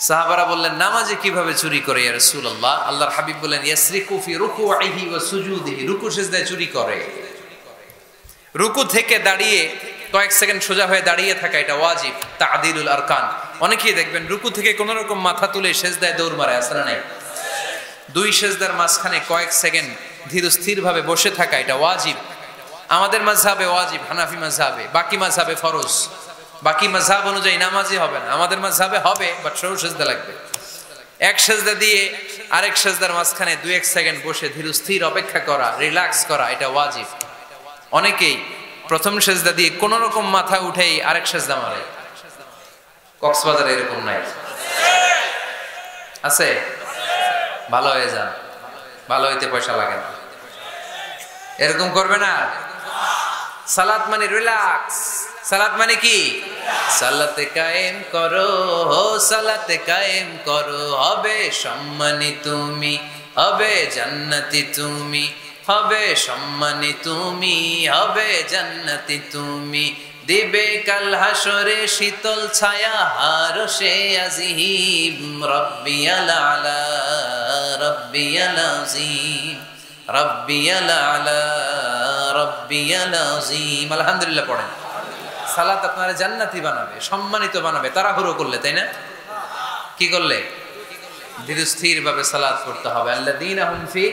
সাহাবারা বললেন নামাজে কিভাবে চুরি করে ইয়া রাসূলুল্লাহ? আল্লাহর হাবিব বললেন ইয়াসরিকু ফি রুকুইহি ওয়া সুজুদিহি, রুকু সিজদায় চুরি করে। রুকু থেকে দাঁড়িয়ে কয়েক সেকেন্ড সোজা হয়ে দাঁড়িয়ে থাকা এটা ওয়াজিব, তা'দিলুল আরকান। অনেকেই দেখবেন রুকু থেকে কোন রকম মাথা তুলে সিজদায় দৌড় মারে, আছে না নাই? 2 সিজদার মাঝখানে কয়েক সেকেন্ড ধীর স্থির ভাবে বসে থাকা এটা ওয়াজিব। আমাদের মাযহাবে ওয়াজিব, হানাফি মাযহাবে, বাকি মাযহাবে ফরজ। বাকি মাযহাব অনুযায়ী নামাজই হবে না, আমাদের মাযহাবে হবে, বাট সরু সিজদা লাগবে। এক সিজদা দিয়ে আরেক সিজদার মাঝখানে 2-1 সেকেন্ড বসে ধীর স্থির অপেক্ষা করা, রিল্যাক্স করা, এটা ওয়াজিব। অনেকেই প্রথম সিজদা দিয়ে কোন রকম মাথা উঠেই আরেক সিজদা মারে। কক্সবাজারে এরকম নাই? আছে? ভালো হয়ে যান, ভালো হইতে পয়সা লাগে না, এরকম করবে না। সালাত মানে রিল্যাক্স। সালাত মানে কি? সালাতে কায়েম করো, সালাতে কায়েম করো, হবে সম্মানী তুমি, হবে জান্নাতি তুমি, হবে সম্মানী তুমি, হবে জান্নাতি তুমি, দিবে কাল হাসরে শীতল ছায়া হারশে আজিম, রব্বিয়াল আলা রব্বিয়াল আযীম, রব্বিয়াল আলা রব্বিয়াল আযীম। আলহামদুলিল্লাহ পড়েন। সালাত আপনারা জান্নাতি বানাবে, সম্মানিত বানাবে, তাড়াহুড়ো করলে, তাই না? কি করলে? ধীর স্থির ভাবে সালাত পড়তে হবে। আল্লাযীনা হুম ফি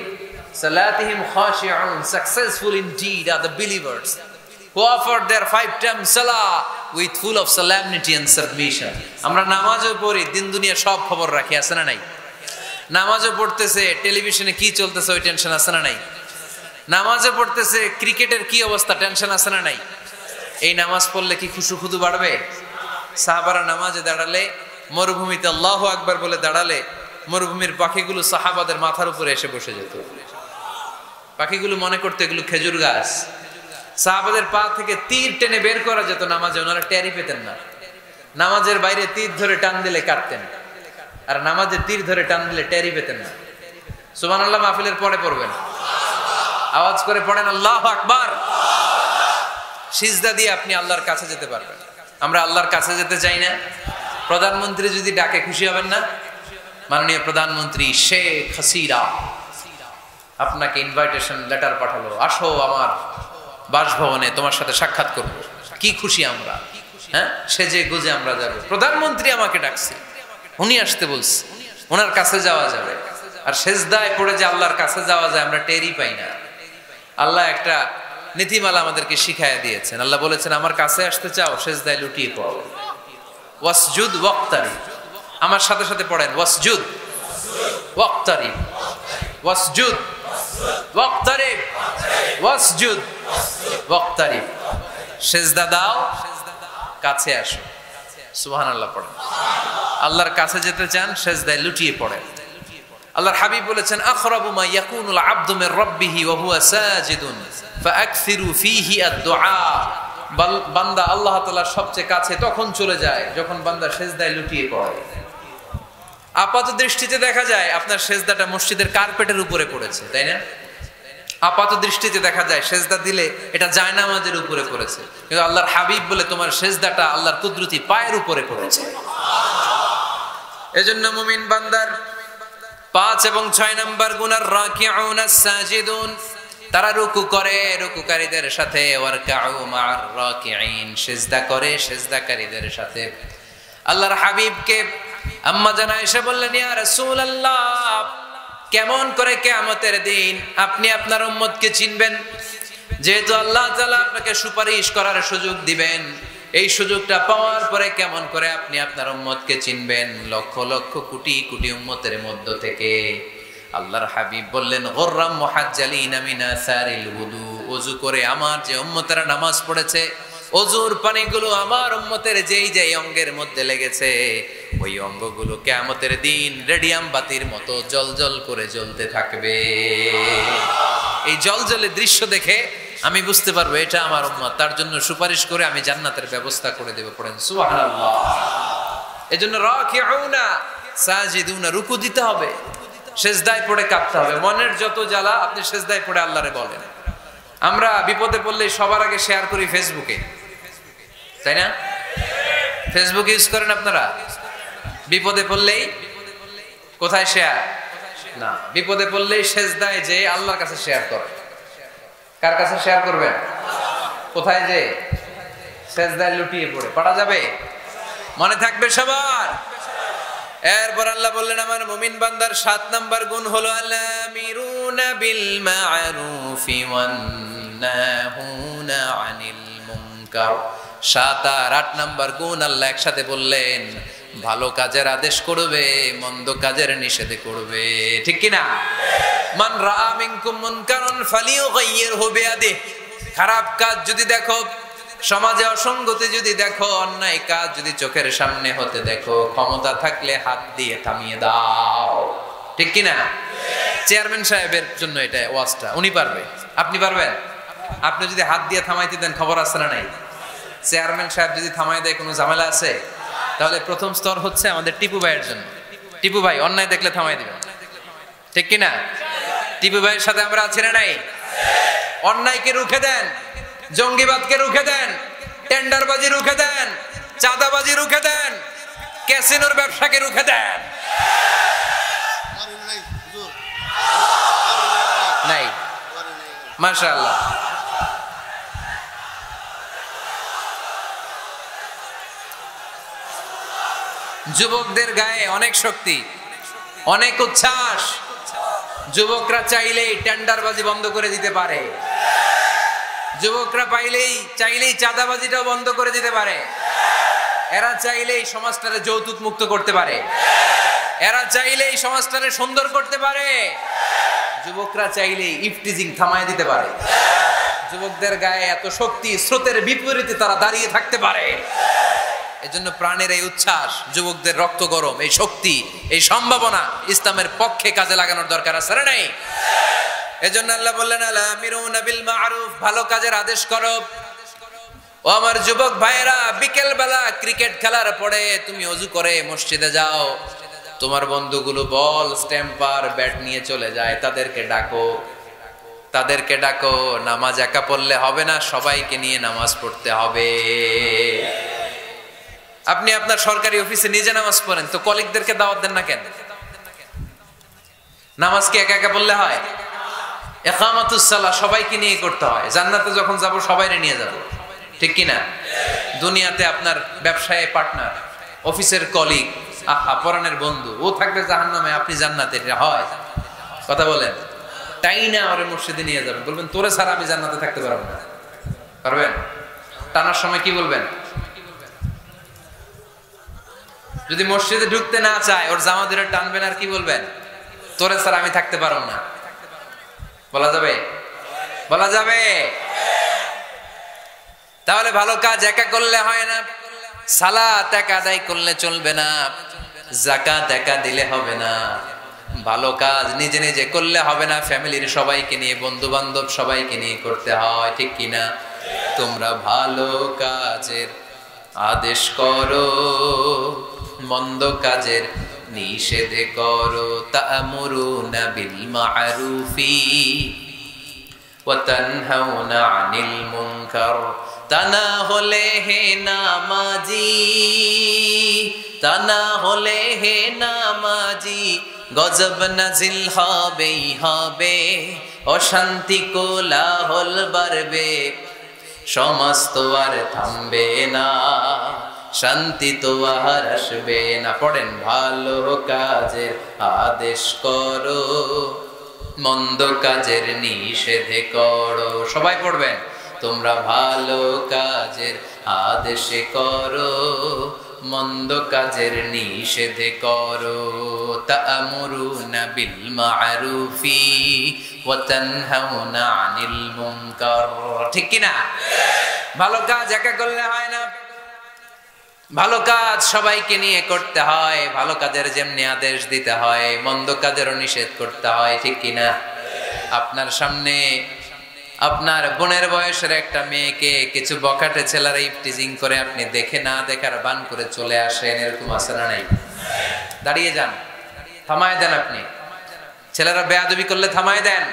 সালাতিহিম খাশিউন, successful indeed are the believers who offer their 5 times salah with full of solemnity and submission. আমরা নামাজও পড়ি, দিন দুনিয়া সব খবর রাখি, আছে না নাই? নামাজও পড়তেছে, টেলিভিশনে কি চলতেছে ওই টেনশন আছে না নাই? নামাজও পড়তেছে, ক্রিকেটের কি অবস্থা, টেনশন আছে না নাই? এই নামাজ পড়লে কি খুশু খুদু বাড়বে? সাহাবারা নামাজে দাঁড়ালে, মরুভূমিতে আল্লাহু আকবার বলে দাঁড়ালে, মরুভূমির পাখিগুলো সাহাবাদের মাথার উপরে এসে বসে যেত। পাখিগুলো মনে করতো এগুলো খেজুর গাছ। সাহাবাদের পা থেকে তীর টেনে বের করা যেত নামাজে, ওনারা টেরই পেতেন না। নামাজের বাইরে তীর ধরে টান দিলে কাটতেন, আর নামাজে তীর ধরে টান দিলে টেরই পেতেন না। সুবহানাল্লাহ মাহফিলের পরে পড়বেন, আওয়াজ করে পড়েন আল্লাহু আকবার। সিজদা দিয়ে আপনি আল্লাহর কাছে যেতে পারবেন। আমরা আল্লাহর কাছে যেতে চাই না? প্রধানমন্ত্রী যদি ডাকে খুশি হবেন না? মাননীয় প্রধানমন্ত্রী শেখ হাসিনা আপনাকে ইনভাইটেশন লেটার পাঠালো, আসো আমার বাসভবনে, তোমার সাথে সাক্ষাৎ করবো। কি খুশি আমরা, হ্যাঁ, সেজে গুজে আমরা যাবো। প্রধানমন্ত্রী আমাকে ডাকছে, উনি আসতে বলছে, ওনার কাছে যাওয়া যাবে। আর সেজদায় পড়ে যে আল্লাহর কাছে যাওয়া যায় আমরা টেরই পাই না। আল্লাহ একটা নীতিমালা আমাদেরকে শিখাইয়া দিয়েছেন। আল্লাহ বলেছেন আমার কাছে আসতে চাও, সেজদায় লুটিয়ে পড়ো, ওয়াসজুদ ওয়াক্তারিব। আমার সাথে সাথে পড়েন, ওয়াসজুদ ওয়াক্তারিব, ওয়াসজুদ ওয়াক্তারিব, ওয়াসজুদ ওয়াক্তারিব। সেজদা দাও, কাছে আসো। সুবহানাল্লাহ পড়েন। আল্লাহর কাছে যেতে চান, সেজদায় লুটিয়ে পড়েন। আল্লাহর হাবিব বলেছেন, আখরাবু মা ইয়াকুনুল আবদু মির রাব্বিহি ওয়া হুয়া সাজিদুন ফাআকসিরু ফীহি আদ-দুআ। বান্দা আল্লাহ তাআলার সবচেয়ে কাছে তখন চলে যায় যখন বান্দা সেজদায় লুটিয়ে পড়ে। আপাত দৃষ্টিতে দেখা যায় আপনার সেজদাটা মসজিদের কার্পেটের উপরে পড়েছে, তাই না? আপাত দৃষ্টিতে দেখা যায় সেজদা দিলে এটা জায়নামাজের উপরে পড়েছে, কিন্তু আল্লাহর হাবিব বলে তোমার সেজদাটা আল্লাহর কুদরতি পায়ের উপরে পড়েছে। এজন্য মুমিন বান্দার 5 এবং 6 নম্বর গুণ আর রাকিউন আস-সাজিদুন, তারা রুকু করে রুকুকারীদের সাথে, ওয়ারকাউ মা'আর রাকিঈন, সিজদা করে সিজদাকারীদের সাথে। আল্লাহর হাবিবকে আম্মা জান আয়েশা বললেন, ইয়া রাসূলুল্লাহ, কেমন করে কিয়ামতের দিন আপনি আপনার উম্মতকে চিনবেন? যেহেতু আল্লাহ তাআলা আপনাকে সুপারিশ করার সুযোগ দিবেন, এই সুযোগটা পাওয়ার পরে কেমন করে আপনি আপনার উম্মতকে চিনবেন লক্ষ লক্ষ কোটি কোটি উম্মতের মধ্য থেকে? আল্লাহর হাবিব বললেন, গুররাম মুহাজ্জালিনা মিন আসারিল wudu, ওযু করে আমার যে উম্মতেরা নামাজ পড়েছে, ওযুর পানিগুলো আমার উম্মতের যেই যেই অঙ্গের মধ্যে লেগেছে, ওই অঙ্গগুলো কিয়ামতের দিন রেডিয়াম বাতির মতো জ্বলজ্বল করে জ্বলতে থাকবে। এই জ্বলজ্বলে দৃশ্য দেখে আমি বুঝতে পারবো এটা আমার উম্মত, তার জন্য সুপারিশ করে আমি জান্নাতের ব্যবস্থা করে দেব। পড়েন সুবহানাল্লাহ। এজন্য রাকিউনা সাজিদুনা, রুকু দিতে হবে, সেজদায় পড়ে কাঁদতে হবে। মনের যত জ্বালা আপনি সেজদায় পড়ে আল্লাহরে বলেন। আমরা বিপদে পড়লে সবার আগে শেয়ার করি ফেসবুকে, তাই না? ফেসবুক ইউজ করেন আপনারা? বিপদে পড়লেই কোথায় শেয়ার? না, বিপদে পড়লেই সেজদায় যে আল্লাহর কাছে শেয়ার করে। কার কাছে শেয়ার করবেন? কোথায় যে? সেজদায় লুটিয়ে পড়ে। পড়া যাবে? মনে থাকবে সবার? এরপর আল্লাহ বললেন, আমার মুমিন বান্দার 7 নাম্বার গুণ হলো আলামিরুনা বিল মা'রুফি ওয়ান নাহুনা আনিল মুনকার। 7 আর 8 নাম্বার গুণ আল্লাহ একসাথে বললেন, ভালো কাজের আদেশ করবে, মন্দ কাজের নিষেধ করবে। ঠিক কি না? মান রাআ মিনকুম মুনকারান ফালিয়ুগাইয়িরহু বিয়াদিহি, খারাপ কাজ যদি দেখো, সমাজে অসঙ্গতি যদি দেখো, অন্যায় কাজ যদি চোখের সামনে হতে দেখো, ক্ষমতা থাকলে হাত দিয়ে থামিয়ে দাও। ঠিক কি না? চেয়ারম্যান সাহেবের জন্য এটা ওয়াজটা, উনি পারবে, আপনি পারবেন? আপনি যদি হাত দিয়ে থামাইতে দেন, খবর আছে না নাই? চেয়ারম্যান সাহেব যদি থামাই দেয়, কোনো ঝামেলা আছে? তাহলে প্রথম স্তর হচ্ছে আমাদের টিপু ভাইয়ের জন্য। টিপু ভাই অন্যায় দেখলে থামাই দিবেন, ঠিক কি না? টিপু ভাইয়ের সাথে আমরা আছি না নাই? অন্যায়কে রুখে দেন, জঙ্গিবাদকে রুখে দেন, টেন্ডারবাজি রুখে দেন, চাঁদাবাজি রুখে দেন, ক্যাসিনোর ব্যবসাকে রুখে দেন। নাই? মাশাআল্লাহ। যুবকদের গায়ে অনেক শক্তি, অনেক উচ্ছ্বাস। যুবকরা চাইলেই টেন্ডারবাজি বন্ধ করে দিতে পারে, যুবকরা চাইলেই চাঁদাবাজিটাও বন্ধ করে দিতে পারে, এরা চাইলেই সমাজটারে যৌতুক মুক্ত করতে পারে, এরা চাইলেই সমাজটারে সুন্দর করতে পারে, যুবকরা চাইলেই ইফটিজিং থামায় দিতে পারে। যুবকদের গায়ে এত শক্তি, স্রোতের বিপরীতে তারা দাঁড়িয়ে থাকতে পারে। এজন্য প্রাণের এই উচ্ছ্বাস, যুবকদের রক্ত গরম, এই শক্তি, এই সম্ভাবনা ইসলামের পক্ষে কাজে লাগানোর দরকার আছে না নাই? এজন্য আল্লাহ বললেন, আলামিরুনা বিল মা'রুফ, ভালো কাজের আদেশ করো। ও আমার যুবক ভাইয়েরা, বিকেল বেলা ক্রিকেট খেলার পরে তুমি ওযু করে মসজিদে যাও, তোমার বন্ধুগুলো বল, স্ট্যাম্পার, ব্যাট নিয়ে চলে যায়, তাদেরকে ডাকো, তাদেরকে ডাকো। নামাজ একা পড়লে হবে না, সবাইকে নিয়ে নামাজ পড়তে হবে। আপনি আপনার সরকারি অফিসে নিজে নামাজ পড়েন, তো কলিগদেরকে দাওয়াত দেন না কেন? নামাজ কি একা একা পড়লে হয়? ইকামাতুস সালাহ সবাইকে নিয়ে করতে হয়। জান্নাতে যখন যাব সবাইরে নিয়ে যাব, ঠিক কি না? দুনিয়াতে আপনার ব্যবসায় পার্টনার, অফিসের কলিগ, আহা পরাণের বন্ধু, ও থাকবে জাহান্নামে, আপনি জান্নাতে। এটা হয়? কথা বলেন। তাই না, ওরে মসজিদে নিয়ে যাবেন, বলবেন তোরে ছাড়া আমি জান্নাতে থাকতে পারবো না। পারবেন? টানার সময় কি বলবেন? যদি মসজিদে ঢুকতে না চায়, ওর জামা ধরে টানবেন, আর কি বলবেন? তোরে ছাড়া আমি থাকতে পারবো না। বলা যাবে? বলা যাবে? তাহলে ভালো কাজ একা করলে হয় না, সালাত একা আদায় করলে চলবে না, যাকাত একা দিলে হবে না, ভালো কাজ নিজে নিজে করলে হবে না, ফ্যামিলির সবাইকে নিয়ে, বন্ধু বান্ধব সবাইকে নিয়ে করতে হয়, ঠিক কিনা? তোমরা ভালো কাজের আদেশ করো, মন্দ কাজের নিষেধ করো। তা'মুরুনা বিল মা'রুফি ওয়া তানহাউনা আনিল মুনকার। তা না হলে হে নামাজি, তা না হলে হে নামাজি, গজব নাজিল হবেই হবে, অশান্তি কোলাহল বাড়বে, সমাজ তো আর থামবে না, শান্তি তো আর আসবে না। পড়েন, ভালো কাজের আদেশ করো, মন্দ কাজের নিষেধ করো। সবাই পড়বেন, তোমরা ভালো কাজের আদেশ করো, মন্দ কাজের নিষেধ করো। তা'মুরুনা বিল মা'রুফি ওয়া তানহাউনা আনিল মুনকার। ঠিক কি না? ভালো কাজ একা করলে হয় না, ভালো কাজ সবাইকে নিয়ে করতে হয়। ভালো কাজের যেমনি আদেশ দিতে হয়, মন্দ কাজেরও নিষেধ করতে হয়, ঠিক কি না? আপনার সামনে আপনার বোনের বয়সের একটা মেয়েকে কিছু বখাটে ছেলেরা ইফটিজিং করে, আপনি দেখে না দেখার বান করে চলে আসেন, এরকম আছে না নাই? দাঁড়িয়ে যান, থামায় দেন। আপনি ছেলেরা বেয়াদবি করলে থামায় দেন,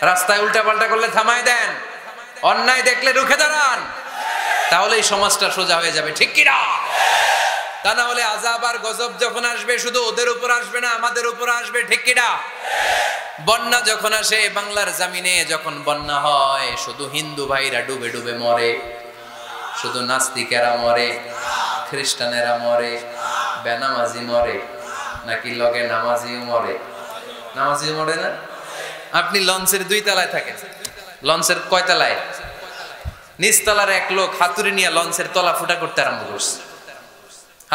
রাস্তায় উল্টা পাল্টা করলে থামায় দেন, অন্যায় দেখলে রুখে দাঁড়ান, তাহলে এই সমাজটা সোজা হয়ে যাবে, ঠিক কি না? তা না হলে আযাব আর গজব যখন আসবে, শুধু ওদের উপর আসবে না, আমাদের উপর আসবে, ঠিক কি না? বন্যা যখন আসে বাংলার জমিনে, যখন বন্যা হয়, শুধু হিন্দু ভাইরা ডুবে ডুবে মরে, শুধু নাস্তিকেরা মরে, খ্রিস্টানেরা মরে, বেনামাজি মরে, নাকি লগে নামাজিও মরে? নামাজিও মরে না? আপনি লঞ্চের 2 তলায় থাকেন, লঞ্চের কয় তলায়? নিচতলার এক লোক হাতুড়ি নিয়ে লঞ্চের তলা ফুটা করতে আরম্ভ করছে।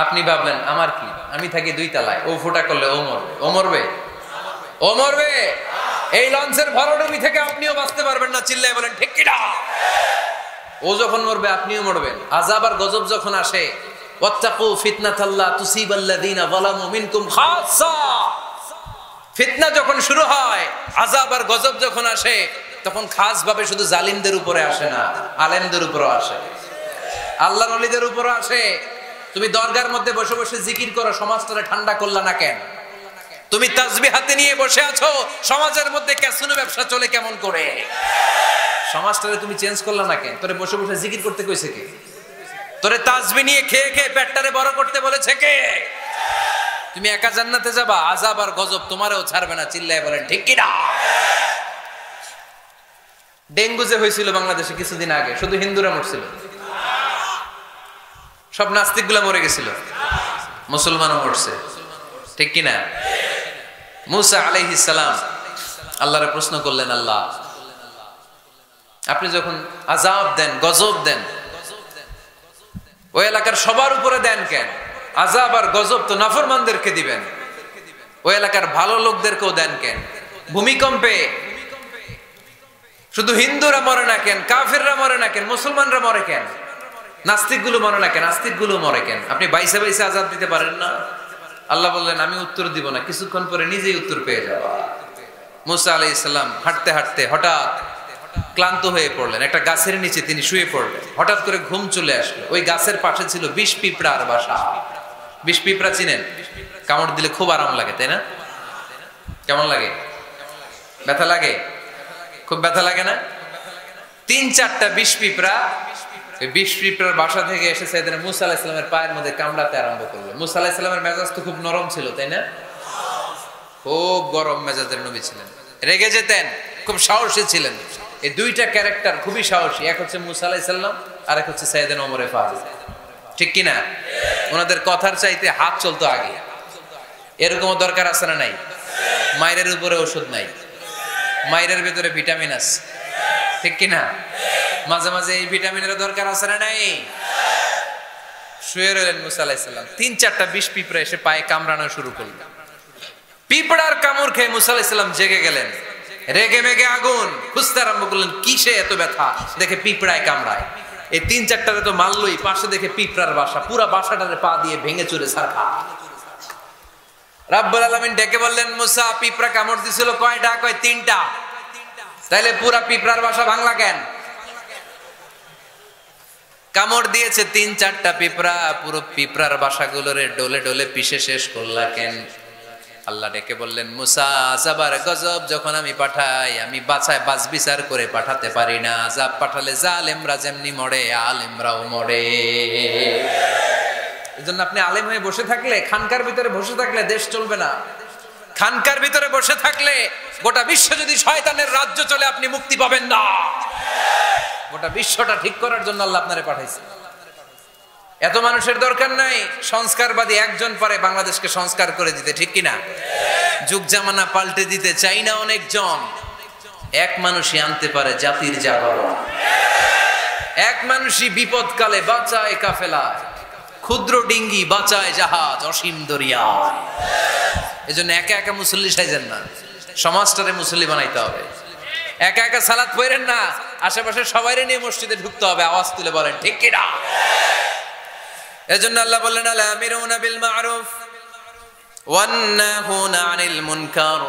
আপনি ভাবলেন আমার কি, আমি থাকি 2 তলায়, ও ফুটা করলে ও মরবে। ও মরবে? ও মরবে। এই লঞ্চের ভরাডুবি থেকে আপনিও বাঁচতে পারবেন না, চিল্লায় বলেন ঠিক কি না? ও যখন মরবে আপনিও মরবেন। আযাব আর গজব যখন আসে, ওয়াত্তাকু ফিতনাতাল্লা তুসিবাল্লাযিনা যালামু মিনকুম খাসসা, ফিতনা যখন শুরু হয়, আযাব আর গজব যখন আসে, তখন খাস ভাবে শুধু জালিমদের উপরে আসে না, আলেমদের উপরও আসে, আল্লাহর ওলিদের উপরও আসে। তুমি দরগার মধ্যে বসে বসে জিকির করো, সমাজটারে ঠান্ডা করলা না কেন? তুমি তাসবিহ হাতে নিয়ে বসে আছো, সমাজের মধ্যে ক্যাসিনো ব্যবসা চলে কেমন করে? সমাজটারে তুমি চেঞ্জ করলা না কেন? তোরে বসে বসে জিকির করতে কইছে কে? তোরে তাসবিহ নিয়ে খেয়ে খেয়ে পেটটারে বড় করতে বলেছে কে? তুমি একা জান্নাতে যাবা, আযাব আর গজব তোমারও ছাড়বে না, চিল্লায় বলেন ঠিক কি না? ডেঙ্গু যে হয়েছিল বাংলাদেশে কিছুদিন আগে, শুধু হিন্দুরা মরছিল, সব নাস্তিকগুলা মরে গেছিল, মুসলমানও মরছে, ঠিক কি না? মুসা আলাইহিস সালাম আল্লাহরে প্রশ্ন করলেন, আল্লাহ আপনি যখন আযাব দেন, গজব দেন, ওই এলাকার সবার উপরে দেন কেন? আযাব আর গজব তো নাফরমানদেরকে দিবেন, ওই এলাকার ভালো লোকদেরকেও দেন কেন? ভূমিকম্পে শুধু হিন্দুরা মরে না কেন? কাফেররা মরে না কেন? মুসলমানরা মরে কেন? নাস্তিকগুলো মরে না কেন? নাস্তিকগুলো মরে কেন? আপনি বাইসে বাইসে আযাব দিতে পারেন না? আল্লাহ বললেন আমি উত্তর দিব না, কিছুক্ষণ পরে নিজেই উত্তর পেয়ে যাবা। মুসা আলাইহিস সালাম হাঁটতে হাঁটতে হঠাৎ ক্লান্ত হয়ে পড়লেন, একটা গাছের নিচে তিনি শুয়ে পড়লেন। হঠাৎ করে ঘুম চলে আসলো। ওই গাছের পাশে ছিল বিষ পিঁপড়ার বাসা। বিষ পিঁপড়া চিনেন? কামড় দিলে খুব আরাম লাগে, তাই না? কেমন লাগে? ব্যথা লাগে? খুব ব্যথা লাগে না? 3-4টা বিষ পিঁপড়া বিষ পিঁপড়ার বাসা থেকে এসে সাইয়েদনা মুসা আলাইহিস সালামের পায়ের মধ্যে কামড়াতে আরম্ভ করলো। মুসা আলাইহিস সালামের মেজাজ তো খুব নরম ছিল, তাই না? খুব গরম মেজাজের নবী ছিলেন, রেগে যেতেন, খুব সাহসী ছিলেন। এই 2টা ক্যারেক্টার খুবই সাহসী, এক হচ্ছে মুসা আলাইহিস সালাম আর এক হচ্ছে সাইয়েদনা ওমরে ফারুক, ঠিক কি না? ওনাদের কথার চাইতে হাত চলতো আগে। এরকমও দরকার আছে না নাই? মায়ের উপরে ওষুধ নাই, মায়ের ভিতরে ভিটামিন আছে, ঠিক কি না? মাঝে মাঝে এই ভিটামিনের দরকার আছে না নাই? শুয়ে রইলেন মুসা আলাইহিস সালাম, 3-4টা বিষ পিঁপড়া এসে পায়ে কামড়ানো শুরু করল। পিঁপড়ার কামড় খেয়ে মুসা আলাইহিস সালাম জেগে গেলেন, রেগে মেগে আগুন খুঁজতে আরম্ভ করলেন, কিসে এত ব্যথা? দেখে পিঁপড়ায় কামড়ায়। এই 3-4টারে তো মারলই, পাশে দেখে পিঁপড়ার বাসা, পুরা বাসাটারে পা দিয়ে ভেঙে চুরে ছারখা। রব্বুল আলামিন ডেকে বললেন, মুসা পিঁপড়া কামড় দিছিল কয়টা? কয় 3টা। তাইলে পুরা পিঁপড়ার বাসা ভাঙলা কেন? কামড় দিয়েছে 3-4টা পিঁপড়া, পুরো পিঁপড়ার বাসাগুলোরে ডলে ডলে পিষে শেষ করলা কেন? আল্লাহ ডেকে বললেন, মুসা আযাবার গজব যখন আমি পাঠাই, আমি বাছায় বাছ বিচার করে পাঠাতে পারি না। আযাব পাঠালে জালেমরা যেমনি মরে, আলেমরাও মরে। এজন্য আপনি আলেম হয়ে বসে থাকলে, খানকার ভিতরে বসে থাকলে দেশ চলবে না। খানকার ভিতরে বসে থাকলে গোটা বিশ্ব যদি শয়তানের রাজ্য চলে, আপনি মুক্তি পাবেন না। গোটা বিশ্বটা ঠিক করার জন্য আল্লাহ আপনারে পাঠাইছে। এত মানুষের দরকার নাই, সংস্কারবাদী একজন পারে বাংলাদেশকে সংস্কার করে দিতে, ঠিক কিনা? যুগ জামানা পাল্টে দিতে চাই না অনেকজন, এক মানুষই আনতে পারে জাতির জাগরণ। এক মানুষই বিপদকালে বাঁচায় কাফেলা, ক্ষুদ্র ডিঙ্গি বাঁচায় জাহাজ অসীম দরিয়া। এজন্য একা একা মুসল্লি সাইজেন না, সমাজটারে মুসল্লি বানাইতে হবে। একা একা সালাত পড়েন না, আশেপাশে সবাইরে নিয়ে মসজিদে ঢুকতে হবে, আওয়াজ তুলে বলেন ঠিক কিনা। এজন্য আল্লাহ বললেন, আল আমিরুনা বিল মা'রুফ ওয়ান নাহুনা আনিল মুনকার।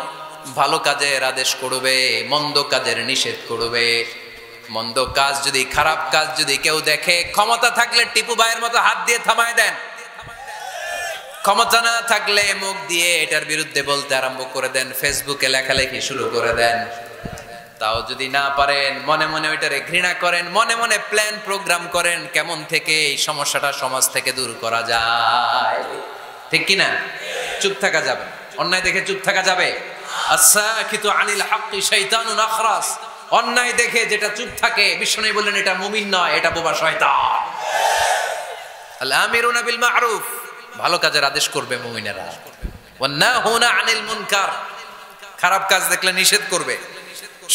ভালো কাজের আদেশ করবে, মন্দ কাজের নিষেধ করবে। মন্দ কাজ যদি, খারাপ কাজ যদি কেউ দেখে, ক্ষমতা থাকলে টিপু ভাইয়ের মতো হাত দিয়ে থামায় দেন। ক্ষমতা না থাকলে মুখ দিয়ে এটার বিরুদ্ধে বলতে আরম্ভ করে দেন, ফেসবুকে লেখালেখি শুরু করে দেন। তাও যদি না পারেন, মনে মনে ওইটারে ঘৃণা করেন, মনে মনে প্ল্যান প্রোগ্রাম করেন কেমন থেকে এই সমস্যাটা সমাজ থেকে দূর করা যায়, ঠিক কিনা? চুপ থাকা যাবে, অন্যায় দেখে চুপ থাকা যাবে? আস-সাকিতু আনিল হাক্কি শাইতানুন আখরাস। অন্যায় দেখে যেটা চুপ থাকে, বিষ্ণু বললেন এটা মুমিন নয়, এটা বোবা শয়তান। আল আমিরুনা বিল মা'রুফ, ভালো কাজের আদেশ করবে মুমিনেরা। ওয়ান নাহুনা আনিল মুনকার, খারাপ কাজ দেখলে নিষেধ করবে।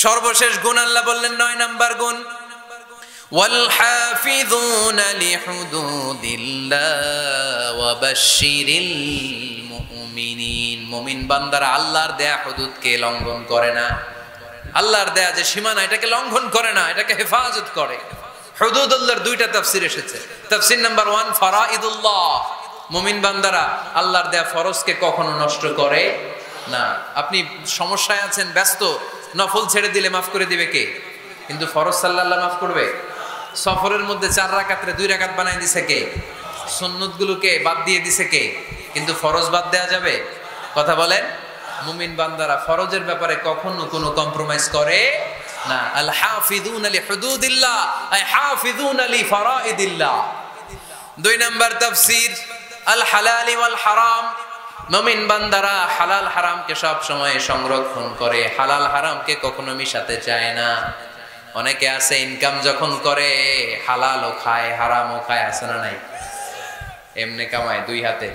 সর্বশেষ গুণ আল্লাহ বললেন 9 নাম্বার গুণ, ওয়াল হাফিযুনা লিহুদুদিল্লাহ ওয়া বাশশিরিল মুমিনিন। মুমিন বান্দারা আল্লাহর দেয়া হুদুদকে লঙ্ঘন করে না, আল্লাহর দেয়া যে সীমানা এটাকে লঙ্ঘন করে না, এটাকে হেফাজত করে। হুদুদুল্লাহর 2টা তাফসীর এসেছে। তাফসীর নাম্বার 1 ফারাইদুল্লাহ, মুমিন বান্দারা আল্লাহর দেয়া ফরজকে কখনো নষ্ট করে না। আপনি সমস্যায় আছেন, ব্যস্ত, নফল ছেড়ে দিলে মাফ করে দিবে কে? কিন্তু ফরজ সাল্লাল্লাহ মাফ করবে? সফরের মধ্যে 4 রাকাতে 2 রাকাত বানাই দিছে কে? সুন্নতগুলোকে বাদ দিয়ে দিছে কে? কিন্তু ফরজ বাদ দেয়া যাবে? কথা বলেন। মুমিন বান্দারা ফরজের ব্যাপারে কখনো কোনো কম্প্রোমাইজ করে না। আল হাফিযুনা লিহুদুদিল্লাহ আই হাফিযুনা লিফারাইদিল্লাহ। 2 নাম্বার তাফসীর, আল হালালি ওয়াল হারাম। মুমিন বান্দারা হালাল হারামকে সব সময় সংরক্ষণ করে, হালাল হারামকে কখনো মিশাতে চায় না। অনেকে আছে ইনকাম যখন করে হালালও খায় হারামও খায়, আছে না নাই? এমনি কামায় 2 হাতে,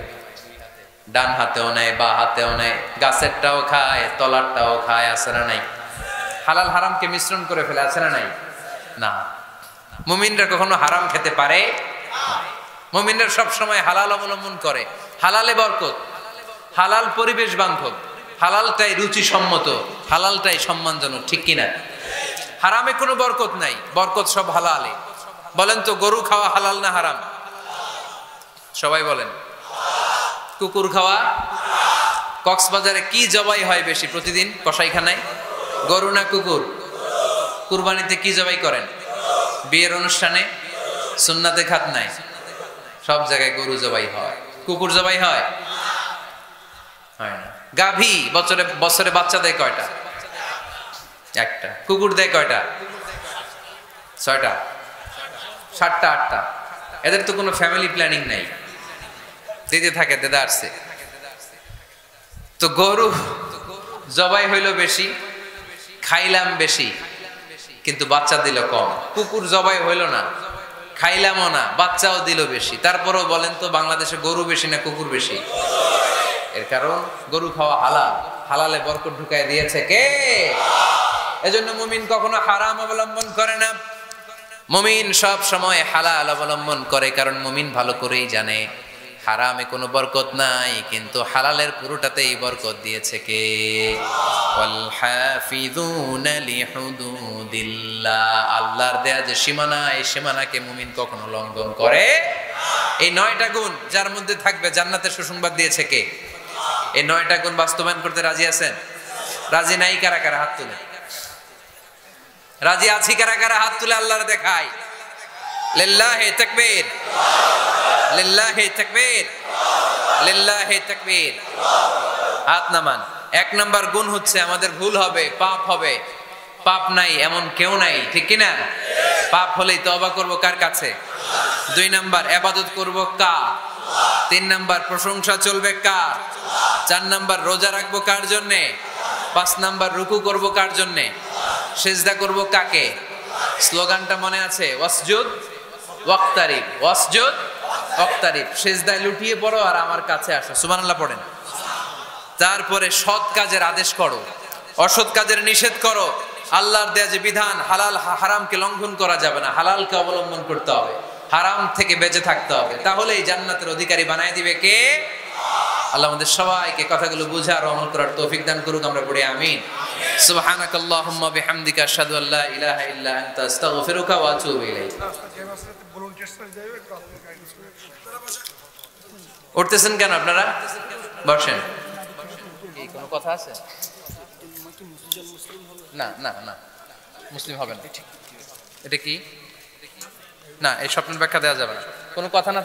ডান হাতেও নেয় বা হাতেও নেয়, গাছেরটাও খায় তলারটাও খায়, আছে না নাই? হালাল হারামকে মিশ্রণ করে ফেলে, আছে না নাই? না, মুমিনরা কখনো হারাম খেতে পারে না। মুমিনরা সব সময় হালাল অবলম্বন করে। হালালে বরকত, হালাল পরিবেশ বান্ধব, হালালটাই রুচিসম্মত, হালালটাই সম্মানজনক, ঠিক কিনা? হারামে কোনো বরকত নাই, বরকত সব হালালে। বলেন তো, গরু খাওয়া হালাল না হারাম? সবাই বলেন। কুকুর খাওয়া? কক্সবাজারে কি জবাই হয় বেশি প্রতিদিন কসাইখানায়? গরু না কুকুর? কুরবানিতে কি জবাই করেন? বিয়ের অনুষ্ঠানে, সুন্নাতে খাতনায়, সব জায়গায় গরু জবাই হয়। কুকুর জবাই হয়? হয় না। গাভী বছরে বছরে বাচ্চা দেয় কয়টা? একটা। কুকুর দেয় কয়টা? 6টা, 7টা, 8টা। এদের তো কোনো ফ্যামিলি প্ল্যানিং নাই, দিতে থাকে দেদা আসছে। তো গরু জবাই হইল বেশি, খাইলাম বেশি, কিন্তু বাচ্চা দিল কম। কুকুর জবাই হইল না, খাইলামও না, বাচ্চাও দিল বেশি। তারপরেও বলেন তো, বাংলাদেশে গরু বেশি না কুকুর বেশি? এর কারণ গরু খাওয়া হালাল, হালালে বরকত ঢুকায় দিয়েছে কে? এজন্য মুমিন কখনো হারাম অবলম্বন করে না, মুমিন সব সময় হালাল অবলম্বন করে। কারণ মুমিন ভালো করেই জানে হারামে কোনো বরকত নাই, কিন্তু হালালের পুরোটাতেই বরকত দিয়েছে কে? ওয়াল হাফিযুনা লিহুদুদিল্লাহ, আল্লাহর দেয়া যে সীমানা, এই সীমানাকে মুমিন কখনো লঙ্ঘন করে। এই 9টা গুণ যার মধ্যে থাকবে জান্নাতের সুসংবাদ দিয়েছে কে? এই 9টা গুণ বাস্তবায়ন করতে রাজি আছেন? রাজি নাই কারা কারা হাত তুলে? রাজি আছি কারা কারা হাত তুলে আল্লাহর দেখাই। লিল্লাহি তাকবীর, লিল্লাহি তাকবীর, লিল্লাহি তাকবীর। হাত নামান। 1 নাম্বার গুণ হচ্ছে আমাদের ভুল হবে, পাপ হবে। পাপ নাই এমন কেউ নাই, ঠিক কি না? পাপ হলেই তওবা করব কার কাছে? 2 নাম্বার ইবাদত করব কার? 3 নাম্বার প্রশংসা চলবে কার? 4 নাম্বার রোজা রাখবো কার জন্য? 5 নাম্বার রুকু করব কার জন্য? সিজদা করব কাকে? স্লোগানটা মনে আছে? ওয়াসজুদ ওয়াক্তারিব, ওয়াসজুদ ওয়াক্তারিব। সিজদায় লুটিয়ে পড়ো আর আমার কাছে আসো, সুবহানাল্লাহ পড়েন। তারপরে সৎ কাজের আদেশ করো, অসৎ কাজের নিষেধ করো। আল্লাহর দেয়া যে বিধান, হালাল হারামকে লঙ্ঘন করা যাবে না, হালালকে অবলম্বন করতে হবে, হারাম থেকে বেঁচে থাকতে হবে। তাহলেই জান্নাতের অধিকারী বানায় দিবে কে? আল্লাহ আমাদের সবাইকে কথাগুলো বুঝে আর আমল করার তৌফিক দান করুক। আমরা পড়ি আমিন। সুবহানাকাল্লাহুম্মা বিহামদিকা আশহাদু আল্লা ইলাহা ইল্লা আনতা আস্তাগফিরুকা ওয়া আতুবু ইলাইক। উঠতেছেন কেন আপনারা? বসেন। এই কোনো কথা আছে? না না না, মুসলিম হবে না। এটা কি? না, এই স্বপ্নের ব্যাখ্যা দেওয়া যাবে না। কোনো কথা না।